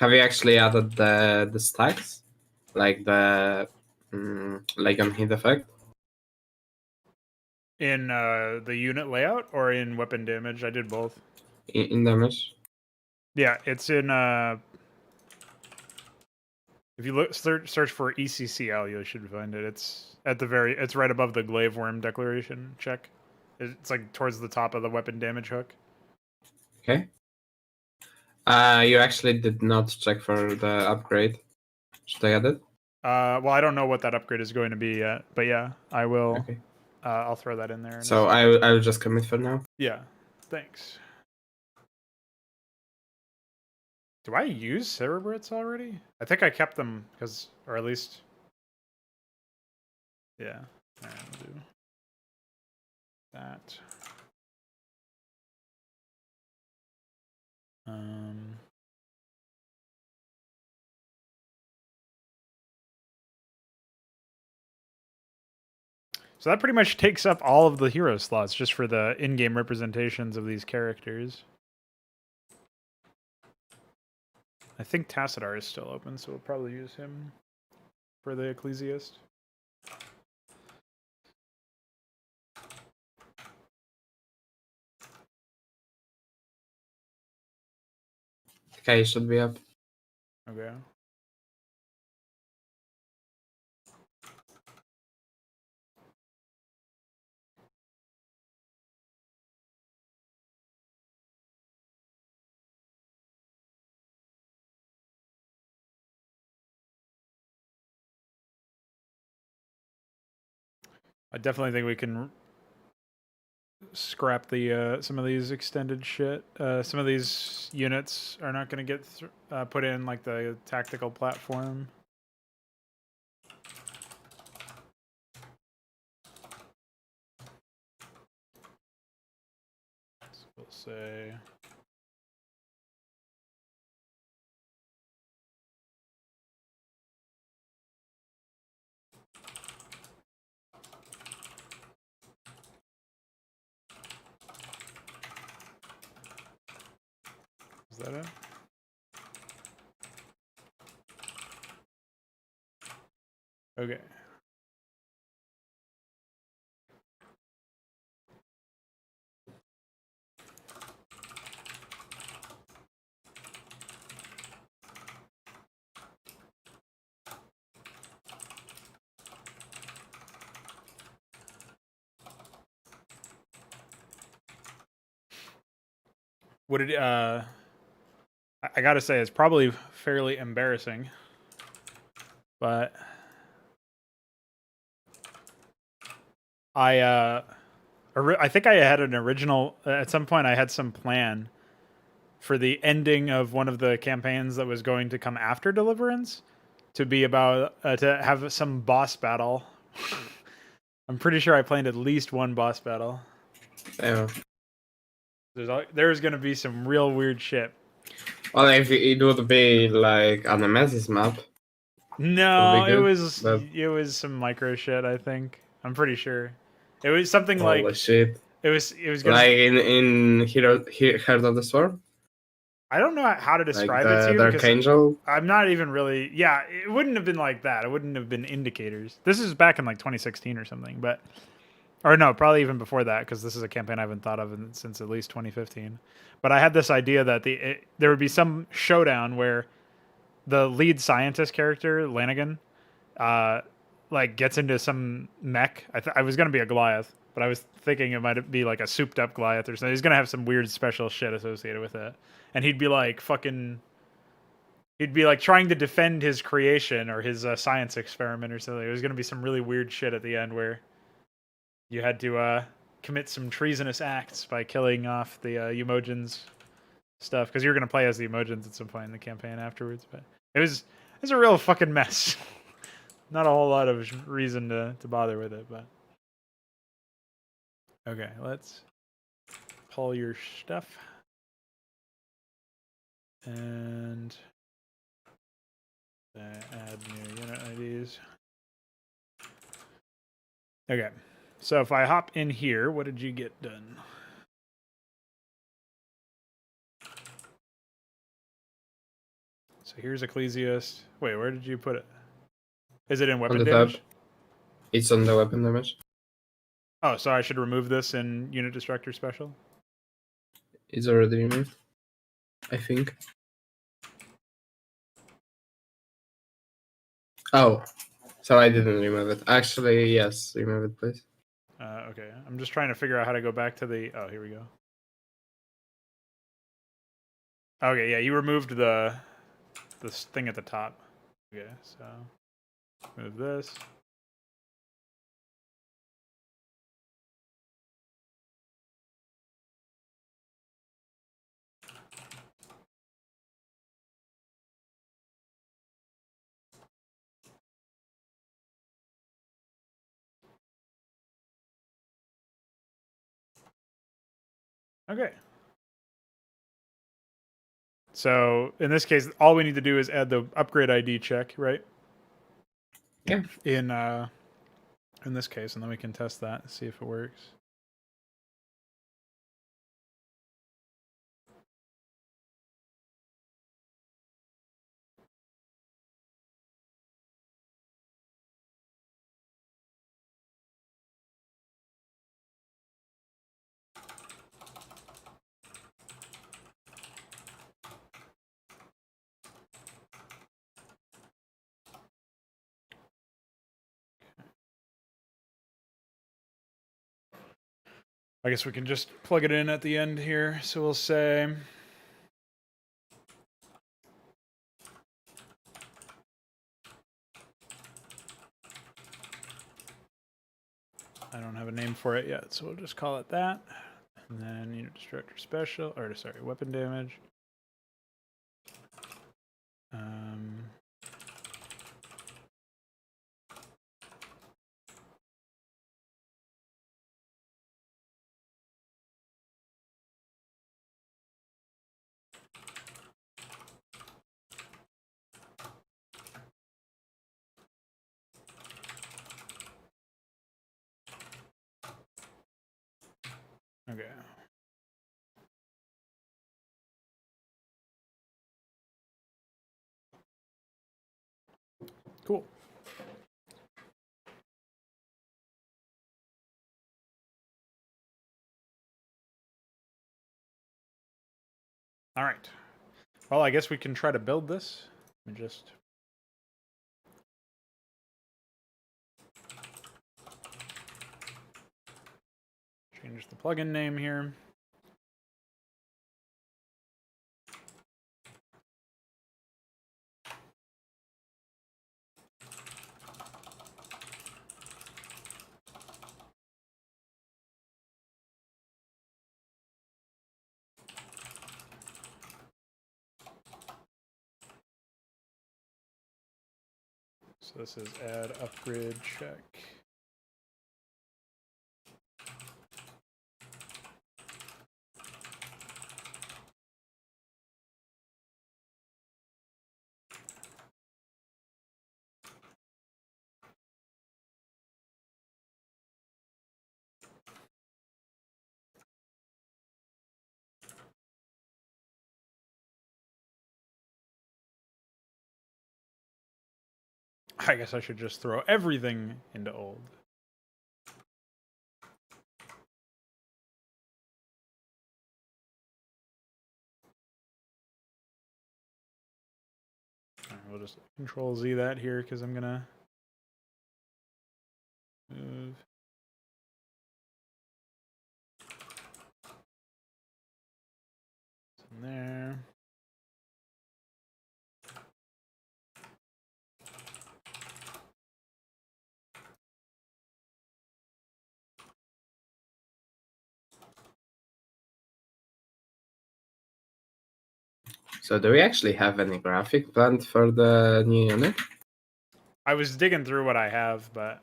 Have you actually added the stacks? Like the like on heat effect? In the unit layout or in weapon damage? I did both. In damage? Yeah, it's in. If you look search for ECCL, you should find it. It's at the very. It's right above the glaive worm declaration check. It's like towards the top of the weapon damage hook. Okay. You actually did not check for the upgrade. Should I add it? Well, I don't know what that upgrade is going to be yet, but yeah, I will. Okay. I'll throw that in there. In So I'll just commit for now. Yeah, thanks. Do I use Cerebrits already? I think I kept them because, or at least, yeah. All right, we'll do that. So that pretty much takes up all of the hero slots just for the in-game representations of these characters. I think Tassadar is still open, so we'll probably use him. for the Ecclesiast. Okay, should be up. Okay. I definitely think we can scrap the some of these extended shit. Some of these units are not going to get put in like the tactical platform. So we'll say is that it? Okay. What did I gotta say, it's probably fairly embarrassing, but I think I had an original at some point. I had some plan for the ending of one of the campaigns that was going to come after Deliverance to be about to have some boss battle. I'm pretty sure I planned at least one boss battle. Yeah. There's gonna be some real weird shit. Well, if it would be like a Nemesis map. No, good, it was some micro shit. I think I'm pretty sure it was something holy like shit. it was gonna, Like in Heart of the Storm. I don't know how to describe like it to you Dark because Angel. I'm not even really. Yeah, it wouldn't have been like that. It wouldn't have been indicators. This is back in like 2016 or something, but or no, probably even before that because this is a campaign I haven't thought of since at least 2015. But I had this idea that there would be some showdown where the lead scientist character Lanigan, like gets into some mech. I was gonna be a Goliath, but I was thinking it might be like a souped up Goliath or something. He's gonna have some weird special shit associated with it, and he'd be like he'd be like trying to defend his creation or his science experiment or something. It was gonna be some really weird shit at the end where you had to commit some treasonous acts by killing off the Emojins stuff because you're gonna play as the Emojins at some point in the campaign afterwards. But it was a real fucking mess. Not a whole lot of reason to bother with it, but okay, let's pull your stuff and add new unit IDs. Okay, so if I hop in here, what did you get done? So here's Ecclesiast. Wait, where did you put it? Is it in weapon On the damage? tab. It's on the weapon damage. Oh, so I should remove this in unit destructor special? It's already removed, I think. Oh, so I didn't remove it. Actually, yes, remove it, please. Okay, I'm just trying to figure out how to go back to the. Oh, here we go. Okay, yeah, you removed this thing at the top. Okay, so move this. Okay. So in this case, all we need to do is add the upgrade ID check, right? Yeah. In this case, and then we can test that and see if it works. I guess we can just plug it in at the end here. So we'll say I don't have a name for it yet, so we'll just call it that. And then unit destructor special, or sorry, weapon damage. Okay. Cool. All right. Well, I guess we can try to build this. Let me just change the plugin name here. So this is add upgrade check. I guess I should just throw everything into old. All right, we'll just Control Z that here because I'm gonna move. In there. So do we actually have any graphic planned for the new unit? I was digging through what I have, but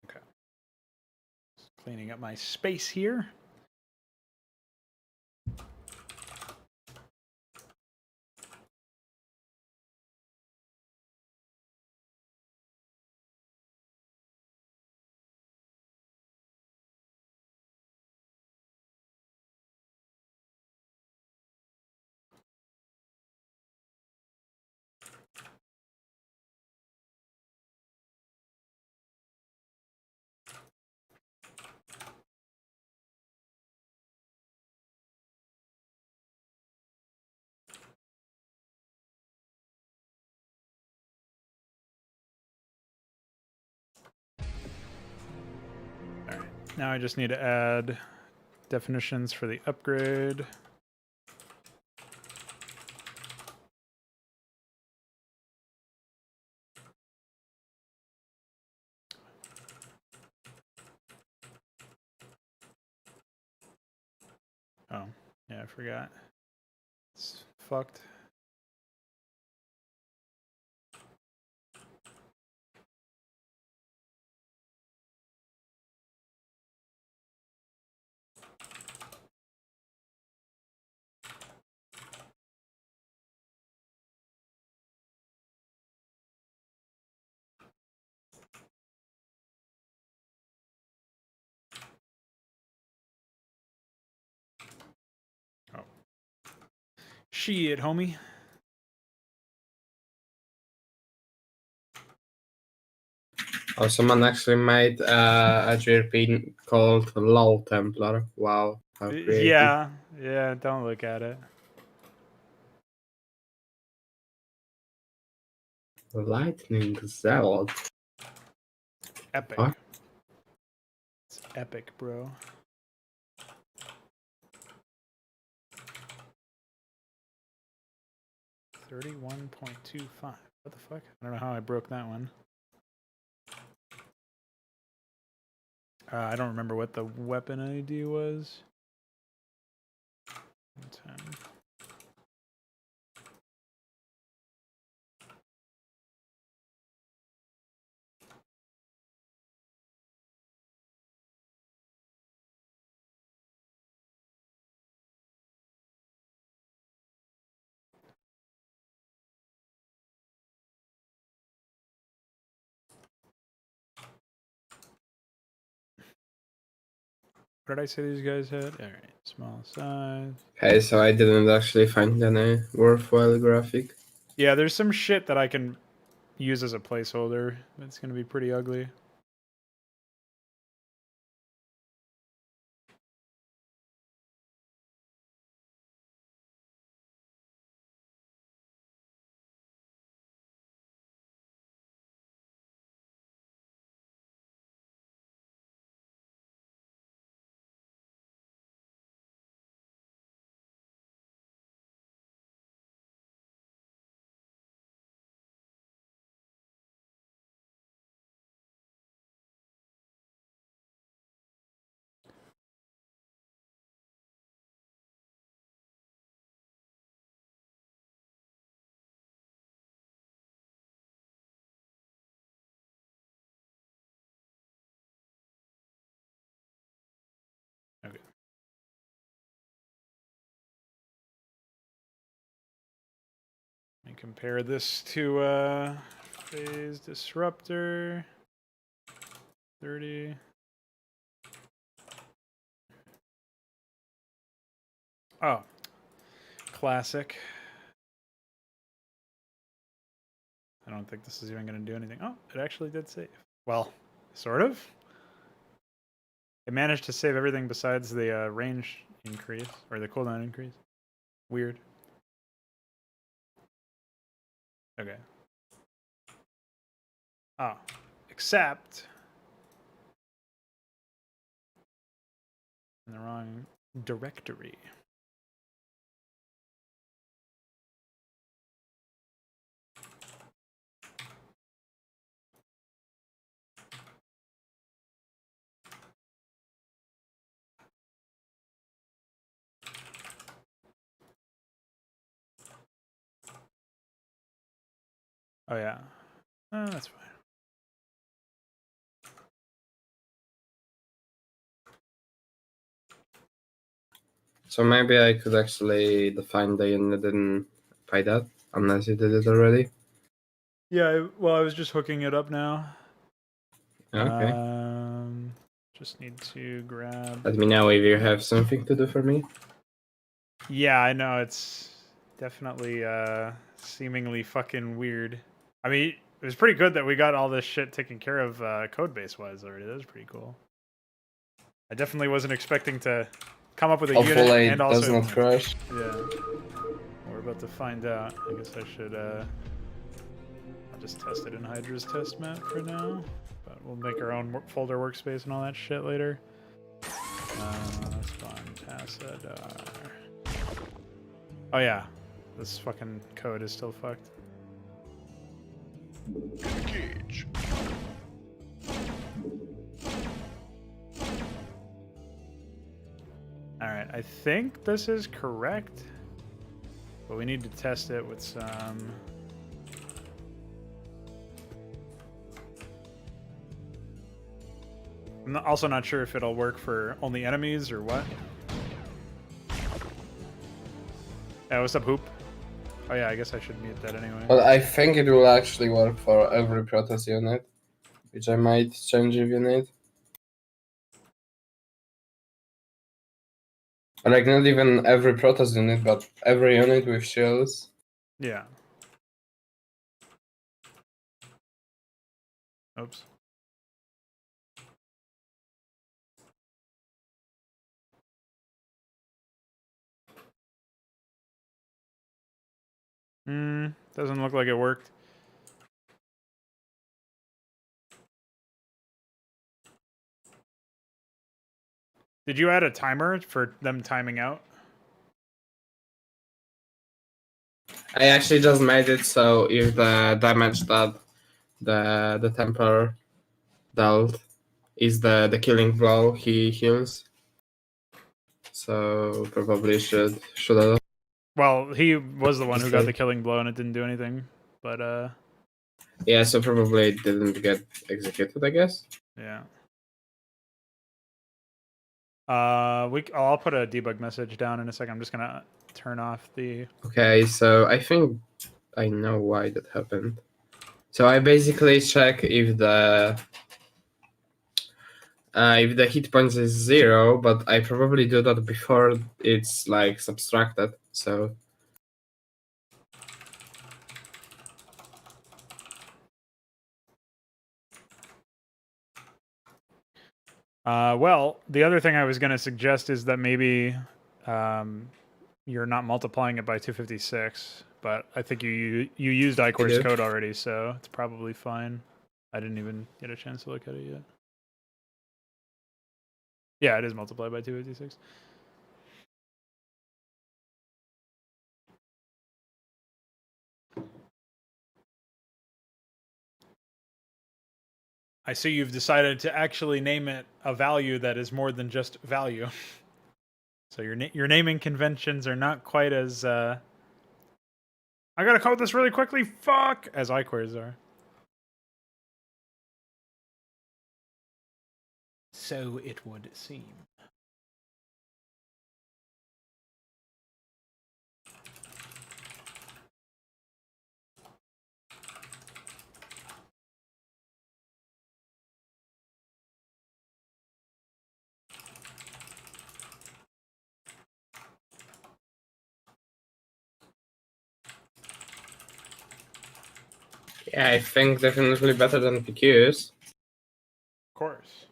okay. Just cleaning up my space here. All right. Now I just need to add definitions for the upgrade. Oh, yeah, I forgot. It's fucked. Shit, homie. Oh, someone actually made a GRP called LOL Templar. Wow, how creative. Yeah, don't look at it. Lightning Zealot. Epic. What? It's epic, bro. $31.25. What the fuck? I don't know how I broke that one. I don't remember what the weapon ID was. 10. What did I say these guys had? All right, small size. Okay, so I didn't actually find any worthwhile graphic. Yeah, there's some shit that I can use as a placeholder. It's gonna be pretty ugly. Okay. Let me compare this to phase disruptor. 30. Oh, classic. I don't think this is even going to do anything. Oh, it actually did save. Well, sort of. It managed to save everything besides the range increase, or the cooldown increase. Weird. Okay. Oh, except in the wrong directory. Oh yeah, that's fine. So maybe I could actually define the unit in PyDat, unless you did it already. Yeah, well, I was just hooking it up now. Okay. Just need to grab. Let me know if you have something to do for me. Yeah, I know, it's definitely seemingly fucking weird. I mean, it was pretty good that we got all this shit taken care of code base wise already. That was pretty cool. I definitely wasn't expecting to come up with a unit Hopefully and it also does not crash. yeah. We're about to find out. I guess I should I'll just test it in Hydra's test map for now. But we'll make our own folder workspace and all that shit later. That's fine. Tassadar. Oh yeah. This fucking code is still fucked. Engage. Alright, I think this is correct. But we need to test it with some... I'm also not sure if it'll work for only enemies or what. Yeah, what's up, Hoop? Oh yeah, I guess I should mute that anyway. But I think it will actually work for every Protoss unit, which I might change if you need. Like not even every Protoss unit, but every unit with shields. Yeah. Oops. Doesn't look like it worked. Did you add a timer for them timing out? I actually just made it so if the damage that the Templar dealt is the killing blow, he heals. So probably should have. Well, he was the one who got Okay. the killing blow and it didn't do anything. But Yeah, so probably it didn't get executed, I guess. yeah. I'll put a debug message down in a second. I'm just gonna turn off the. Okay, so I think I know why that happened. So I basically check if the hit points is 0, but I probably do that before it's like subtracted. So Well, the other thing I was gonna suggest is that maybe you're not multiplying it by 256, but I think you used iCore's do. code already, so it's probably fine. I didn't even get a chance to look at it yet. Yeah, it is multiplied by 256. I see you've decided to actually name it a value that is more than just value. So your naming conventions are not quite as I gotta code this really quickly. Fuck, as iCores are. So it would seem. yeah, I think definitely better than PQs. Of course.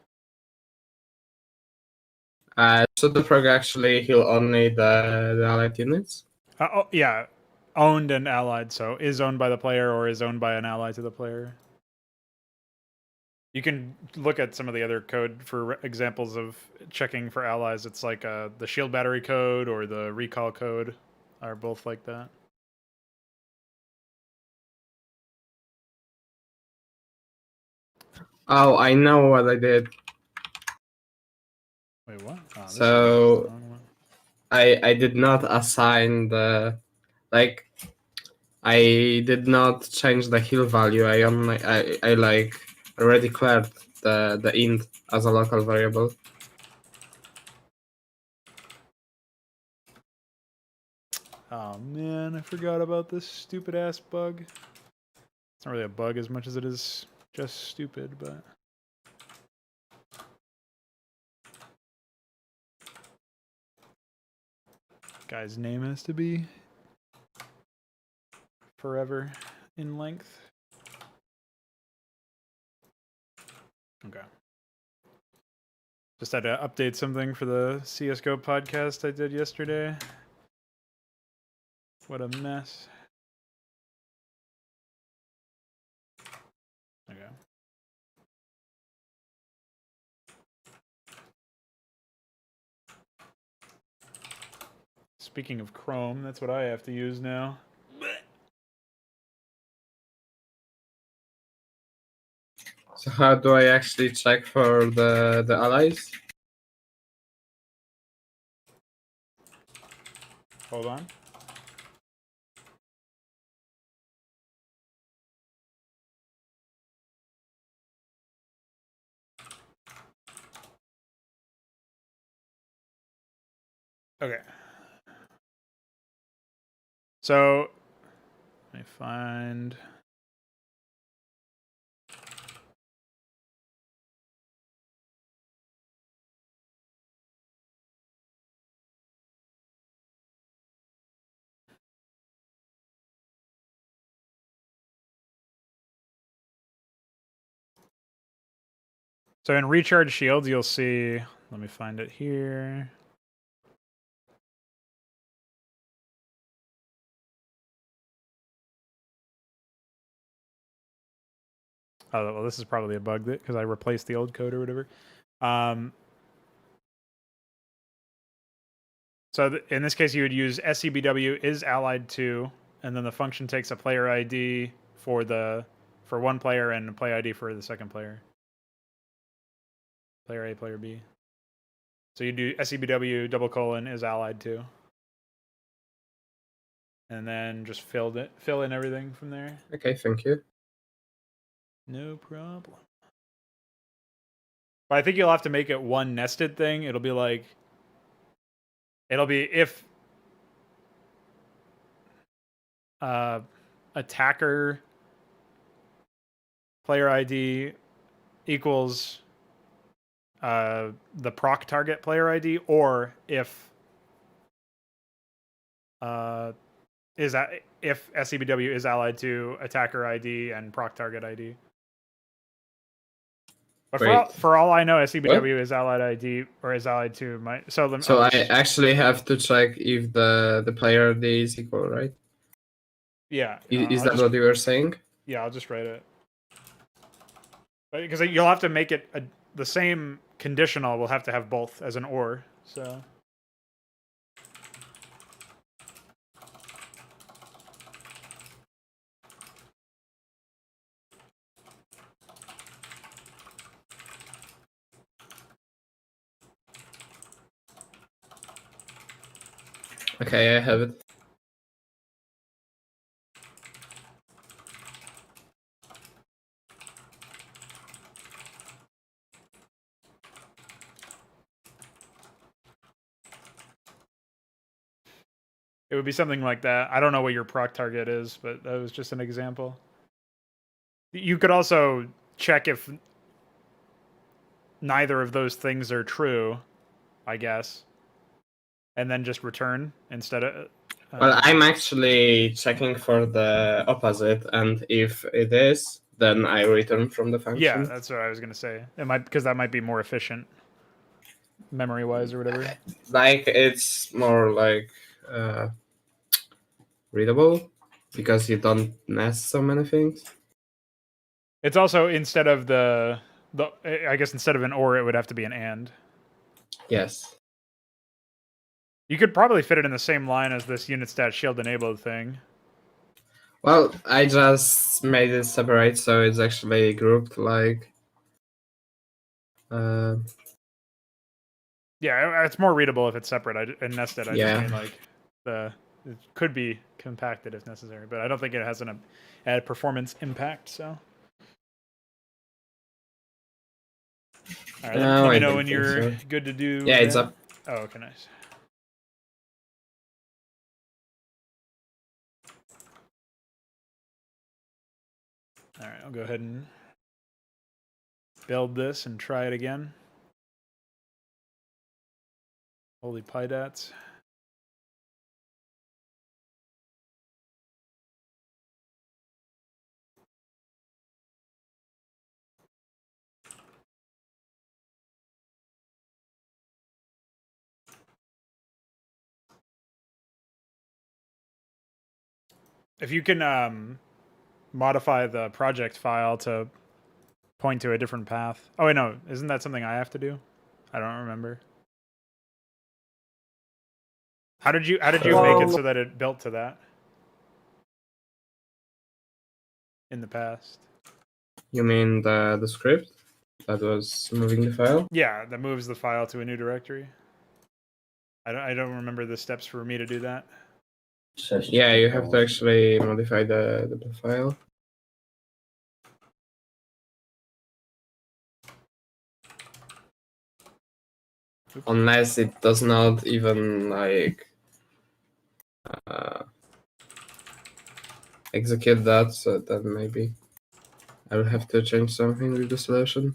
Should the prog actually heal only the allied units? Oh yeah, owned and allied. So is owned by the player or is owned by an ally to the player. You can look at some of the other code for examples of checking for allies. It's like the shield battery code or the recall code are both like that. Oh, I know what I did. Wait, what? Oh, this So is the wrong one. I did not assign the like I did not change the heal value. I only I like already declared the int as a local variable. Oh man, I forgot about this stupid ass bug. It's not really a bug as much as it is just stupid, but guy's name has to be forever in length. Okay. Just had to update something for the CSGO podcast I did yesterday. What a mess. Okay. Speaking of Chrome, that's what I have to use now. So how do I actually check for the allies? Hold on. Okay. So, let me find... So in recharge shields, you'll see. Let me find it here. Oh well, this is probably a bug because I replaced the old code or whatever. So in this case, you would use SCBW is allied to, and then the function takes a player ID for one player and a play ID for the second player. Player A, player B. So you do SCBW : is allied to, and then just fill in everything from there. Okay, thank you. No problem. But I think you'll have to make it one nested thing. It'll be if attacker player ID equals the proc target player ID, or if SCBW is allied to attacker ID and proc target ID. But for all I know, SCBW is allied ID or is allied to my. So I actually have to check if the player ID is equal, right? Yeah. Is that what you were saying? Yeah, I'll just write it. Because you'll have to make it the same conditional. Will have to have both as an or. So. Okay, I have it. It would be something like that. I don't know what your proc target is, but that was just an example. You could also check if neither of those things are true, I guess, and then just return instead of. Well, I'm actually checking for the opposite, and if it is, then I return from the function. Yeah, that's what I was gonna say. It might, because that might be more efficient, memory-wise or whatever. Like it's more like readable because you don't nest so many things. It's also instead of I guess instead of an or, it would have to be an and. Yes. You could probably fit it in the same line as this unit stat shield enabled thing. Well, I just made it separate, so it's actually grouped like. Yeah, it's more readable if it's separate and nested. I Yeah. just mean like it could be compacted if necessary, but I don't think it has an added performance impact. So, all right, let me know when you're good to do. Yeah, it's up. Oh, okay, nice. All right, I'll go ahead and build this and try it again. Holy pydats. If you can modify the project file to point to a different path. Oh wait, no, isn't that something I have to do? I don't remember. How did you make it so that it built to that in the past? You mean the script that was moving the file? Yeah, that moves the file to a new directory. I don't remember the steps for me to do that. Yeah, you have to actually modify the file. Oops. Unless it does not even like execute that, so then maybe I will have to change something with the solution.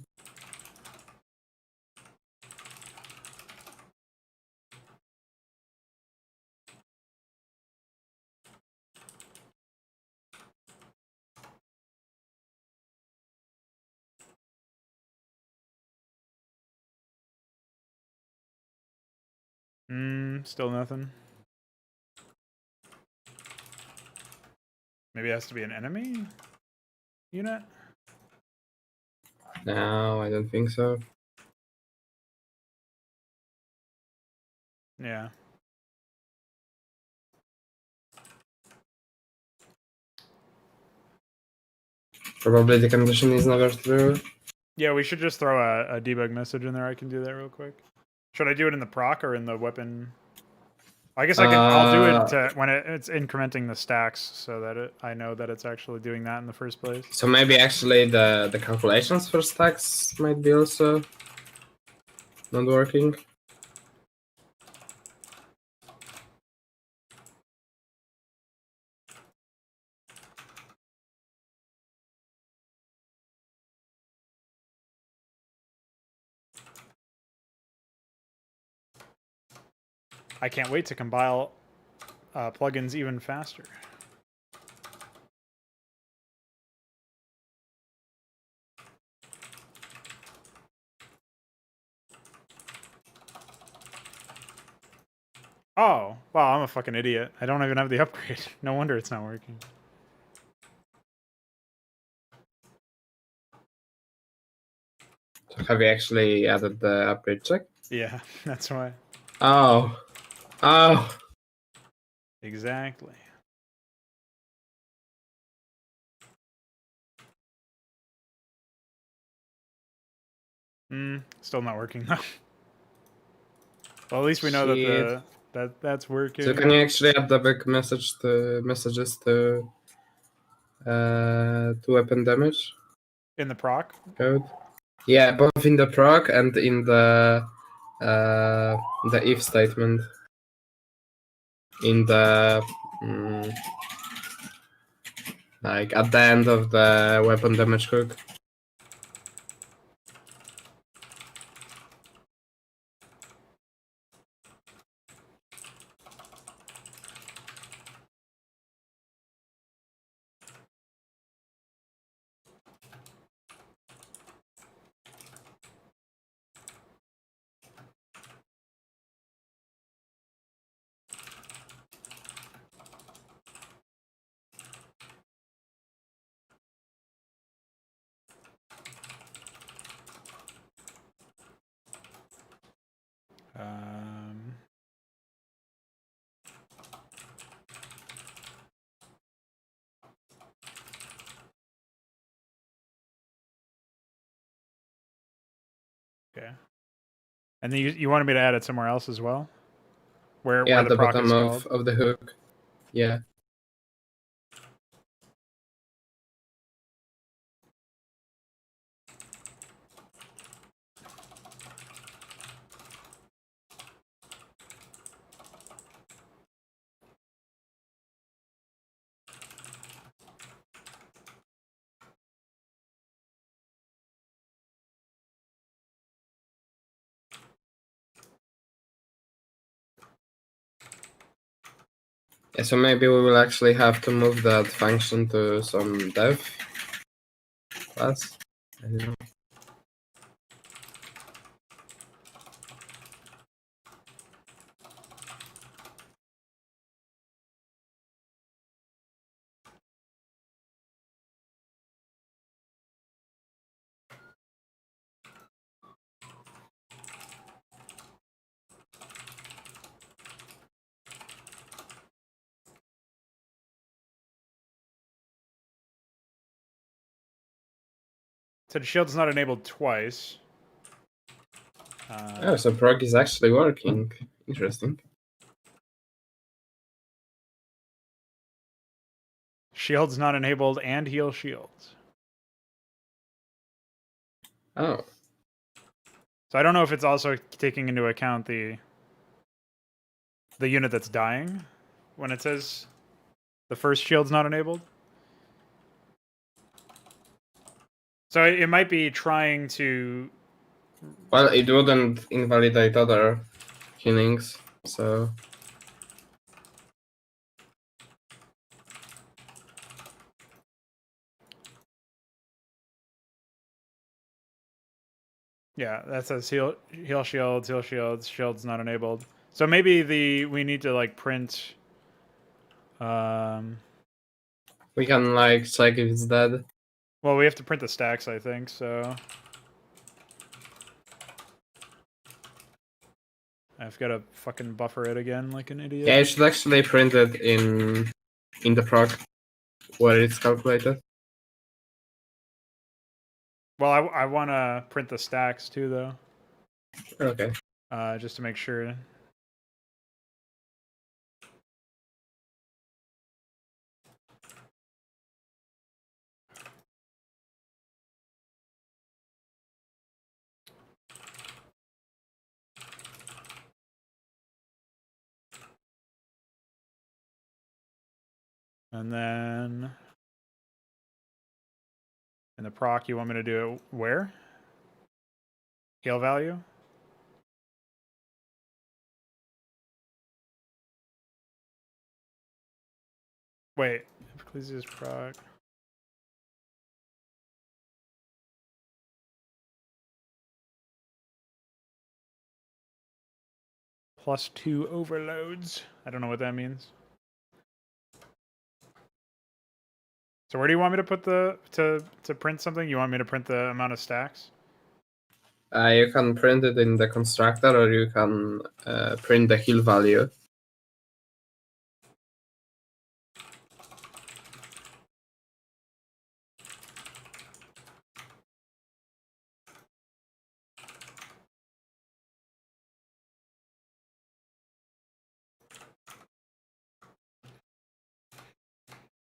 Still nothing. Maybe it has to be an enemy unit? No, I don't think so. Yeah. Probably the condition is never true. Yeah, we should just throw a debug message in there. I can do that real quick. Should I do it in the proc or in the weapon? I guess I can. I'll do it when it's incrementing the stacks, so that I know that it's actually doing that in the first place. So maybe actually the calculations for stacks might be also not working. I can't wait to compile plugins even faster. Oh, wow, I'm a fucking idiot. I don't even have the upgrade. No wonder it's not working. So have you actually added the upgrade check? Yeah, that's why. Oh. Oh. Exactly. Still not working though. Well, at least we know that that's working. So can you actually add the big messages to weapon damage in the proc code? Yeah, both in the proc and in the if statement. In the like at the end of the weapon damage hook. Okay. And then you wanted me to add it somewhere else as well? Where the proc bottom is of the hook. Yeah. Yeah, so maybe we will actually have to move that function to some dev class. I don't know. So the shield's not enabled twice. Oh, so proc is actually working. Interesting. Shield's not enabled and heal shields. Oh. So I don't know if it's also taking into account the unit that's dying when it says the first shield's not enabled. So it might be trying to... Well, it wouldn't invalidate other healings, so... Yeah, that says heal shields, shields not enabled. So maybe we need to like print. We can like check if it's dead. Well, we have to print the stacks, I think. So I've got to fucking buffer it again like an idiot. Yeah, you should actually print it in the proc where it's calculated. Well, I want to print the stacks too, though. Okay. Just to make sure. And then in the proc, you want me to do it where? Heal value? Wait, Ecclesiast proc. +2 overloads. I don't know what that means. So where do you want me to put the to print something? You want me to print the amount of stacks? You can print it in the constructor, or you can print the heal value.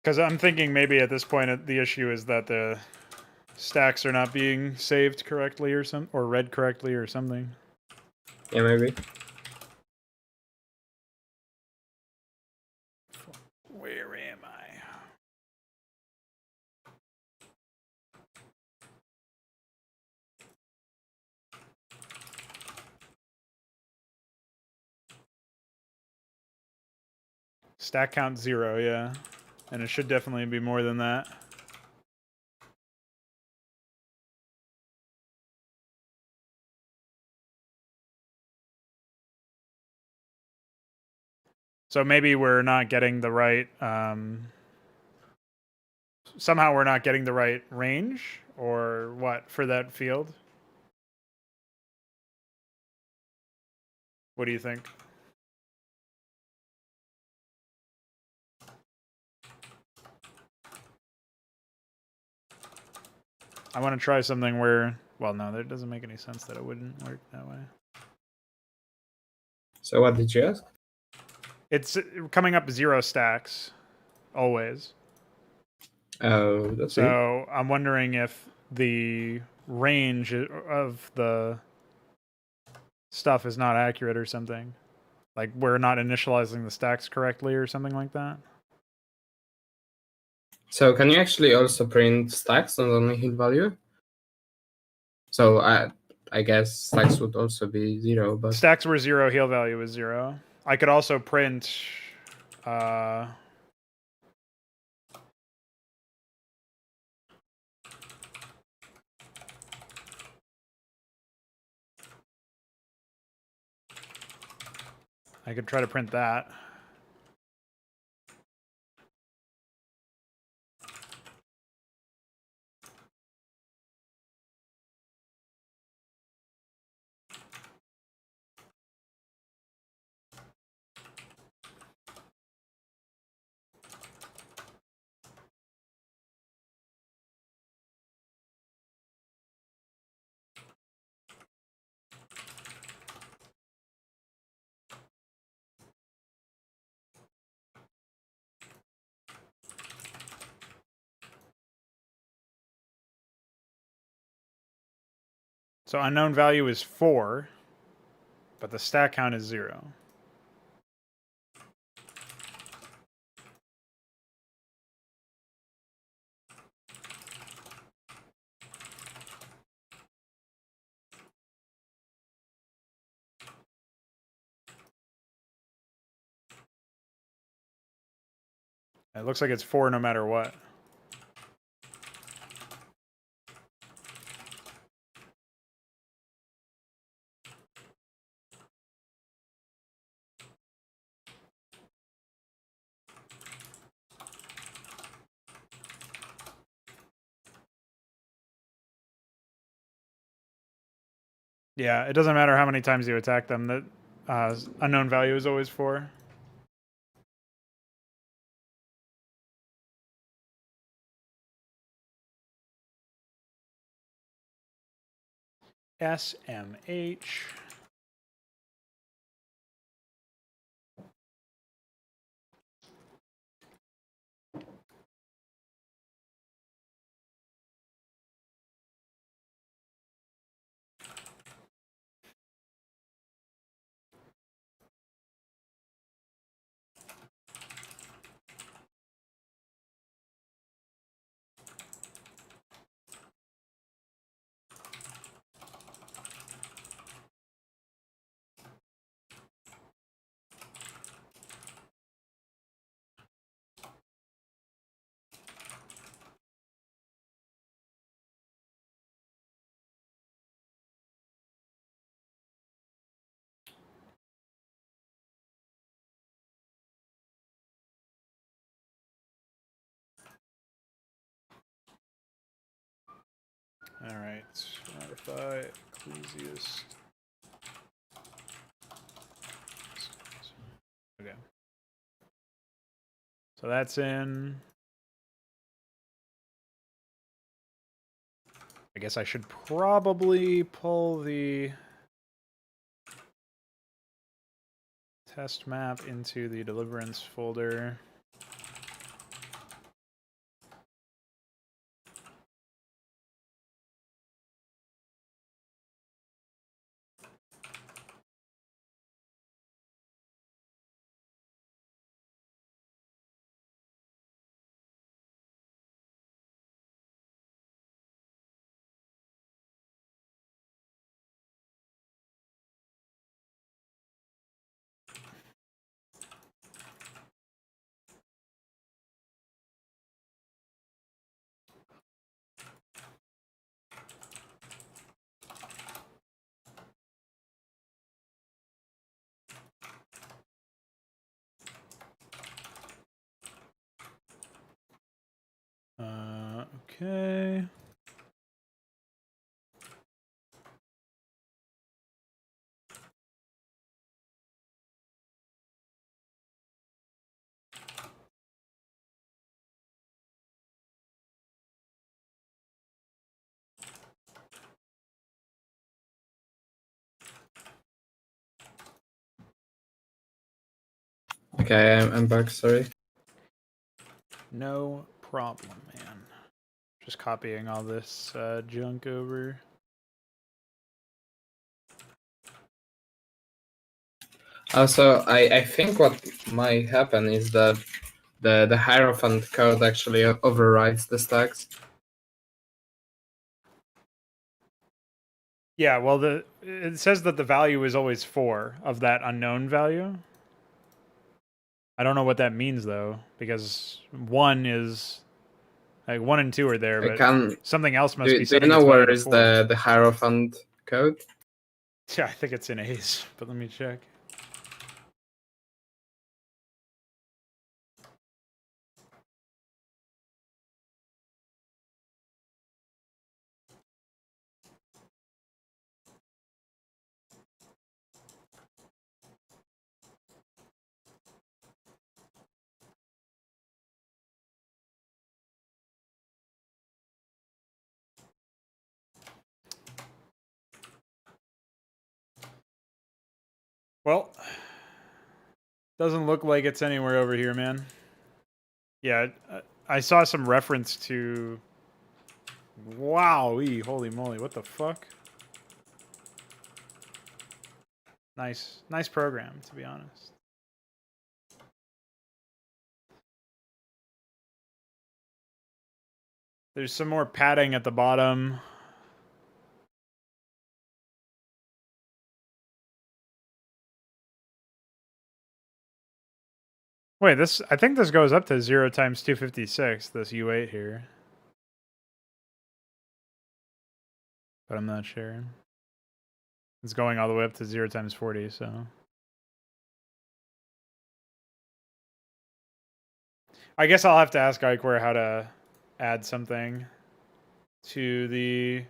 Because I'm thinking maybe at this point the issue is that the stacks are not being saved correctly or read correctly or something. Yeah, maybe. Where am I? Stack count 0, yeah. And it should definitely be more than that. So maybe we're not getting the right... somehow we're not getting the right range? Or what for that field? What do you think? I want to try something where... Well, no, that doesn't make any sense that it wouldn't work that way. So what did you ask? It's coming up 0 stacks. Always. Oh, that's it. So I'm wondering if the range of the stuff is not accurate or something. Like we're not initializing the stacks correctly or something like that. So can you actually also print stacks, not only heal value? So I guess stacks would also be 0, but Stacks were 0, heal value was 0. I could also print I could try to print that. So unknown value is 4, but the stack count is 0. It looks like it's 4 no matter what. Yeah, it doesn't matter how many times you attack them. That unknown value is always 4. SMH. All right, modify Ecclesiast. Okay. So that's in. I guess I should probably pull the test map into the Deliverance folder. Okay. Okay, I'm back, sorry. No problem, man. Just copying all this junk over. Also, I think what might happen is that the Hierophant code actually overrides the stacks. Yeah, well, it says that the value is always 4 of that unknown value. I don't know what that means though, because 1 is like 1 and 2 are there, but something else must be do setting you know its value where to is 4. the Hierophant code? Yeah, I think it's in Ace, but let me check. Well, doesn't look like it's anywhere over here, man. Yeah, I saw some reference to... Wowee, holy moly, what the fuck? Nice program, to be honest. There's some more padding at the bottom. Wait, I think this goes up to 0 times 256, this U8 here. But I'm not sure. It's going all the way up to 0 times 40, so... I guess I'll have to ask Ikewear how to add something to the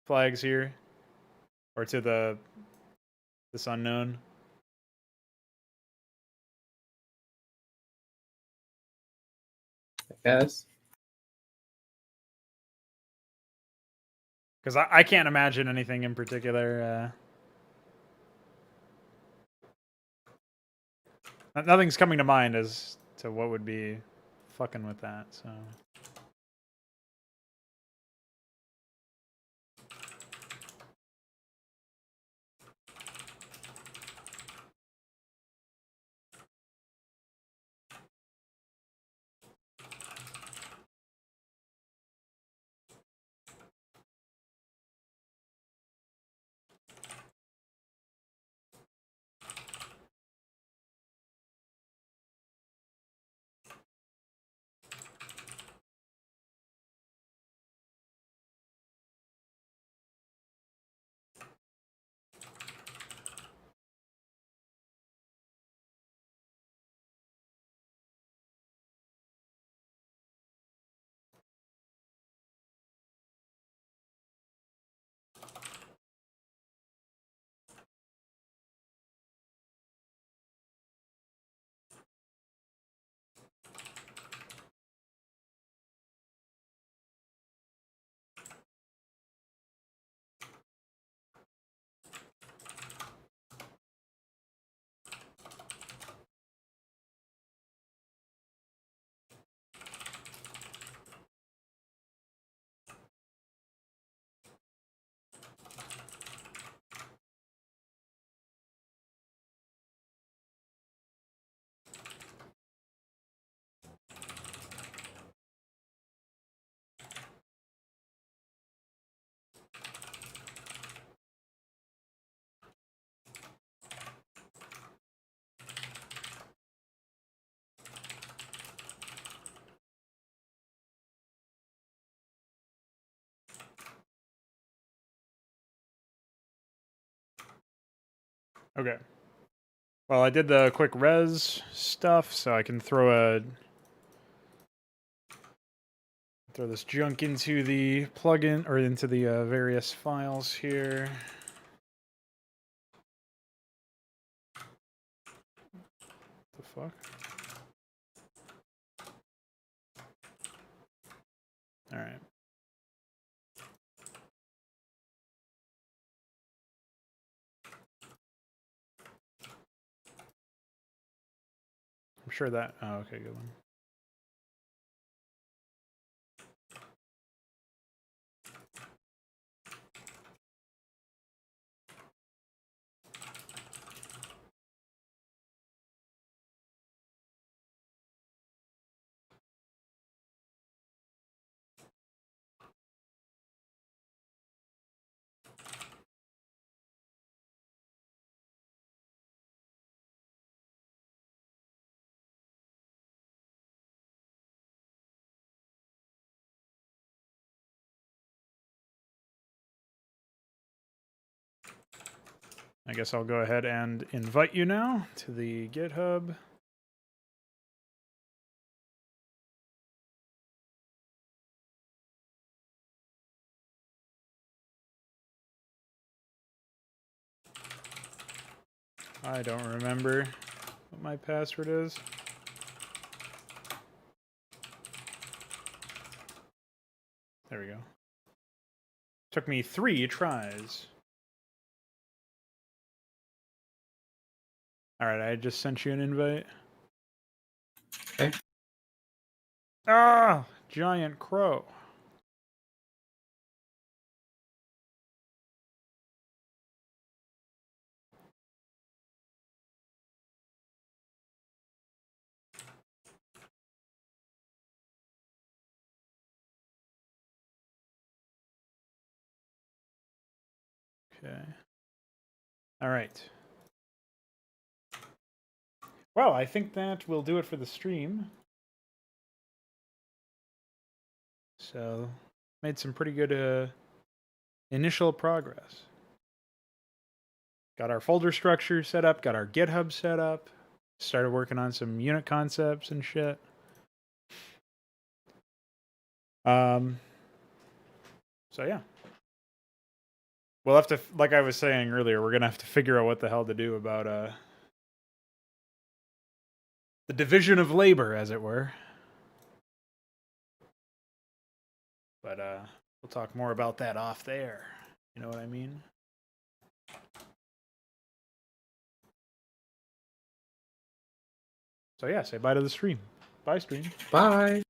flags here. Or to this unknown. I guess. Because I can't imagine anything in particular. Nothing's coming to mind as to what would be fucking with that, so... Okay. Well, I did the quick res stuff, so I can throw this junk into the plugin, or into the various files here. The fuck? Alright. I'm sure that... Oh, okay, good one. I guess I'll go ahead and invite you now to the GitHub. I don't remember what my password is. There we go. Took me 3 tries. Alright, I just sent you an invite. Okay. Ah! Giant crow. Okay. Alright. Well, I think that will do it for the stream. So, made some pretty good initial progress. Got our folder structure set up, got our GitHub set up, started working on some unit concepts and shit. So yeah. we'll have to, like I was saying earlier, we're gonna have to figure out what the hell to do about the division of labor, as it were. But we'll talk more about that off there. You know what I mean? So yeah, say bye to the stream. Bye, stream. Bye.